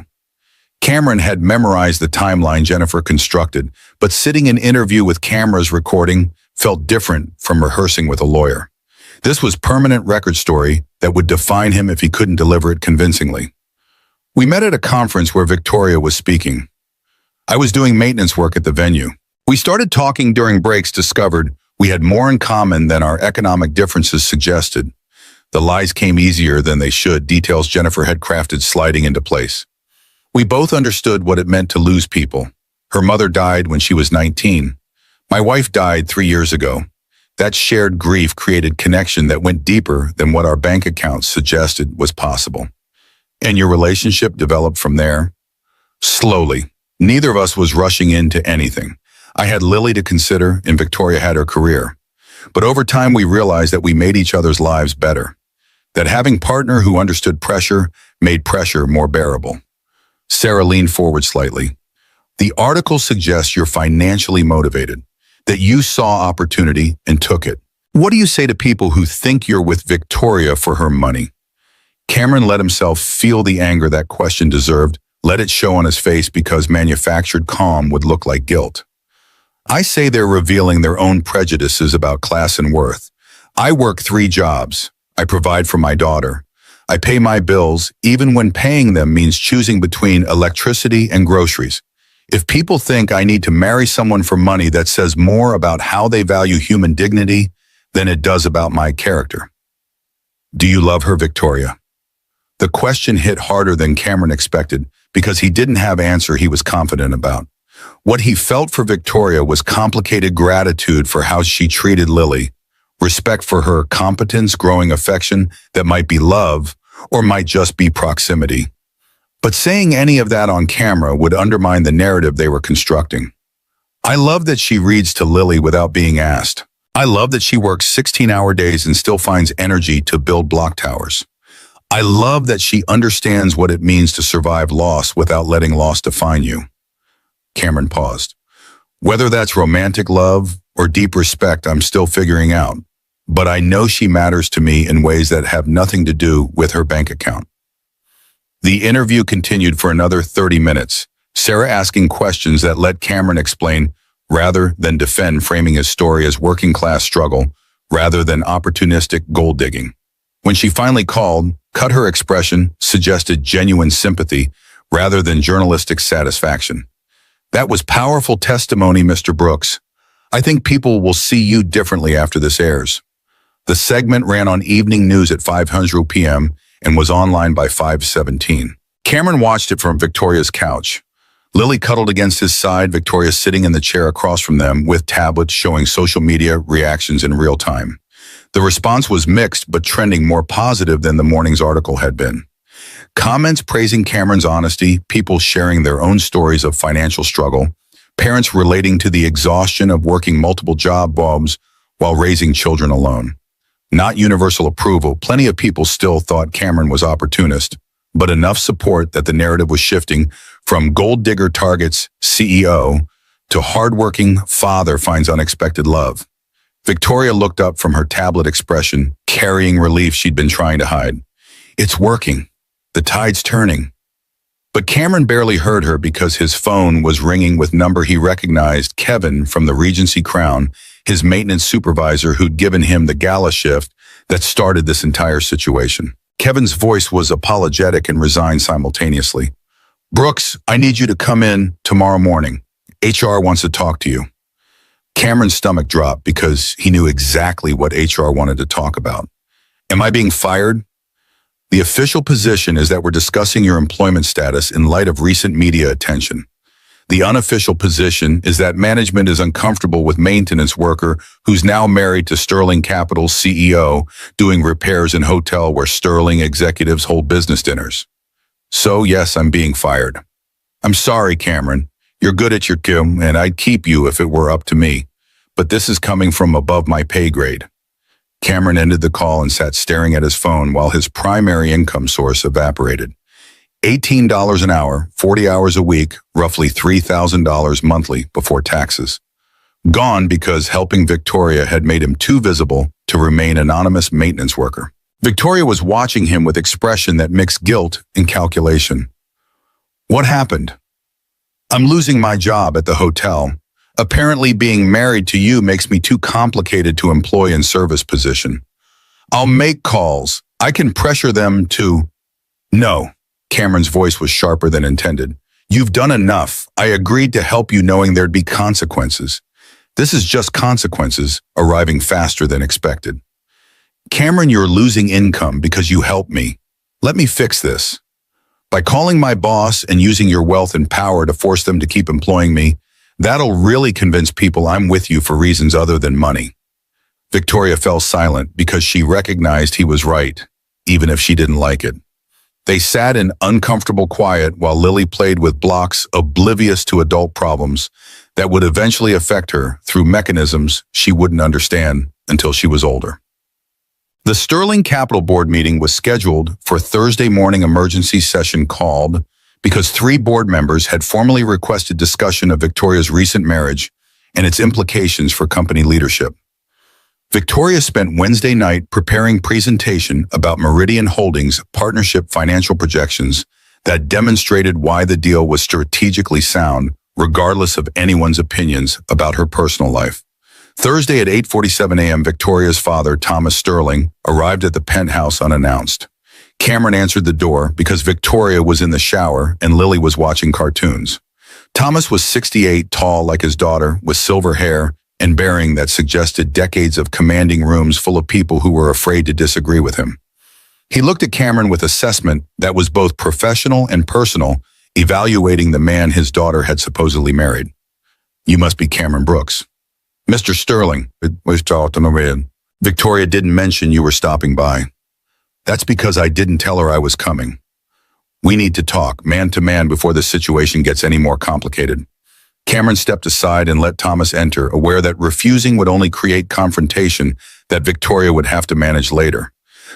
Cameron had memorized the timeline Jennifer constructed, but sitting in interview with cameras recording felt different from rehearsing with a lawyer. This was permanent record story that would define him if he couldn't deliver it convincingly. We met at a conference where Victoria was speaking. I was doing maintenance work at the venue. We started talking during breaks, discovered we had more in common than our economic differences suggested. The lies came easier than they should, details Jennifer had crafted sliding into place. We both understood what it meant to lose people. Her mother died when she was 19. My wife died 3 years ago. That shared grief created connection that went deeper than what our bank accounts suggested was possible. And your relationship developed from there? Slowly. Neither of us was rushing into anything. I had Lily to consider, and Victoria had her career. But over time, we realized that we made each other's lives better. That having a partner who understood pressure made pressure more bearable. Sarah leaned forward slightly. The article suggests you're financially motivated, that you saw opportunity and took it. What do you say to people who think you're with Victoria for her money? Cameron let himself feel the anger that question deserved, let it show on his face because manufactured calm would look like guilt. I say they're revealing their own prejudices about class and worth. I work 3 jobs. I provide for my daughter. I pay my bills, even when paying them means choosing between electricity and groceries. If people think I need to marry someone for money, that says more about how they value human dignity than it does about my character. Do you love her, Victoria? The question hit harder than Cameron expected because he didn't have an answer he was confident about. What he felt for Victoria was complicated gratitude for how she treated Lily, respect for her competence, growing affection that might be love or might just be proximity. But saying any of that on camera would undermine the narrative they were constructing. I love that she reads to Lily without being asked. I love that she works 16-hour days and still finds energy to build block towers. I love that she understands what it means to survive loss without letting loss define you. Cameron paused. Whether that's romantic love or deep respect, I'm still figuring out. But I know she matters to me in ways that have nothing to do with her bank account. The interview continued for another 30 minutes, Sarah asking questions that let Cameron explain rather than defend, framing his story as working-class struggle rather than opportunistic gold digging. When she finally called, cut her expression suggested genuine sympathy rather than journalistic satisfaction. That was powerful testimony, Mr. Brooks. I think people will see you differently after this airs. The segment ran on evening news at 5:00 p.m. and was online by 5:17. Cameron watched it from Victoria's couch. Lily cuddled against his side, Victoria sitting in the chair across from them with tablets showing social media reactions in real time. The response was mixed but trending more positive than the morning's article had been. Comments praising Cameron's honesty, people sharing their own stories of financial struggle, parents relating to the exhaustion of working multiple jobs while raising children alone. Not universal approval, plenty of people still thought Cameron was opportunist, but enough support that the narrative was shifting from gold digger targets CEO to hardworking father finds unexpected love. Victoria looked up from her tablet expression, carrying relief she'd been trying to hide. It's working. The tide's turning. But Cameron barely heard her because his phone was ringing with number he recognized, Kevin from the Regency Crown, his maintenance supervisor who'd given him the gala shift that started this entire situation. Kevin's voice was apologetic and resigned simultaneously. Brooks, I need you to come in tomorrow morning. HR wants to talk to you. Cameron's stomach dropped because he knew exactly what HR wanted to talk about. Am I being fired? The official position is that we're discussing your employment status in light of recent media attention. The unofficial position is that management is uncomfortable with maintenance worker who's now married to Sterling Capital's CEO doing repairs in hotel where Sterling executives hold business dinners. So yes, I'm being fired. I'm sorry, Cameron. You're good at your job, and I'd keep you if it were up to me. But this is coming from above my pay grade. Cameron ended the call and sat staring at his phone while his primary income source evaporated. $18 an hour, 40 hours a week, roughly $3,000 monthly before taxes. Gone because helping Victoria had made him too visible to remain anonymous maintenance worker. Victoria was watching him with expression that mixed guilt and calculation. What happened? I'm losing my job at the hotel. Apparently being married to you makes me too complicated to employ in service position. I'll make calls. I can pressure them to... No. Cameron's voice was sharper than intended. You've done enough. I agreed to help you knowing there'd be consequences. This is just consequences, arriving faster than expected. Cameron, you're losing income because you helped me. Let me fix this. By calling my boss and using your wealth and power to force them to keep employing me, that'll really convince people I'm with you for reasons other than money. Victoria fell silent because she recognized he was right, even if she didn't like it. They sat in uncomfortable quiet while Lily played with blocks, oblivious to adult problems that would eventually affect her through mechanisms she wouldn't understand until she was older. The Sterling Capital Board meeting was scheduled for Thursday morning emergency session called because 3 board members had formally requested discussion of Victoria's recent marriage and its implications for company leadership. Victoria spent Wednesday night preparing presentation about Meridian Holdings' partnership financial projections that demonstrated why the deal was strategically sound, regardless of anyone's opinions about her personal life. Thursday at 8:47 a.m., Victoria's father, Thomas Sterling, arrived at the penthouse unannounced. Cameron answered the door because Victoria was in the shower and Lily was watching cartoons. Thomas was 68, tall like his daughter, with silver hair and bearing that suggested decades of commanding rooms full of people who were afraid to disagree with him. He looked at Cameron with assessment that was both professional and personal, evaluating the man his daughter had supposedly married. You must be Cameron Brooks. Mr. Sterling, Victoria didn't mention you were stopping by. That's because I didn't tell her I was coming. We need to talk, man to man, before the situation gets any more complicated. Cameron stepped aside and let Thomas enter, aware that refusing would only create confrontation that Victoria would have to manage later.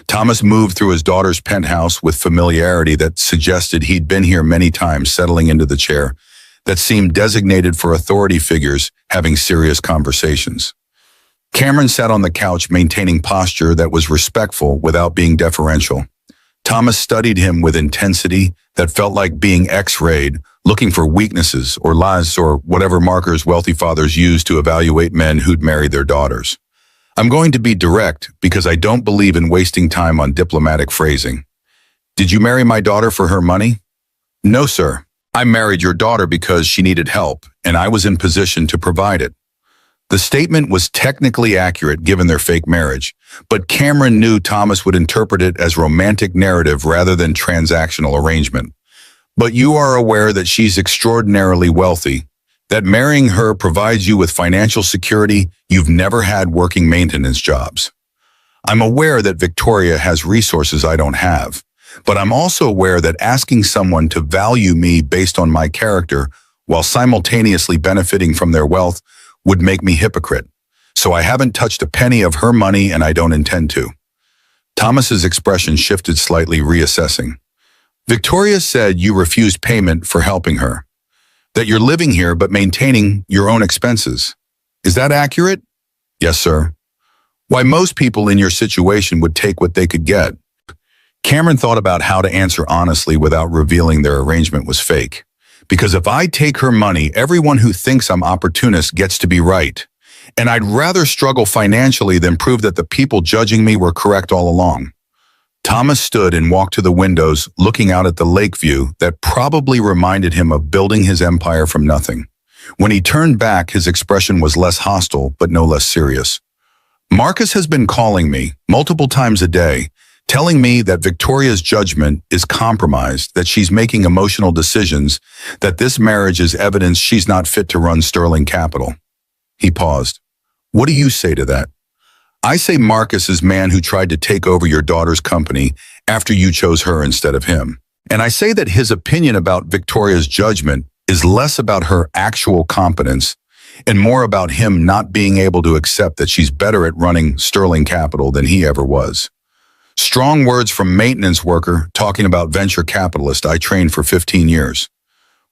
Thomas moved through his daughter's penthouse with familiarity that suggested he'd been here many times, settling into the chair that seemed designated for authority figures having serious conversations. Cameron sat on the couch, maintaining posture that was respectful without being deferential. Thomas studied him with intensity that felt like being X-rayed, looking for weaknesses or lies or whatever markers wealthy fathers use to evaluate men who'd married their daughters. I'm going to be direct because I don't believe in wasting time on diplomatic phrasing. Did you marry my daughter for her money? No, sir. I married your daughter because she needed help, and I was in position to provide it. The statement was technically accurate given their fake marriage, but Cameron knew Thomas would interpret it as romantic narrative rather than transactional arrangement. But you are aware that she's extraordinarily wealthy, that marrying her provides you with financial security you've never had working maintenance jobs. I'm aware that Victoria has resources I don't have, but I'm also aware that asking someone to value me based on my character while simultaneously benefiting from their wealth would make me hypocrite. So I haven't touched a penny of her money and I don't intend to. Thomas's expression shifted slightly, reassessing. Victoria said you refused payment for helping her, that you're living here but maintaining your own expenses. Is that accurate? Yes, sir. Why, most people in your situation would take what they could get. Cameron thought about how to answer honestly without revealing their arrangement was fake. Because if I take her money, everyone who thinks I'm opportunist gets to be right. And I'd rather struggle financially than prove that the people judging me were correct all along. Thomas stood and walked to the windows, looking out at the lake view that probably reminded him of building his empire from nothing. When he turned back, his expression was less hostile, but no less serious. Marcus has been calling me multiple times a day, telling me that Victoria's judgment is compromised, that she's making emotional decisions, that this marriage is evidence she's not fit to run Sterling Capital. He paused. What do you say to that? I say Marcus is man who tried to take over your daughter's company after you chose her instead of him. And I say that his opinion about Victoria's judgment is less about her actual competence and more about him not being able to accept that she's better at running Sterling Capital than he ever was. Strong words from maintenance worker talking about venture capitalist I trained for 15 years.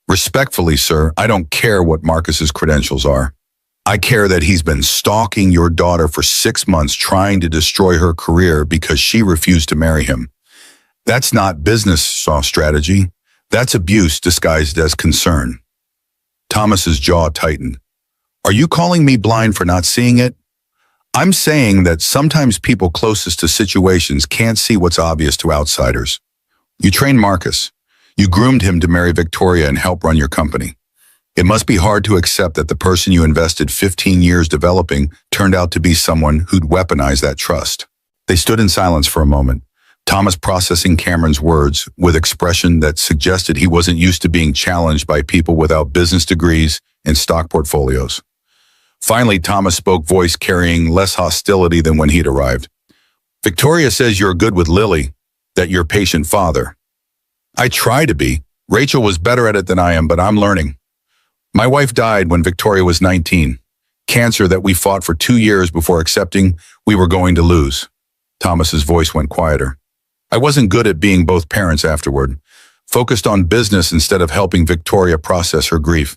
Respectfully, sir, I don't care what Marcus's credentials are. I care that he's been stalking your daughter for 6 months trying to destroy her career because she refused to marry him. That's not business strategy. That's abuse disguised as concern. Thomas's jaw tightened. Are you calling me blind for not seeing it? I'm saying that sometimes people closest to situations can't see what's obvious to outsiders. You trained Marcus. You groomed him to marry Victoria and help run your company. It must be hard to accept that the person you invested 15 years developing turned out to be someone who'd weaponize that trust. They stood in silence for a moment, Thomas processing Cameron's words with expression that suggested he wasn't used to being challenged by people without business degrees and stock portfolios. Finally, Thomas spoke, voice carrying less hostility than when he'd arrived. Victoria says you're good with Lily, that you're patient father. I try to be. Rachel was better at it than I am, but I'm learning. My wife died when Victoria was 19. Cancer that we fought for 2 years before accepting we were going to lose. Thomas's voice went quieter. I wasn't good at being both parents afterward, focused on business instead of helping Victoria process her grief.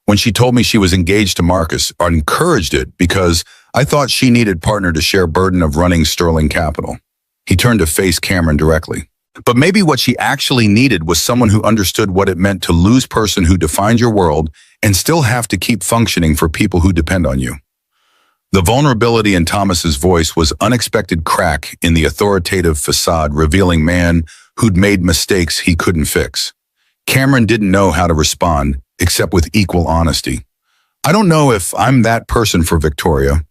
When she told me she was engaged to Marcus, I encouraged it because I thought she needed partner to share burden of running Sterling Capital. He turned to face Cameron directly. But maybe what she actually needed was someone who understood what it meant to lose person who defined your world and still have to keep functioning for people who depend on you. The vulnerability in Thomas's voice was unexpected crack in the authoritative facade revealing man who'd made mistakes he couldn't fix. Cameron didn't know how to respond, except with equal honesty. I don't know if I'm that person for Victoria.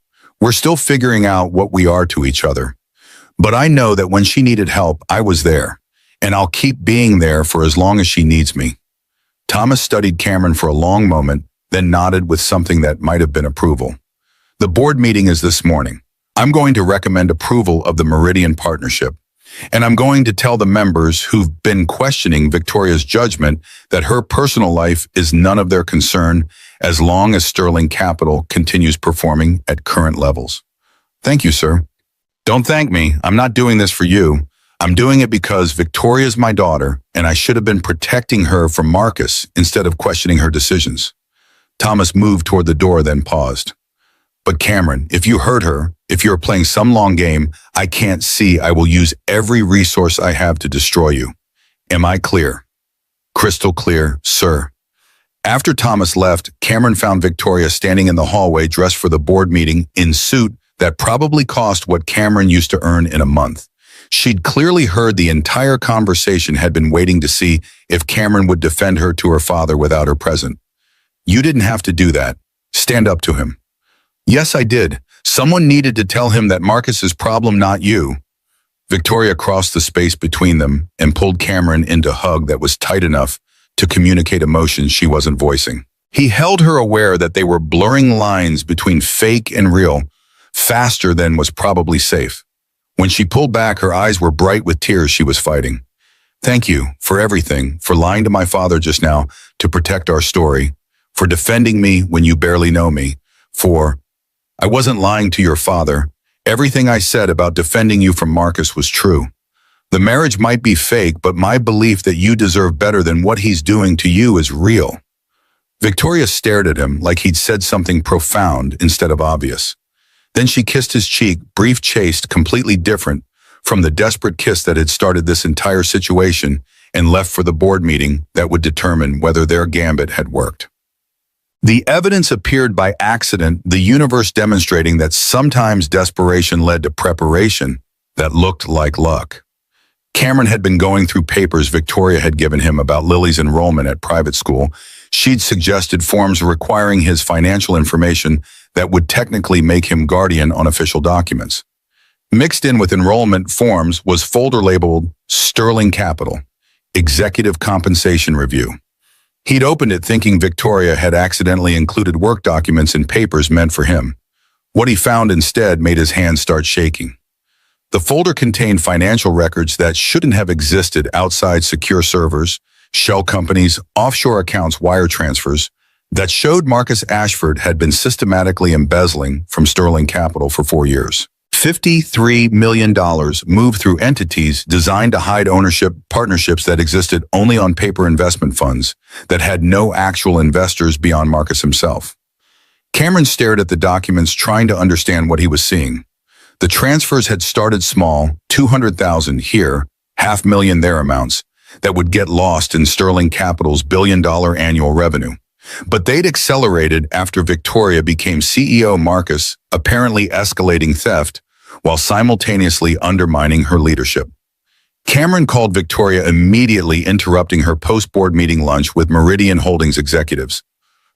We're still figuring out what we are to each other. But I know that when she needed help, I was there, and I'll keep being there for as long as she needs me. Thomas studied Cameron for a long moment, then nodded with something that might have been approval. The board meeting is this morning. I'm going to recommend approval of the Meridian Partnership, and I'm going to tell the members who've been questioning Victoria's judgment that her personal life is none of their concern as long as Sterling Capital continues performing at current levels. Thank you, sir. Don't thank me. I'm not doing this for you. I'm doing it because Victoria's my daughter, and I should have been protecting her from Marcus instead of questioning her decisions. Thomas moved toward the door, then paused. But Cameron, if you hurt her, if you're playing some long game, I can't see. I will use every resource I have to destroy you. Am I clear? Crystal clear, sir. After Thomas left, Cameron found Victoria standing in the hallway dressed for the board meeting in suit that probably cost what Cameron used to earn in a month. She'd clearly heard the entire conversation, had been waiting to see if Cameron would defend her to her father without her present. You didn't have to do that. Stand up to him. Yes, I did. Someone needed to tell him that Marcus's problem, not you. Victoria crossed the space between them and pulled Cameron into a hug that was tight enough to communicate emotions she wasn't voicing. He held her, aware that they were blurring lines between fake and real, faster than was probably safe. When she pulled back, her eyes were bright with tears she was fighting. Thank you for everything, for lying to my father just now to protect our story, for defending me when you barely know me, for... I wasn't lying to your father. Everything I said about defending you from Marcus was true. The marriage might be fake, but my belief that you deserve better than what he's doing to you is real. Victoria stared at him like he'd said something profound instead of obvious. Then she kissed his cheek, brief, chaste, completely different from the desperate kiss that had started this entire situation, and left for the board meeting that would determine whether their gambit had worked. The evidence appeared by accident, the universe demonstrating that sometimes desperation led to preparation that looked like luck. Cameron had been going through papers Victoria had given him about Lily's enrollment at private school. She'd suggested forms requiring his financial information that would technically make him guardian on official documents. Mixed in with enrollment forms was folder labeled Sterling Capital, Executive Compensation Review. He'd opened it thinking Victoria had accidentally included work documents in papers meant for him. What he found instead made his hands start shaking. The folder contained financial records that shouldn't have existed outside secure servers, shell companies, offshore accounts, wire transfers that showed Marcus Ashford had been systematically embezzling from Sterling Capital for 4 years. $53 million moved through entities designed to hide ownership partnerships that existed only on paper investment funds that had no actual investors beyond Marcus himself. Cameron stared at the documents, trying to understand what he was seeing. The transfers had started small, 200,000 here, $500,000 there amounts, that would get lost in Sterling Capital's billion-dollar annual revenue. But they'd accelerated after Victoria became CEO. Marcus apparently escalating theft while simultaneously undermining her leadership. Cameron called Victoria, immediately interrupting her post-board meeting lunch with Meridian Holdings executives.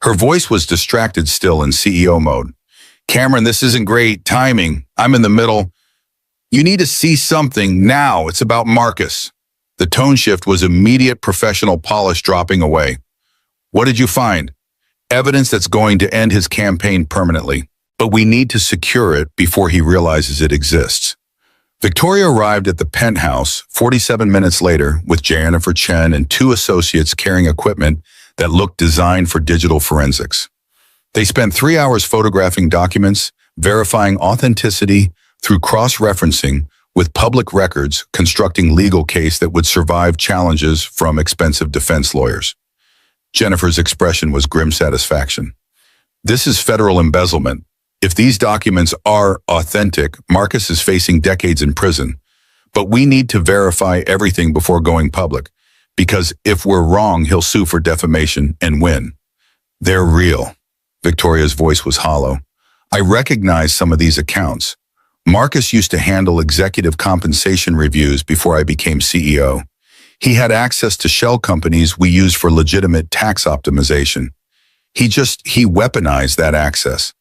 Her voice was distracted, still in CEO mode. Cameron, this isn't great timing. I'm in the middle. You need to see something now. It's about Marcus. The tone shift was immediate, professional polish dropping away. What did you find? Evidence that's going to end his campaign permanently. But we need to secure it before he realizes it exists. Victoria arrived at the penthouse 47 minutes later with Jennifer Chen and 2 associates carrying equipment that looked designed for digital forensics. They spent 3 hours photographing documents, verifying authenticity through cross-referencing with public records, constructing legal case that would survive challenges from expensive defense lawyers. Jennifer's expression was grim satisfaction. This is federal embezzlement. If these documents are authentic, Marcus is facing decades in prison. But we need to verify everything before going public, because if we're wrong, he'll sue for defamation and win. They're real. Victoria's voice was hollow. I recognize some of these accounts. Marcus used to handle executive compensation reviews before I became CEO. He had access to shell companies we use for legitimate tax optimization. He weaponized that access.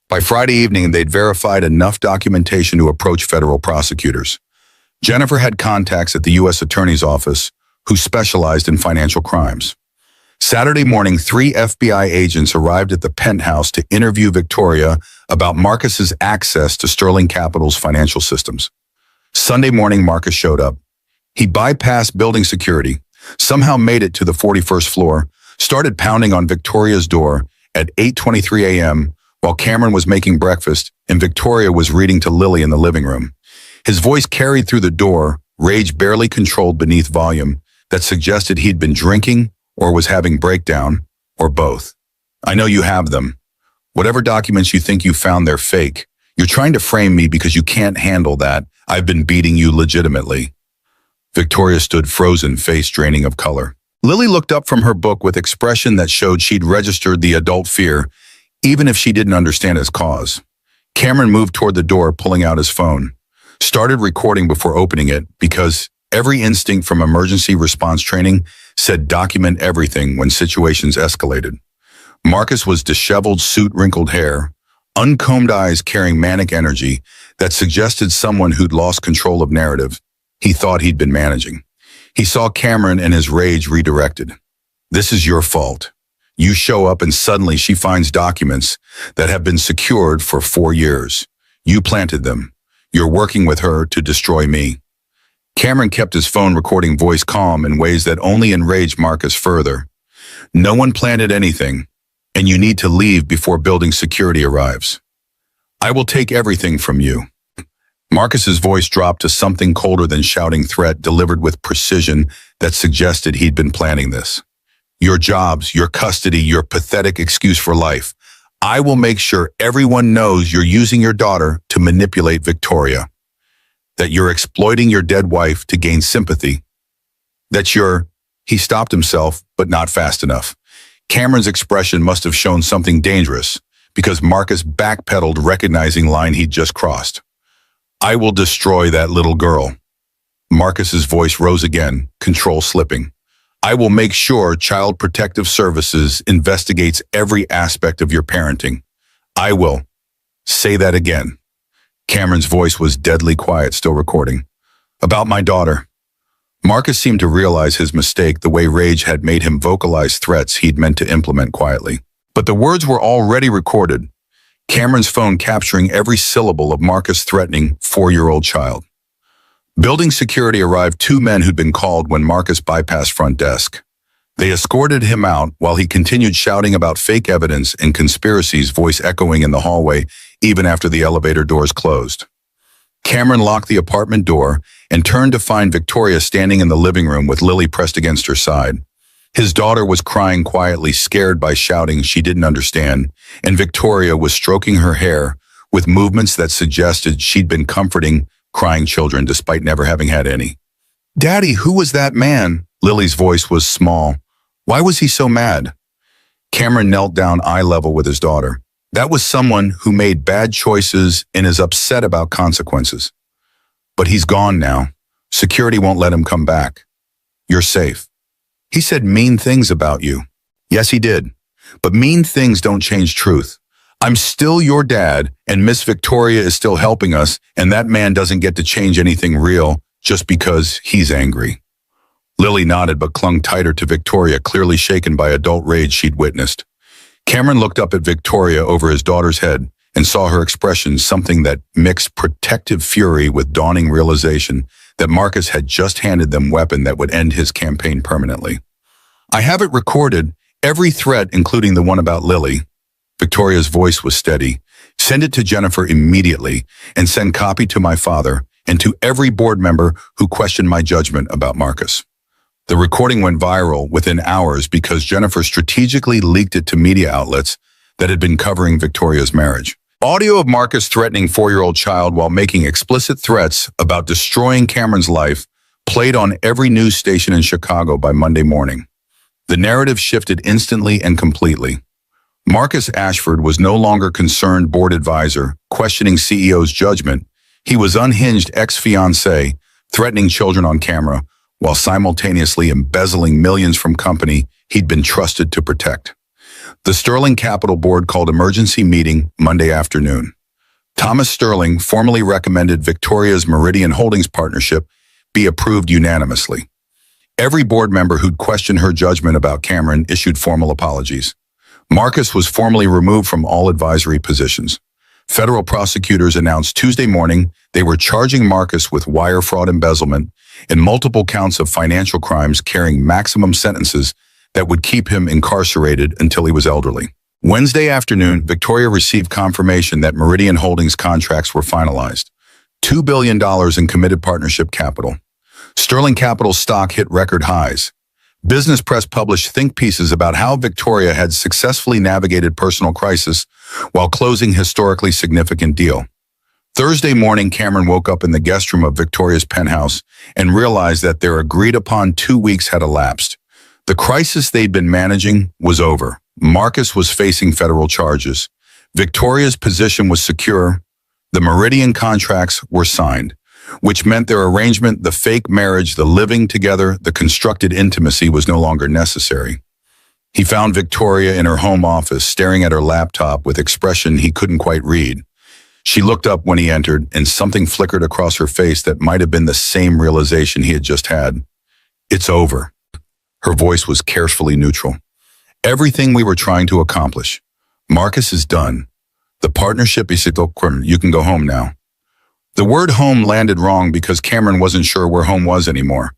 By Friday evening, they'd verified enough documentation to approach federal prosecutors. Jennifer had contacts at the U.S. Attorney's Office who specialized in financial crimes. Saturday morning, 3 FBI agents arrived at the penthouse to interview Victoria about Marcus's access to Sterling Capital's financial systems. Sunday morning, Marcus showed up. He bypassed building security, somehow made it to the 41st floor, started pounding on Victoria's door at 8:23 a.m., while Cameron was making breakfast and Victoria was reading to Lily in the living room. His voice carried through the door, rage barely controlled beneath volume that suggested he'd been drinking or was having breakdown, or both. I know you have them. Whatever documents you think you found, they're fake. You're trying to frame me because you can't handle that. I've been beating you legitimately. Victoria stood frozen, face draining of color. Lily looked up from her book with expression that showed she'd registered the adult fear, even if she didn't understand its cause. Cameron moved toward the door, pulling out his phone. Started recording before opening it because every instinct from emergency response training said document everything when situations escalated. Marcus was disheveled, suit, wrinkled hair, uncombed eyes carrying manic energy that suggested someone who'd lost control of narrative he thought he'd been managing. He saw Cameron and his rage redirected. This is your fault. You show up and suddenly she finds documents that have been secured for 4 years. You planted them. You're working with her to destroy me. Cameron kept his phone recording voice calm in ways that only enraged Marcus further. No one planted anything, and you need to leave before building security arrives. I will take everything from you. Marcus's voice dropped to something colder than shouting threat, delivered with precision that suggested he'd been planning this. Your jobs, your custody, your pathetic excuse for life. I will make sure everyone knows you're using your daughter to manipulate Victoria. That you're exploiting your dead wife to gain sympathy. He stopped himself, but not fast enough. Cameron's expression must have shown something dangerous because Marcus backpedaled, recognizing line he'd just crossed. I will destroy that little girl. Marcus's voice rose again, control slipping. I will make sure Child Protective Services investigates every aspect of your parenting. I will. Say that again. Cameron's voice was deadly quiet, still recording. About my daughter. Marcus seemed to realize his mistake, the way rage had made him vocalize threats he'd meant to implement quietly. But the words were already recorded, Cameron's phone capturing every syllable of Marcus threatening 4-year-old child. Building security arrived 2 men who'd been called when Marcus bypassed front desk. They escorted him out while he continued shouting about fake evidence and conspiracies, voice echoing in the hallway even after the elevator doors closed. Cameron locked the apartment door and turned to find Victoria standing in the living room with Lily pressed against her side. His daughter was crying quietly, scared by shouting she didn't understand, and Victoria was stroking her hair with movements that suggested she'd been comforting crying children despite never having had any. Daddy, who was that man? Lily's voice was small. Why was he so mad? Cameron knelt down eye level with his daughter. That was someone who made bad choices and is upset about consequences. But he's gone now. Security won't let him come back. You're safe. He said mean things about you. Yes, he did. But mean things don't change truth. I'm still your dad, and Miss Victoria is still helping us, and that man doesn't get to change anything real just because he's angry. Lily nodded but clung tighter to Victoria, clearly shaken by adult rage she'd witnessed. Cameron looked up at Victoria over his daughter's head and saw her expression, something that mixed protective fury with dawning realization that Marcus had just handed them a weapon that would end his campaign permanently. I have it recorded, every threat, including the one about Lily. Victoria's voice was steady. Send it to Jennifer immediately and send copy to my father and to every board member who questioned my judgment about Marcus. The recording went viral within hours because Jennifer strategically leaked it to media outlets that had been covering Victoria's marriage. Audio of Marcus threatening 4-year-old child while making explicit threats about destroying Cameron's life played on every news station in Chicago by Monday morning. The narrative shifted instantly and completely. Marcus Ashford was no longer concerned board advisor, questioning CEO's judgment. He was unhinged ex-fiancé, threatening children on camera, while simultaneously embezzling millions from company he'd been trusted to protect. The Sterling Capital Board called emergency meeting Monday afternoon. Thomas Sterling formally recommended Victoria's Meridian Holdings partnership be approved unanimously. Every board member who'd questioned her judgment about Cameron issued formal apologies. Marcus was formally removed from all advisory positions. Federal prosecutors announced Tuesday morning they were charging Marcus with wire fraud, embezzlement, and multiple counts of financial crimes carrying maximum sentences that would keep him incarcerated until he was elderly. Wednesday afternoon, Victoria received confirmation that Meridian Holdings contracts were finalized. $2 billion in committed partnership capital. Sterling Capital stock hit record highs. Business press published think pieces about how Victoria had successfully navigated personal crisis while closing historically significant deal. Thursday morning, Cameron woke up in the guest room of Victoria's penthouse and realized that their agreed-upon 2 weeks had elapsed. The crisis they'd been managing was over. Marcus was facing federal charges. Victoria's position was secure. The Meridian contracts were signed, which meant their arrangement, the fake marriage, the living together, the constructed intimacy was no longer necessary. He found Victoria in her home office, staring at her laptop with expression he couldn't quite read. She looked up when he entered, and something flickered across her face that might have been the same realization he had just had. It's over. Her voice was carefully neutral. Everything we were trying to accomplish. Marcus is done. The partnership is you can go home now. The word home landed wrong because Cameron wasn't sure where home was anymore.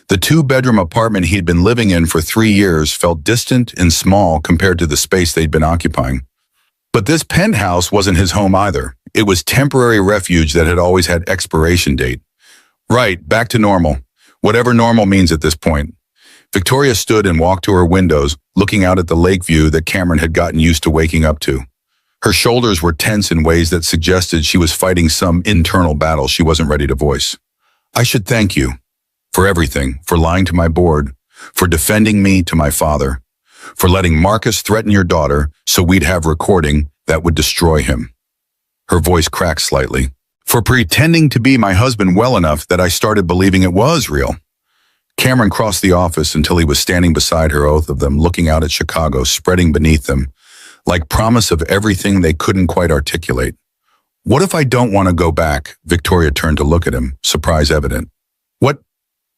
The 2-bedroom apartment he'd been living in for 3 years felt distant and small compared to the space they'd been occupying. But this penthouse wasn't his home either. It was temporary refuge that had always had expiration date. Right, back to normal. Whatever normal means at this point. Victoria stood and walked to her windows, looking out at the lake view that Cameron had gotten used to waking up to. Her shoulders were tense in ways that suggested she was fighting some internal battle she wasn't ready to voice. I should thank you for everything, for lying to my board, for defending me to my father, for letting Marcus threaten your daughter so we'd have recording that would destroy him. Her voice cracked slightly. for pretending to be my husband well enough that I started believing it was real. Cameron crossed the office until he was standing beside her, both of them looking out at Chicago, spreading beneath them, like promise of everything they couldn't quite articulate. What if I don't want to go back? Victoria turned to look at him, surprise evident.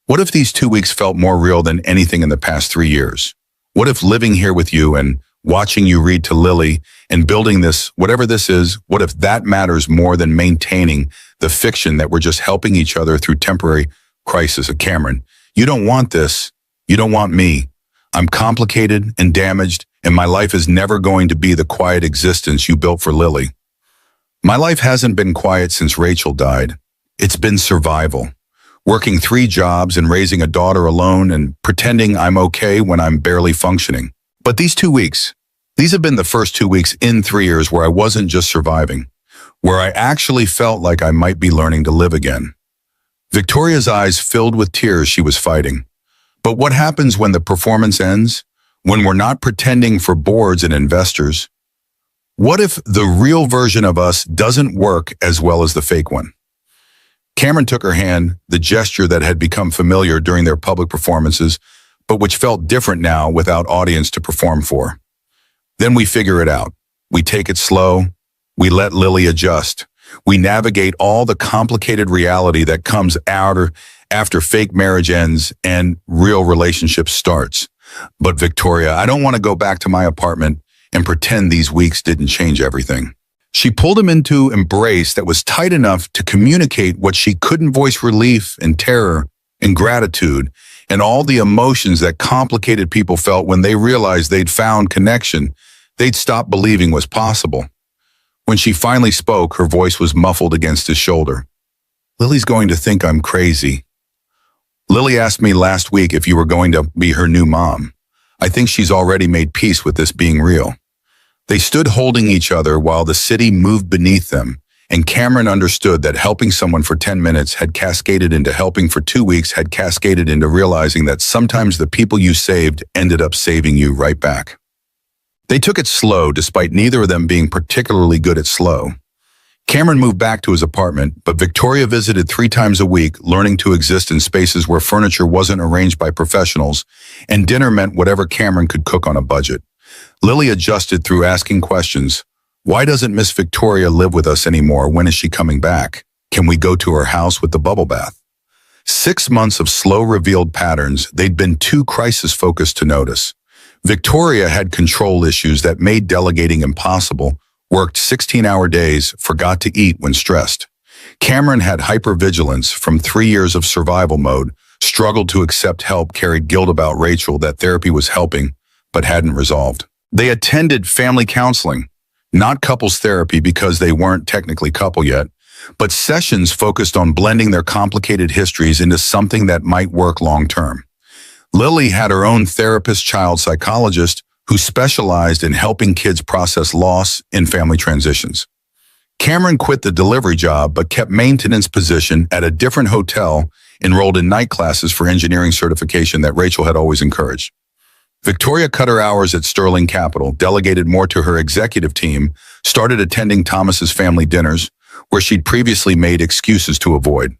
What if these 2 weeks felt more real than anything in the past 3 years? What if living here with you and watching you read to Lily and building this, whatever this is, what if that matters more than maintaining the fiction that we're just helping each other through temporary crisis? Cameron, you don't want this. You don't want me. I'm complicated and damaged, and my life is never going to be the quiet existence you built for Lily. My life hasn't been quiet since Rachel died. It's been survival. Working 3 jobs and raising a daughter alone and pretending I'm okay when I'm barely functioning. But these 2 weeks, these have been the first 2 weeks in 3 years where I wasn't just surviving, where I actually felt like I might be learning to live again. Victoria's eyes filled with tears. She was fighting. But what happens when the performance ends? When we're not pretending for boards and investors? What if the real version of us doesn't work as well as the fake one? Cameron took her hand, the gesture that had become familiar during their public performances, but which felt different now without audience to perform for. Then we figure it out. We take it slow. We let Lily adjust. We navigate all the complicated reality that comes after fake marriage ends and real relationship starts. But Victoria, I don't want to go back to my apartment and pretend these weeks didn't change everything. She pulled him into embrace that was tight enough to communicate what she couldn't voice: relief and terror and gratitude and all the emotions that complicated people felt when they realized they'd found connection they'd stopped believing was possible. When she finally spoke, her voice was muffled against his shoulder. Lily's going to think I'm crazy. Lily asked me last week if you were going to be her new mom. I think she's already made peace with this being real. They stood holding each other while the city moved beneath them, and Cameron understood that helping someone for 10 minutes had cascaded into helping for 2 weeks, had cascaded into realizing that sometimes the people you saved ended up saving you right back. They took it slow, despite neither of them being particularly good at slow. Cameron moved back to his apartment, but Victoria visited 3 times a week, learning to exist in spaces where furniture wasn't arranged by professionals, and dinner meant whatever Cameron could cook on a budget. Lily adjusted through asking questions. Why doesn't Miss Victoria live with us anymore? When is she coming back? Can we go to her house with the bubble bath? 6 months of slow revealed patterns they'd been too crisis-focused to notice. Victoria had control issues that made delegating impossible, worked 16-hour days, forgot to eat when stressed. Cameron had hypervigilance from 3 years of survival mode, struggled to accept help, carried guilt about Rachel that therapy was helping, but hadn't resolved. They attended family counseling, not couples therapy because they weren't technically couple yet, but sessions focused on blending their complicated histories into something that might work long-term. Lily had her own therapist, child psychologist, who specialized in helping kids process loss in family transitions. Cameron quit the delivery job but kept maintenance position at a different hotel, enrolled in night classes for engineering certification that Rachel had always encouraged. Victoria cut her hours at Sterling Capital, delegated more to her executive team, started attending Thomas's family dinners, where she'd previously made excuses to avoid.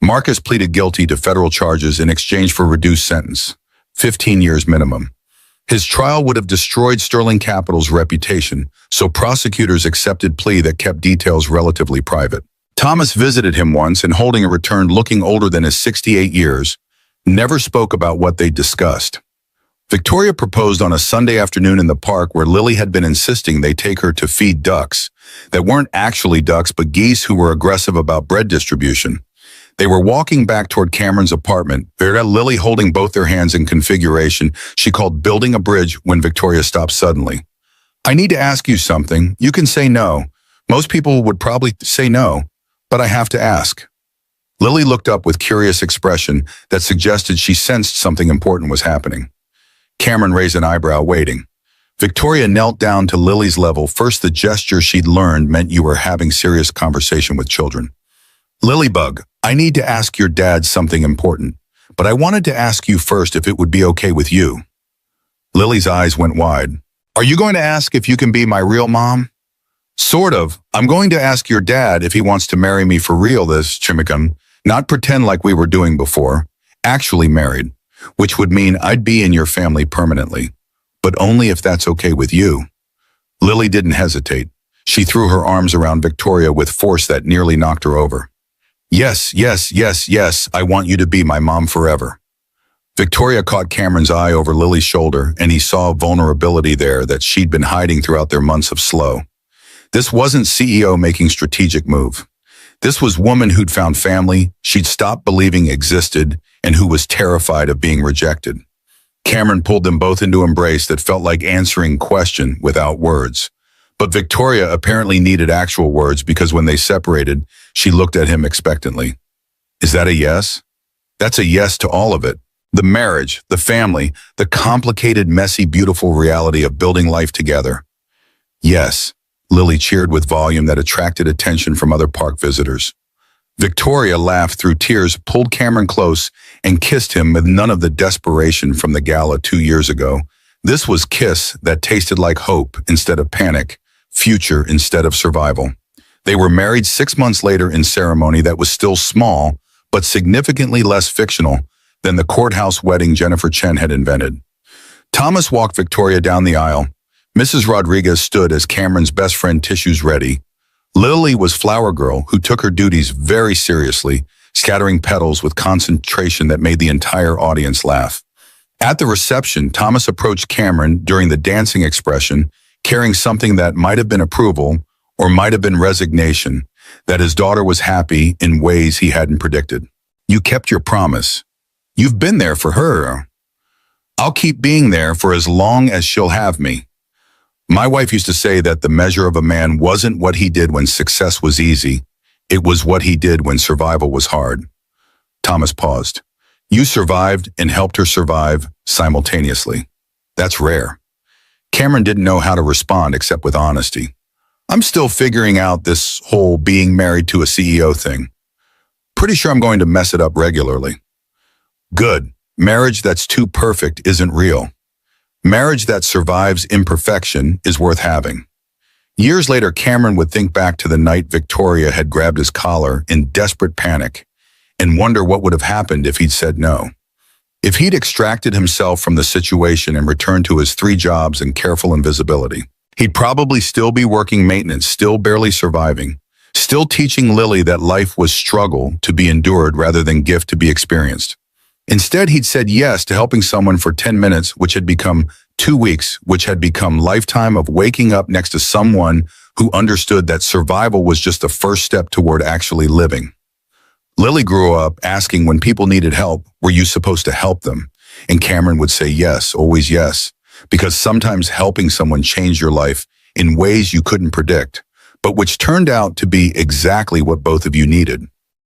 Marcus pleaded guilty to federal charges in exchange for a reduced sentence, 15 years minimum. His trial would have destroyed Sterling Capital's reputation, so prosecutors accepted plea that kept details relatively private. Thomas visited him once and, holding a return looking older than his 68 years, never spoke about what they'd discussed. Victoria proposed on a Sunday afternoon in the park where Lily had been insisting they take her to feed ducks that weren't actually ducks but geese who were aggressive about bread distribution. They were walking back toward Cameron's apartment, Lily holding both their hands in configuration she called building a bridge, when Victoria stopped suddenly. I need to ask you something. You can say no. Most people would probably say no, but I have to ask. Lily looked up with curious expression that suggested she sensed something important was happening. Cameron raised an eyebrow, waiting. Victoria knelt down to Lily's level. First, the gesture she'd learned meant you were having serious conversation with children. Lilybug, I need to ask your dad something important, but I wanted to ask you first if it would be okay with you. Lily's eyes went wide. Are you going to ask if you can be my real mom? Sort of. I'm going to ask your dad if he wants to marry me for real this Chimican, not pretend like we were doing before, actually married, which would mean I'd be in your family permanently, but only if that's okay with you. Lily didn't hesitate. She threw her arms around Victoria with force that nearly knocked her over. Yes, yes, yes, yes, I want you to be my mom forever. Victoria caught Cameron's eye over Lily's shoulder, and he saw vulnerability there that she'd been hiding throughout their months of slow. This wasn't CEO making strategic move. This was woman who'd found family she'd stopped believing existed and who was terrified of being rejected. Cameron pulled them both into embrace that felt like answering question without words. But Victoria apparently needed actual words because when they separated, she looked at him expectantly. Is that a yes? That's a yes to all of it. The marriage, the family, the complicated, messy, beautiful reality of building life together. Yes, Lily cheered with volume that attracted attention from other park visitors. Victoria laughed through tears, pulled Cameron close, and kissed him with none of the desperation from the gala 2 years ago. This was kiss that tasted like hope instead of panic, future instead of survival. They were married 6 months later in ceremony that was still small, but significantly less fictional than the courthouse wedding Jennifer Chen had invented. Thomas walked Victoria down the aisle. Mrs. Rodriguez stood as Cameron's best friend tissues ready. Lily was flower girl who took her duties very seriously, scattering petals with concentration that made the entire audience laugh. At the reception, Thomas approached Cameron during the dancing expression, carrying something that might have been approval or might have been resignation, that his daughter was happy in ways he hadn't predicted. You kept your promise. You've been there for her. I'll keep being there for as long as she'll have me. My wife used to say that the measure of a man wasn't what he did when success was easy. It was what he did when survival was hard. Thomas paused. You survived and helped her survive simultaneously. That's rare. Cameron didn't know how to respond except with honesty. I'm still figuring out this whole being married to a CEO thing. Pretty sure I'm going to mess it up regularly. Good. Marriage that's too perfect isn't real. Marriage that survives imperfection is worth having. Years later, Cameron would think back to the night Victoria had grabbed his collar in desperate panic and wonder what would have happened if he'd said no. If he'd extracted himself from the situation and returned to his 3 jobs and careful invisibility, he'd probably still be working maintenance, still barely surviving, still teaching Lily that life was struggle to be endured rather than gift to be experienced. Instead, he'd said yes to helping someone for 10 minutes, which had become 2 weeks, which had become lifetime of waking up next to someone who understood that survival was just the first step toward actually living. Lily grew up asking when people needed help, were you supposed to help them? And Cameron would say yes, always yes, because sometimes helping someone changed your life in ways you couldn't predict, but which turned out to be exactly what both of you needed.